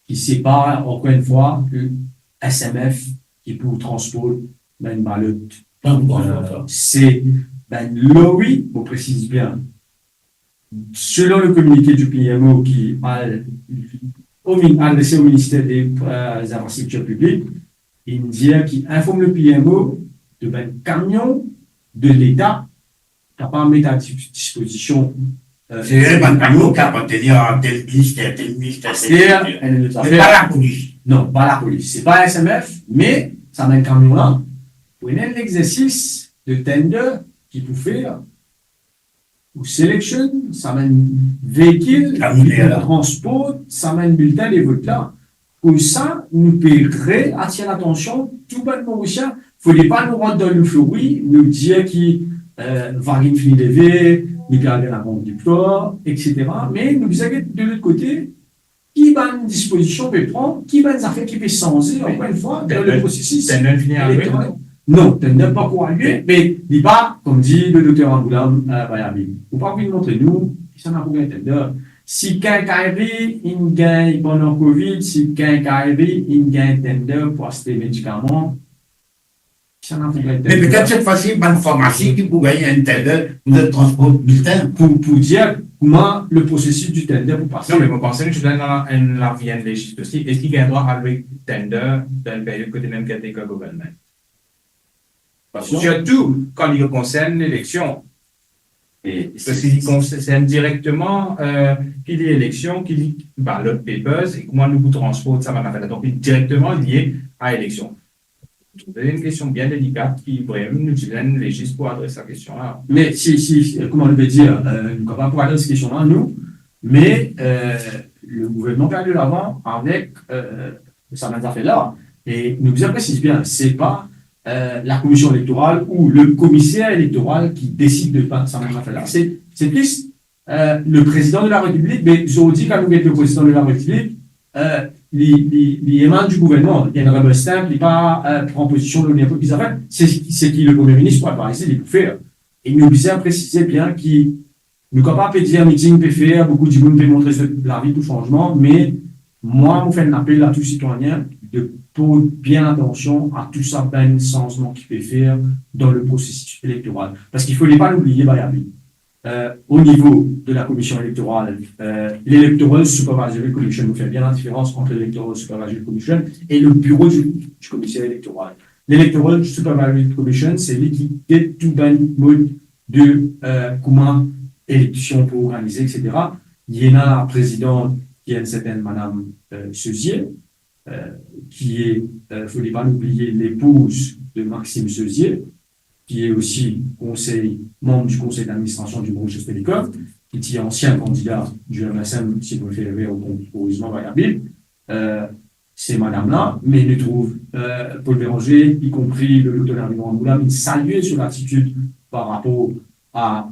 qui sépare encore une fois le SMF qui pour transport ben ballot. C'est ben l'OI, on précise bien. Selon le communiqué du PMO qui a adressé au ministère des infrastructures publiques, il dit qu'il informe le PMO de un camion de l'État capable de mettre à disposition. C'est un camion qui va tenir telle piste. C'est pas la police. Non, pas la police. C'est pas SMF, mais ça met un camion là. Pour l'exercice de tender qui peut faire. Ou sélection, ça mène véhicule, transport, ça mène bulletin des votes là. Comme ça, nous paierons attirer l'attention, tout le monde il ne faut pas nous rendre dans l'euphorie, nous dire qu'il va finir de lever, nous perdons la vente du port, etc. Mais nous avons de l'autre côté, qui va une disposition peut prendre, qui va une affaire qui peut changer, encore une fois, dans le processus. Non, tu n'as pas quoi arriver, mais il n'est pas, comme dit le docteur Angoulam, ou pas vous montrer nous, ça n'a pas d'entendre. Si quelqu'un arrive, il gagne pendant le Covid, si quelqu'un arrive, il gagne tender pour acheter des médicaments, ça n'a pas d'entendre. Mais peut-être cette fois-ci, il y a une pharmacie qui pourrait gagner un tender pour le transport bulletin. Pour dire comment le processus du tender pour passer. Non, mais vous pensez que je donne la viande légiste aussi. Est-ce qu'il y a un droit avec tender dans une période côté même qu'elle est gouvernement? Surtout quand il concerne l'élection. Parce qu'il concerne directement qu'il y ait élection, qu'il y ait ballot papers et comment nous transporte ça va faire. Donc, directement lié à l'élection. C'est une question bien délicate qui vraiment nous donne légiste pour adresser cette question-là. Mais si, comment on peut dire, nous ne pouvons pas adresser cette question-là, nous, mais le gouvernement perd de l'avant avec ça m'a fait là. Et nous bien précise bien, c'est pas la commission électorale ou le commissaire électoral qui décide de pas ça m'a fait là. C'est plus le président de la République, mais je vous dis quand nous êtes le président de la République, l'éman du gouvernement, il y a une rebelle simple, il n'est pas prend position de n'importe qui affaires, c'est qui le Premier ministre pour apparaître, il peut faire. Et nous bien préciser bien qu'il ne peut pas dire meeting peut faire, beaucoup de monde peut montrer la vie tout changement, mais moi, je fais un appel à tous les citoyens de porter bien attention à tout ça, ben changement qu'il peut faire dans le processus électoral. Parce qu'il ne faut pas l'oublier, au niveau de la commission électorale, l'Electoral Supervisory Commission, nous fait bien la différence entre l'Electoral Supervisory Commission et le bureau du commissaire électoral. L'Electoral Supervisory Commission, c'est lui qui est tout un mode de comment élection pour organiser, etc. Il y en a un président qui est une certaine Madame Seusier, qui est, il ne faut pas l'oublier, l'épouse de Maxime Seusier, qui est aussi membre du conseil d'administration du groupe Télécom, qui est ancien candidat du MSM, si vous le faites au concours variable. C'est madame-là, mais nous trouve Paul Béranger, y compris le docteur Angoulam, il saluait sur l'attitude par rapport à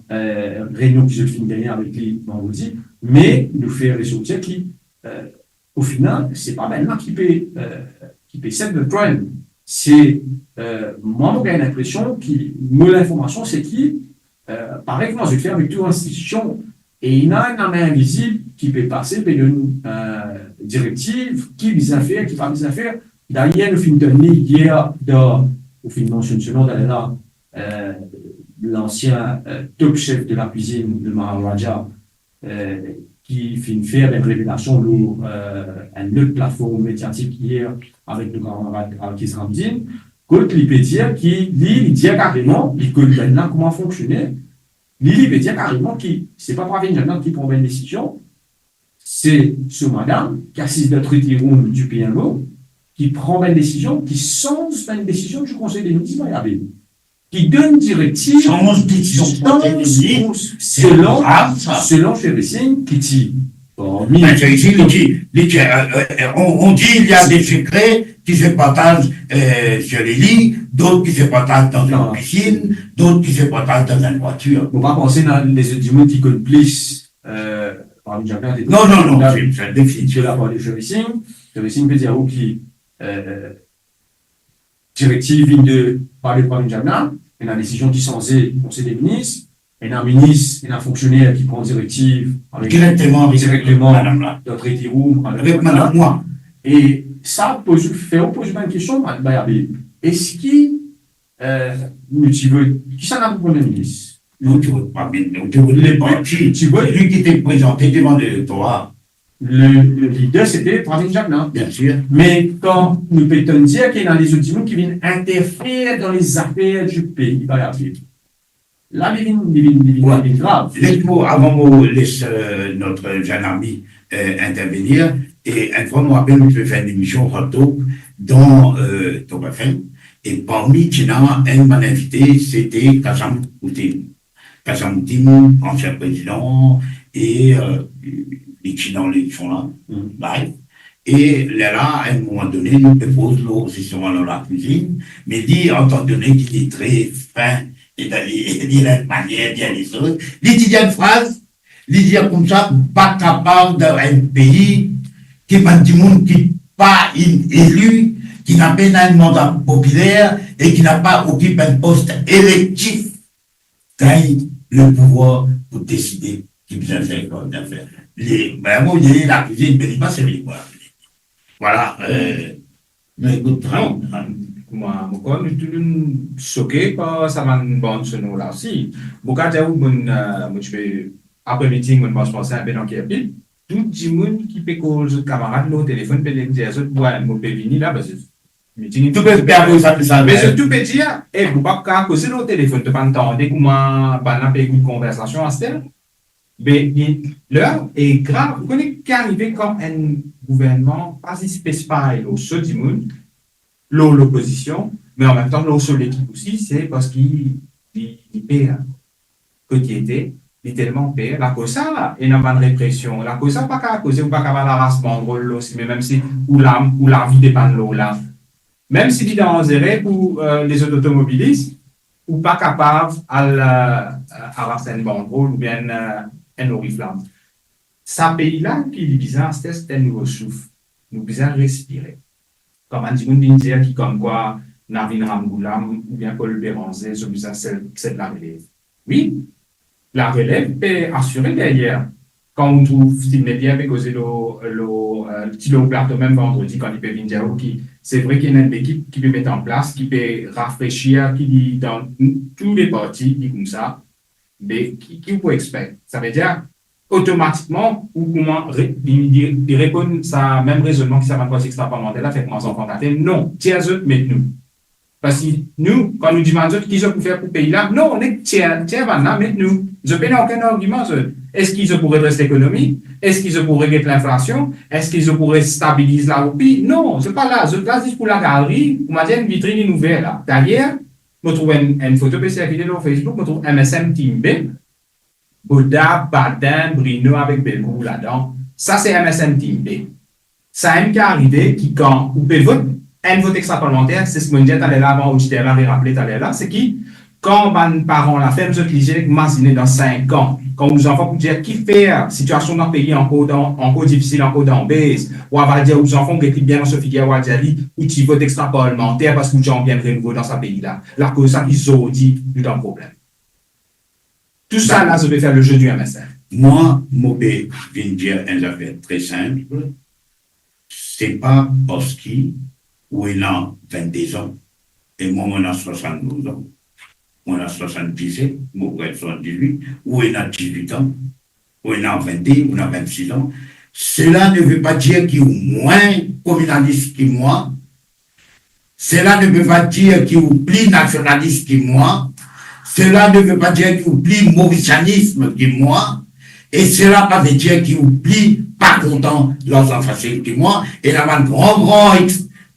réunion qui se finit derrière avec les vendredis, mais nous fait ressortir qui, au final, c'est pas maintenant qui paie set the trend. C'est, moi, j'ai l'impression que l'information, c'est qui, pareil que moi, je vais faire avec toute institution, et il y a une main invisible qui peut passer par une directive, qui vise à faire, qui va vise à faire. D'ailleurs, nous finissons hier, au fin de mention là, l'ancien top chef de la cuisine de Maharaja, qui finit faire une révélation à une autre plateforme médiatique hier avec le camarade Al-Kis Ramzin, que l'IPDIA qui dit carrément, il connaît maintenant comment fonctionner, il peut dire carrément que ce n'est pas Pravin Jagnat qui prend une décision, c'est ce madame qui assiste le treaty room du PMO qui prend une décision, qui change une décision du Conseil des ministres, qui donne une directive selon Ferrissing, qui dit on dit il y a des secrets qui se partagent sur les lits, d'autres qui se partagent dans une piscine, d'autres qui se partagent dans une voiture. On va penser dans les autres qui connaissent plus par une non, c'est définitif. Là, pour les Ferrissing peut dire qui directive vient de parler par une Jabna, et la décision qui est censée Conseil des ministres, et un ministre, et un fonctionnaire qui prend directive directement dans le treaty room avec madame moi. Et ça pose une question, est-ce qui ça n'a pas Premier ministre? Non, tu ne veux pas bien, tu veux les partis, tu veux lui qui t'est présenté devant l'électorat. Le leader, c'était Pravin Jagnat. Bien sûr. Mais quand nous peut-on dire qu'il y a des autres qui viennent interférer dans les affaires du pays, là, il est grave. Laisse-moi, avant qu'on laisse notre jeune ami intervenir, et une fois, moi, je vais faire une émission photo dans Top FM, et parmi qui n'a un invité, c'était Kassam Moutim. Kassam Moutim, ancien président, et les Chinas, ils sont là, live. Et là, à un moment donné, nous propose l'eau aussi souvent dans la cuisine, mais dit, étant donné qu'il est très fin, et il a une manière, bien les choses, il dit une phrase, il dit comme ça, pas capable d'un pays qui est pas du monde qui pas élu, qui n'a pas un mandat populaire et qui n'a pas occupé un poste électif, gagne le pouvoir pour décider qui bien faire, quoi bien faire. Ben, moi, il y a la cuisine, mais il pas servi, quoi. Voilà. Mais écoute, non, moi, je suis choqué par ça, bon, ce nom-là aussi. Beaucoup de gens, je fais après-midi, je pense un peu dans Kirby. Tout le monde qui peut causer camarade au téléphone, peut dire, je peux venir là, parce que tu peux perdre ça. Mais ce tout petit, et vous pas causer au téléphone, tu peux entendre comment on peut une conversation à ce terme. Mais l'heure est grave. Vous connaissez qu'arriver quand un gouvernement pas si spécifié au seul du monde, l'opposition, mais en même temps, l'eau sur l'équipe aussi, c'est parce qu'il perd. Quotidien, il tellement perd. La cause ça, il n'y a pas de répression. La cause ça, pas qu'à causer ou pas qu'à la race banderole aussi, mais même si, ou la vie dépend de l'eau là. Même si il est dangereux pour les automobilistes, ou pas capable à raser une banderole ou bien un oriflamme. Ce pays-là, qui est bizarre, c'est un nouveau souffle. Nous besoin respirer. Comme un dit dire qui comme quoi Navin Ramgoulam ou bien Paul Béranger, c'est de la relève. Oui, la relève est assurée derrière. Quand on trouve, s'il n'est bien causer le petit plateau même vendredi, quand il peut venir, c'est vrai qu'il y a une équipe qui peut mettre en place, qui peut rafraîchir, qui dit dans tous les partis, dit comme ça, mais qui peut expect. Ça veut dire, automatiquement, ou comment il répond à même raisonnement qui s'appelle quoi extra-parlementaire, là, fait que moi, en contact. Non, tiens, mettez-nous. Parce que nous, quand nous demandons qui ont pu faire pour le pays là, non, on est tiens, là, mettez-nous. Je n'ai aucun argument. Est-ce qu'ils pourraient redresser l'économie? Est-ce qu'ils pourraient régler l'inflation? Est-ce qu'ils pourraient stabiliser la roupie? Non, ce n'est pas là. Je place juste pour la galerie, pour mettre une vitrine nouvelle là. Derrière, je trouve une photo PC vidéo sur Facebook, je trouve MSM Team B. Bouddha, Badin, Brino avec Belgou là-dedans. Ça, c'est MSM Team B. Ça a une arrivé qui, quand vous pouvez voter, un vote extra-parlementaire, c'est ce que je disais tout à l'heure avant, ou je t'ai rappelé tout à l'heure là, c'est qui, quand les parents la ferme, vous utilisez imaginez dans 5 ans, quand vous enfants pour dire qui fait situation dans le pays encore difficile, encore dans base, ou on va dire aux enfants qui écrivent bien dans ce figure ou à dire ou tu votes extra-parlementaire parce que vous avez bien renouveau dans ce pays-là. La cause ça, ils ont dit, il y a un problème. Tout ça, là, je vais faire le jeu du MSF. Moi, je viens dire une affaire très simple. C'est pas parce qu'il a 22 ans et moi, on a 72 ans. On a 77, moi, on a 78, ou on a 18 ans, ou on a 22, ou on a 26 ans. Cela ne veut pas dire qu'il est moins communaliste que moi. Cela ne veut pas dire qu'il est plus nationaliste que moi. Cela ne veut pas dire qu'il est plus mauricianisme que moi. Et cela ne veut pas dire qu'il est plus pas content de leurs enfants que moi. Et là, un grand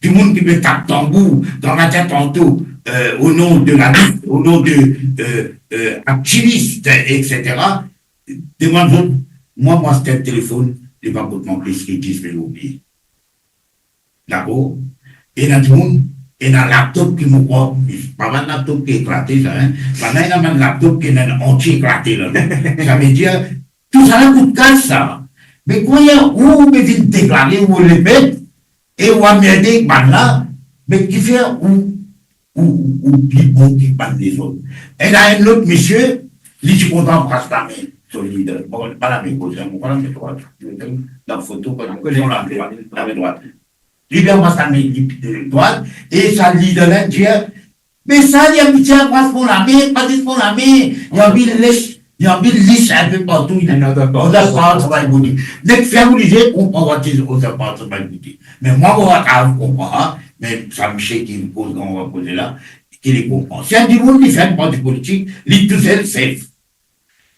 du monde qui me tape tambour dans ma tête tantôt. Au nom de la lutte, au nom de activistes, etc. Demande moi, c'est un téléphone, il va pas plus qu'ils disent, mais l'oublier. D'accord? Et dans le monde, et dans un laptop qui me croit, pas un laptop qui est éclaté, ça, hein. Maintenant, il y a un laptop qui est anti-éclaté, là. Ça veut dire, tout ça, là, coûte casse, ça. Mais quand il y a où, mais vite déclarer, où le mettre, et où amener, là, mais qui fait ou plus bon qui parle des autres. Et là, un autre monsieur, il est content de passer la main sur le leader. Bon, pas la main gauche, pas la main droite. Dans la photo, pas la main droite. Il passe la main droite, et ça, le leader là, dit, mais ça, il y a un petit passe pour la main, pas pour la main, il y a un lisse un peu partout, il y a un autre part, ça va écouter. Dès que faire obligé, on prend votre autre part, ça va écouter. Mais moi, on va comprendre. Mais ça me sait qu'il pose quand on va poser là, qu'il les comprend. Si un du monde qui fait un parti politique, lui tout seul, c'est.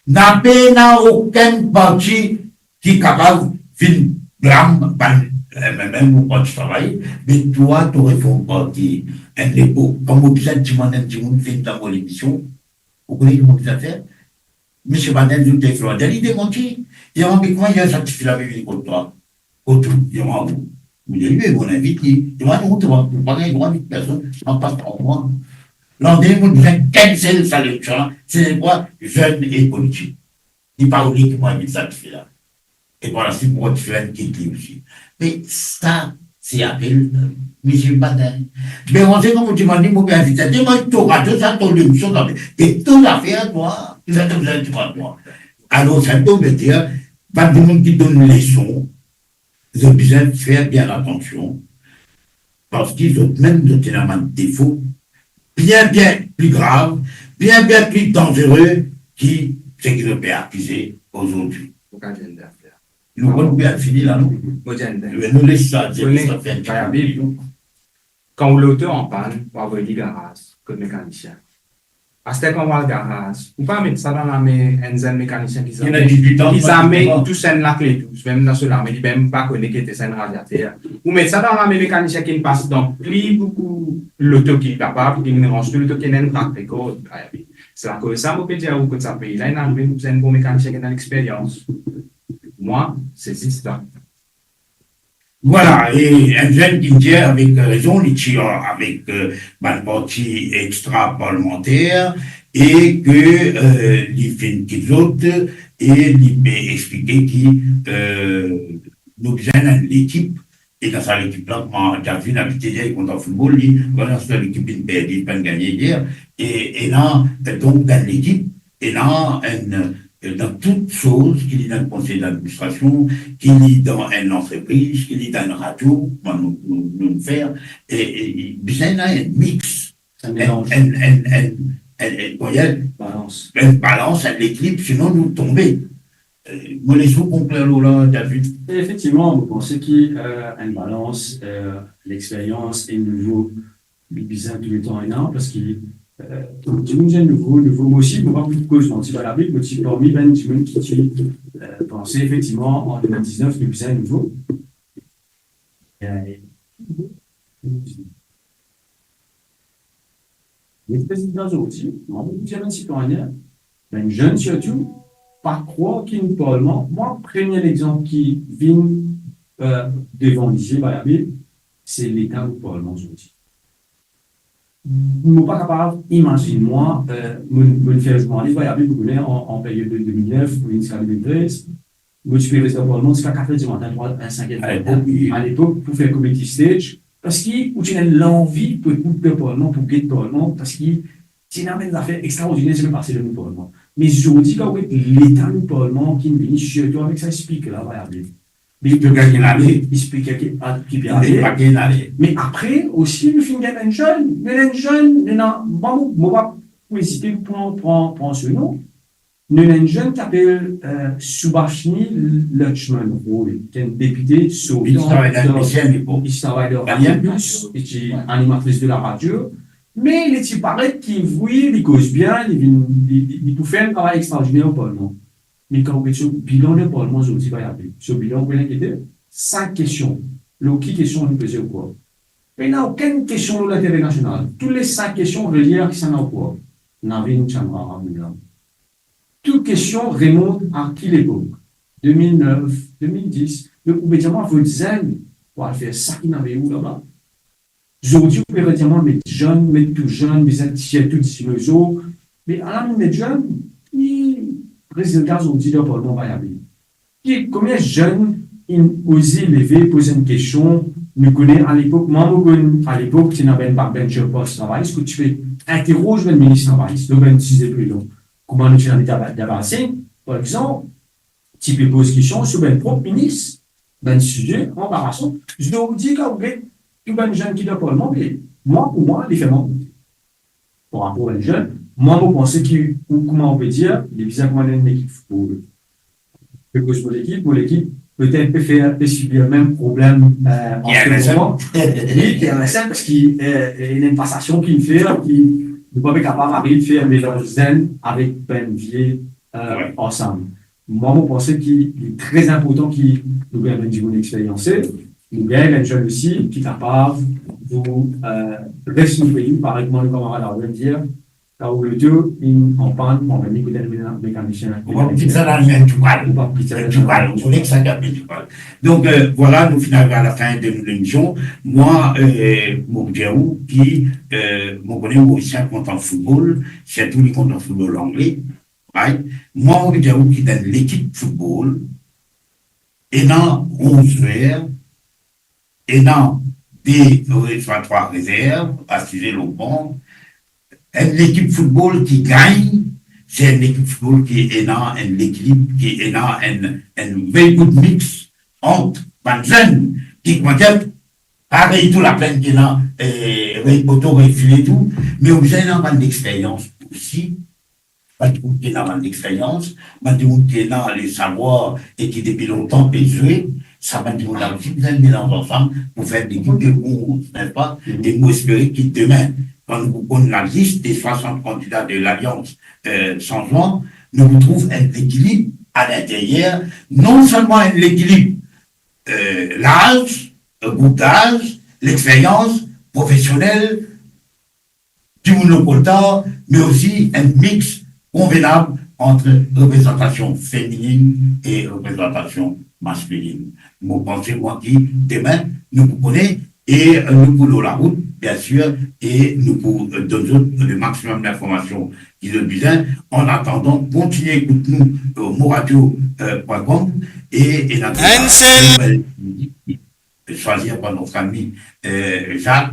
N'a pas aucun parti qui est capable de faire drame, même au parti de travail, mais toi, tu aurais fait un parti, un dépôt, comme vous dites, un petit monde fait dans l'émission, vous connaissez comment ça fait? M. Badin, vous êtes Florida, il démonte, il y a un peu comment il y a un certificat de vie contre toi, autour, il y a un bout. Vous avez mon invité. Tu vois, nous, tu vas pas gagner droit de personne, en passe par moi. L'année, vous devez cancel sa lecture. C'est quoi? Jeune et politique. Il parle uniquement de ça qui fait là. Et par la suite, pour tu fais un qui aussi. Mais ça, c'est appelé Michel Badin. Mais on sait comment tu m'as dit, mon bien invité, dis-moi, tu auras deux ans, ton émission, et tout à fait à toi. Tu as tout à toi. Alors, ça peut dire, pas de monde qui donne une leçon, ils ont besoin de faire bien attention, parce qu'ils ont même de tellement de défauts, bien plus graves, bien plus dangereux, qui, c'est qu'ils ont pu accuser aujourd'hui. Nous avons bien fini là, nous. Nous laissons ça faire quand l'auteur en panne, on va avoir des garages comme mécanicien. À ce qu'on va le garage, on peut mettre ça dans la main, un mécanicien qui s'amène tout ça la clé, tous, même dans cela, mais il même pas connecté c'est un radiateur. Ou mettre ça dans la main mécanicien qui passe donc plus beaucoup l'auto qui est capable, qui ne range tout l'auto qui n'est pas précoce. C'est la cause ça, vous pouvez dire que ça paye. Là, il y a un bon mécanicien qui a l'expérience. Moi, c'est ça. Voilà, et un jeune qui dit avec raison, il tire avec ma partie extra-parlementaire et que il fait une petite autre et il peut expliquer qui nous besoin l'équipe. Et dans sa équipe-là, moi, j'ai vu l'habitude hier contre le football, voilà, c'est l'équipe qui perd, il peut gagner hier. Et là, donc, dans l'équipe, et là, dans toutes choses, qu'il est dans le conseil d'administration, qu'il est dans une entreprise, qu'il est dans une radio, nous faire, et bien là, un mix, une balance, un équilibre, sinon nous tomber. Moi, les sous complets, là, David. Effectivement, vous pensez qu'il y a une balance, l'expérience et le nouveau, bizarre tout le temps énorme, parce qu'il du nouveau, moi aussi, je ne vois pas plus de cause anti-valable, mais aussi parmi les gens qui pensaient effectivement en 2019, le bizarre nouveau. Les présidents aussi, on peut dire un citoyen, un jeune surtout, pas croire qu'il nous parle. Moi, premier exemple qui vient devant l'IG, c'est l'État du Parlement aujourd'hui. Je ne suis pas capable d'imaginer, moi, me faire jouer vous connaissez, en période de 2009, pour l'initiative 2013, je suis président du Parlement jusqu'à 4h du matin, 5h à l'époque, pour faire community stage, parce qu'il y a l'envie pour écouter le Parlement, pour guider le Parlement, parce qu'il y a des affaires extraordinaires qui se passent dans le Parlement. Mais aujourd'hui, quand l'État du Parlement qui vient surtout avec ça, explique là, mais il explique qui peut aller. Mais après, aussi, le film d'un jeune, bon, pas pour hésiter pour prendre ce nom. Nous avons un jeune qui s'appelle Subhashini Lakshman Roy, qui est un député sur il travaille dans Bus, il est animatrice de la radio. Mais il paraît qu'il voit, il cause bien, il peut faire un travail extraordinaire au Parlement. Mais quand vous êtes sur le bilan du Parlement, aujourd'hui, sur le bilan, vous inquiétez, 5 questions. Qui question nous posait au quoi? Mais il n'y a aucune question de l'intérêt national. Toutes les 5 questions reliées qui sont au quoi? Navin Chandra Ramila. Toutes questions remontent à quelle époque? 2009, 2010. Donc, vous pouvez dire, moi, votre zen, pour faire ça qui n'avait où là-bas? Aujourd'hui, vous pouvez dire, mettre jeune, mettre tout jeune, mais c'est tout d'ici le jour. Mais à la minute jeune, résultat aujourd'hui du Parlement va y aller. Combien de jeunes osent lever, poser une question, nous connaissons à l'époque, moi, à l'époque, tu n'avais pas ben de poste travail, ce que tu fais, interroge le ministre travail, c'est le 26 plus long. Comment nous faisons d'avancer, par exemple, tu peux poser une question sur le propre ministre, ben sujet, embarrassant. Je dois vous dire qu'au fait, tout ben jeune qui doit Parlement, mais moi, pour moi, différemment. Par rapport à un jeune, moi, je pense que, comment on peut dire, il est bizarre comment une équipe pour l'équipe, peut-être peut subir le même problème en ce moment. Oui, qui est un simple, parce qu'il y a une passation qu'il fait, qui ne peut pas être capable d'arriver de faire des zen avec Ben Vier ensemble. Moi, je pense qu'il est très important qu'il nous ait une expérience. Nous gagne un jeune aussi qui est capable de rester au pays, par exemple, le camarade a dire. Kalau lucu, en panne, on va dire que le mécanicien. On va dire ça dans le Tucal. Donc voilà, nous finissons à la fin de l'émission. Moi, Moukdiaou, qui me connaît aussi contre le football, c'est tout le contre le football anglais. Right? Moi, Moukdiaou, qui est dans l'équipe football, et dans 11 joueurs, et dans des 3 réserves, assises au banc, une équipe football qui gagne, c'est une équipe football qui est dans un équilibre, qui est dans un very good mix entre les jeunes qui connaissent, pareil, tout la peine qui est dans auto et tout, mais aussi dans l'expérience aussi. Pas de monde qui est dans l'expérience, pas de monde qui est dans le savoir et qui depuis longtemps peut jouer. Ça va dire qu'on a aussi besoin de mélange ensemble pour faire des équipes de bons, n'est-ce pas? Et nous espérons que demain, quand nous prenons la liste des 60 candidats de l'Alliance Changement, nous retrouvons un équilibre à l'intérieur, non seulement un équilibre, l'âge, le groupe d'âge, l'expérience professionnelle, du monoculteur, mais aussi un mix convenable entre représentation féminine et représentation masculine. Vous pensez, moi, qui, demain, nous vous connaissons et nous coulons la route, bien sûr, et nous vous donnons le maximum d'informations qui nous besoin. En attendant, continuez à écouter nous au moradio.com et choisir par notre ami Jacques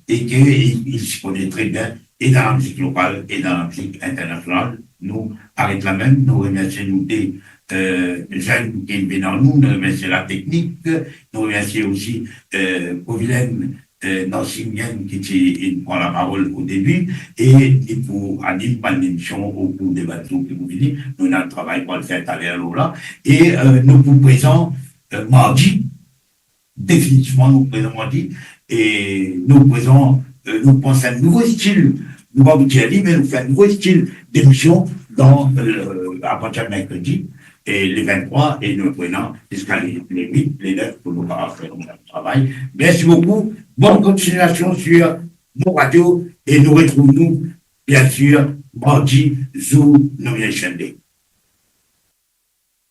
et qu'il se connaît très bien et dans la musique locale et dans la musique internationale. Nous, avec la même, nous remercions nous des jeunes qui viennent dans nous remercions la technique, nous remercions aussi Pauline Nancimienne qui prend la parole au début et pour animer l'émission au cours des bateaux que vous venez. Nous avons un travail pour le faire à l'heure là. Et nous vous présentons mardi, définitivement nous présentons mardi, et nous présentons, nous pensons à un nouveau style. Nous ne pouvons pas vous dire, mais nous faisons un nouveau style d'émission à partir de mercredi, et les 23, et nous prenons jusqu'à les 8, les 9 pour nous faire notre travail. Merci beaucoup. Bonne continuation sur mon radio, et nous retrouvons, bien sûr, mardi, Zou Nomination Day.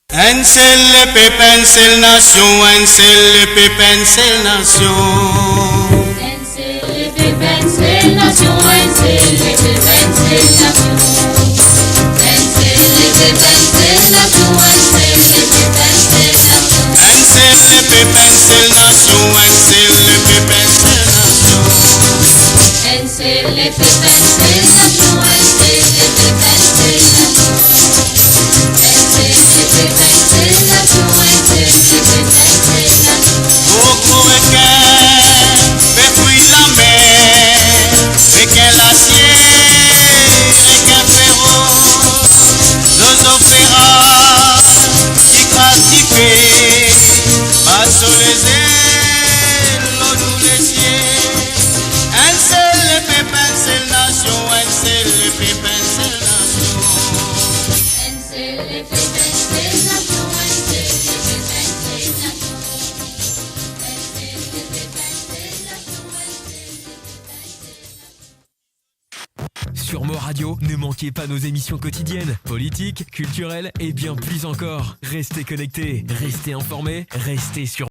Pencil nation, pencil nation. Pencil nation, Sur Mo Radio, ne manquez pas nos émissions quotidiennes, politiques, culturelles et bien plus encore. Restez connectés, restez informés, restez sur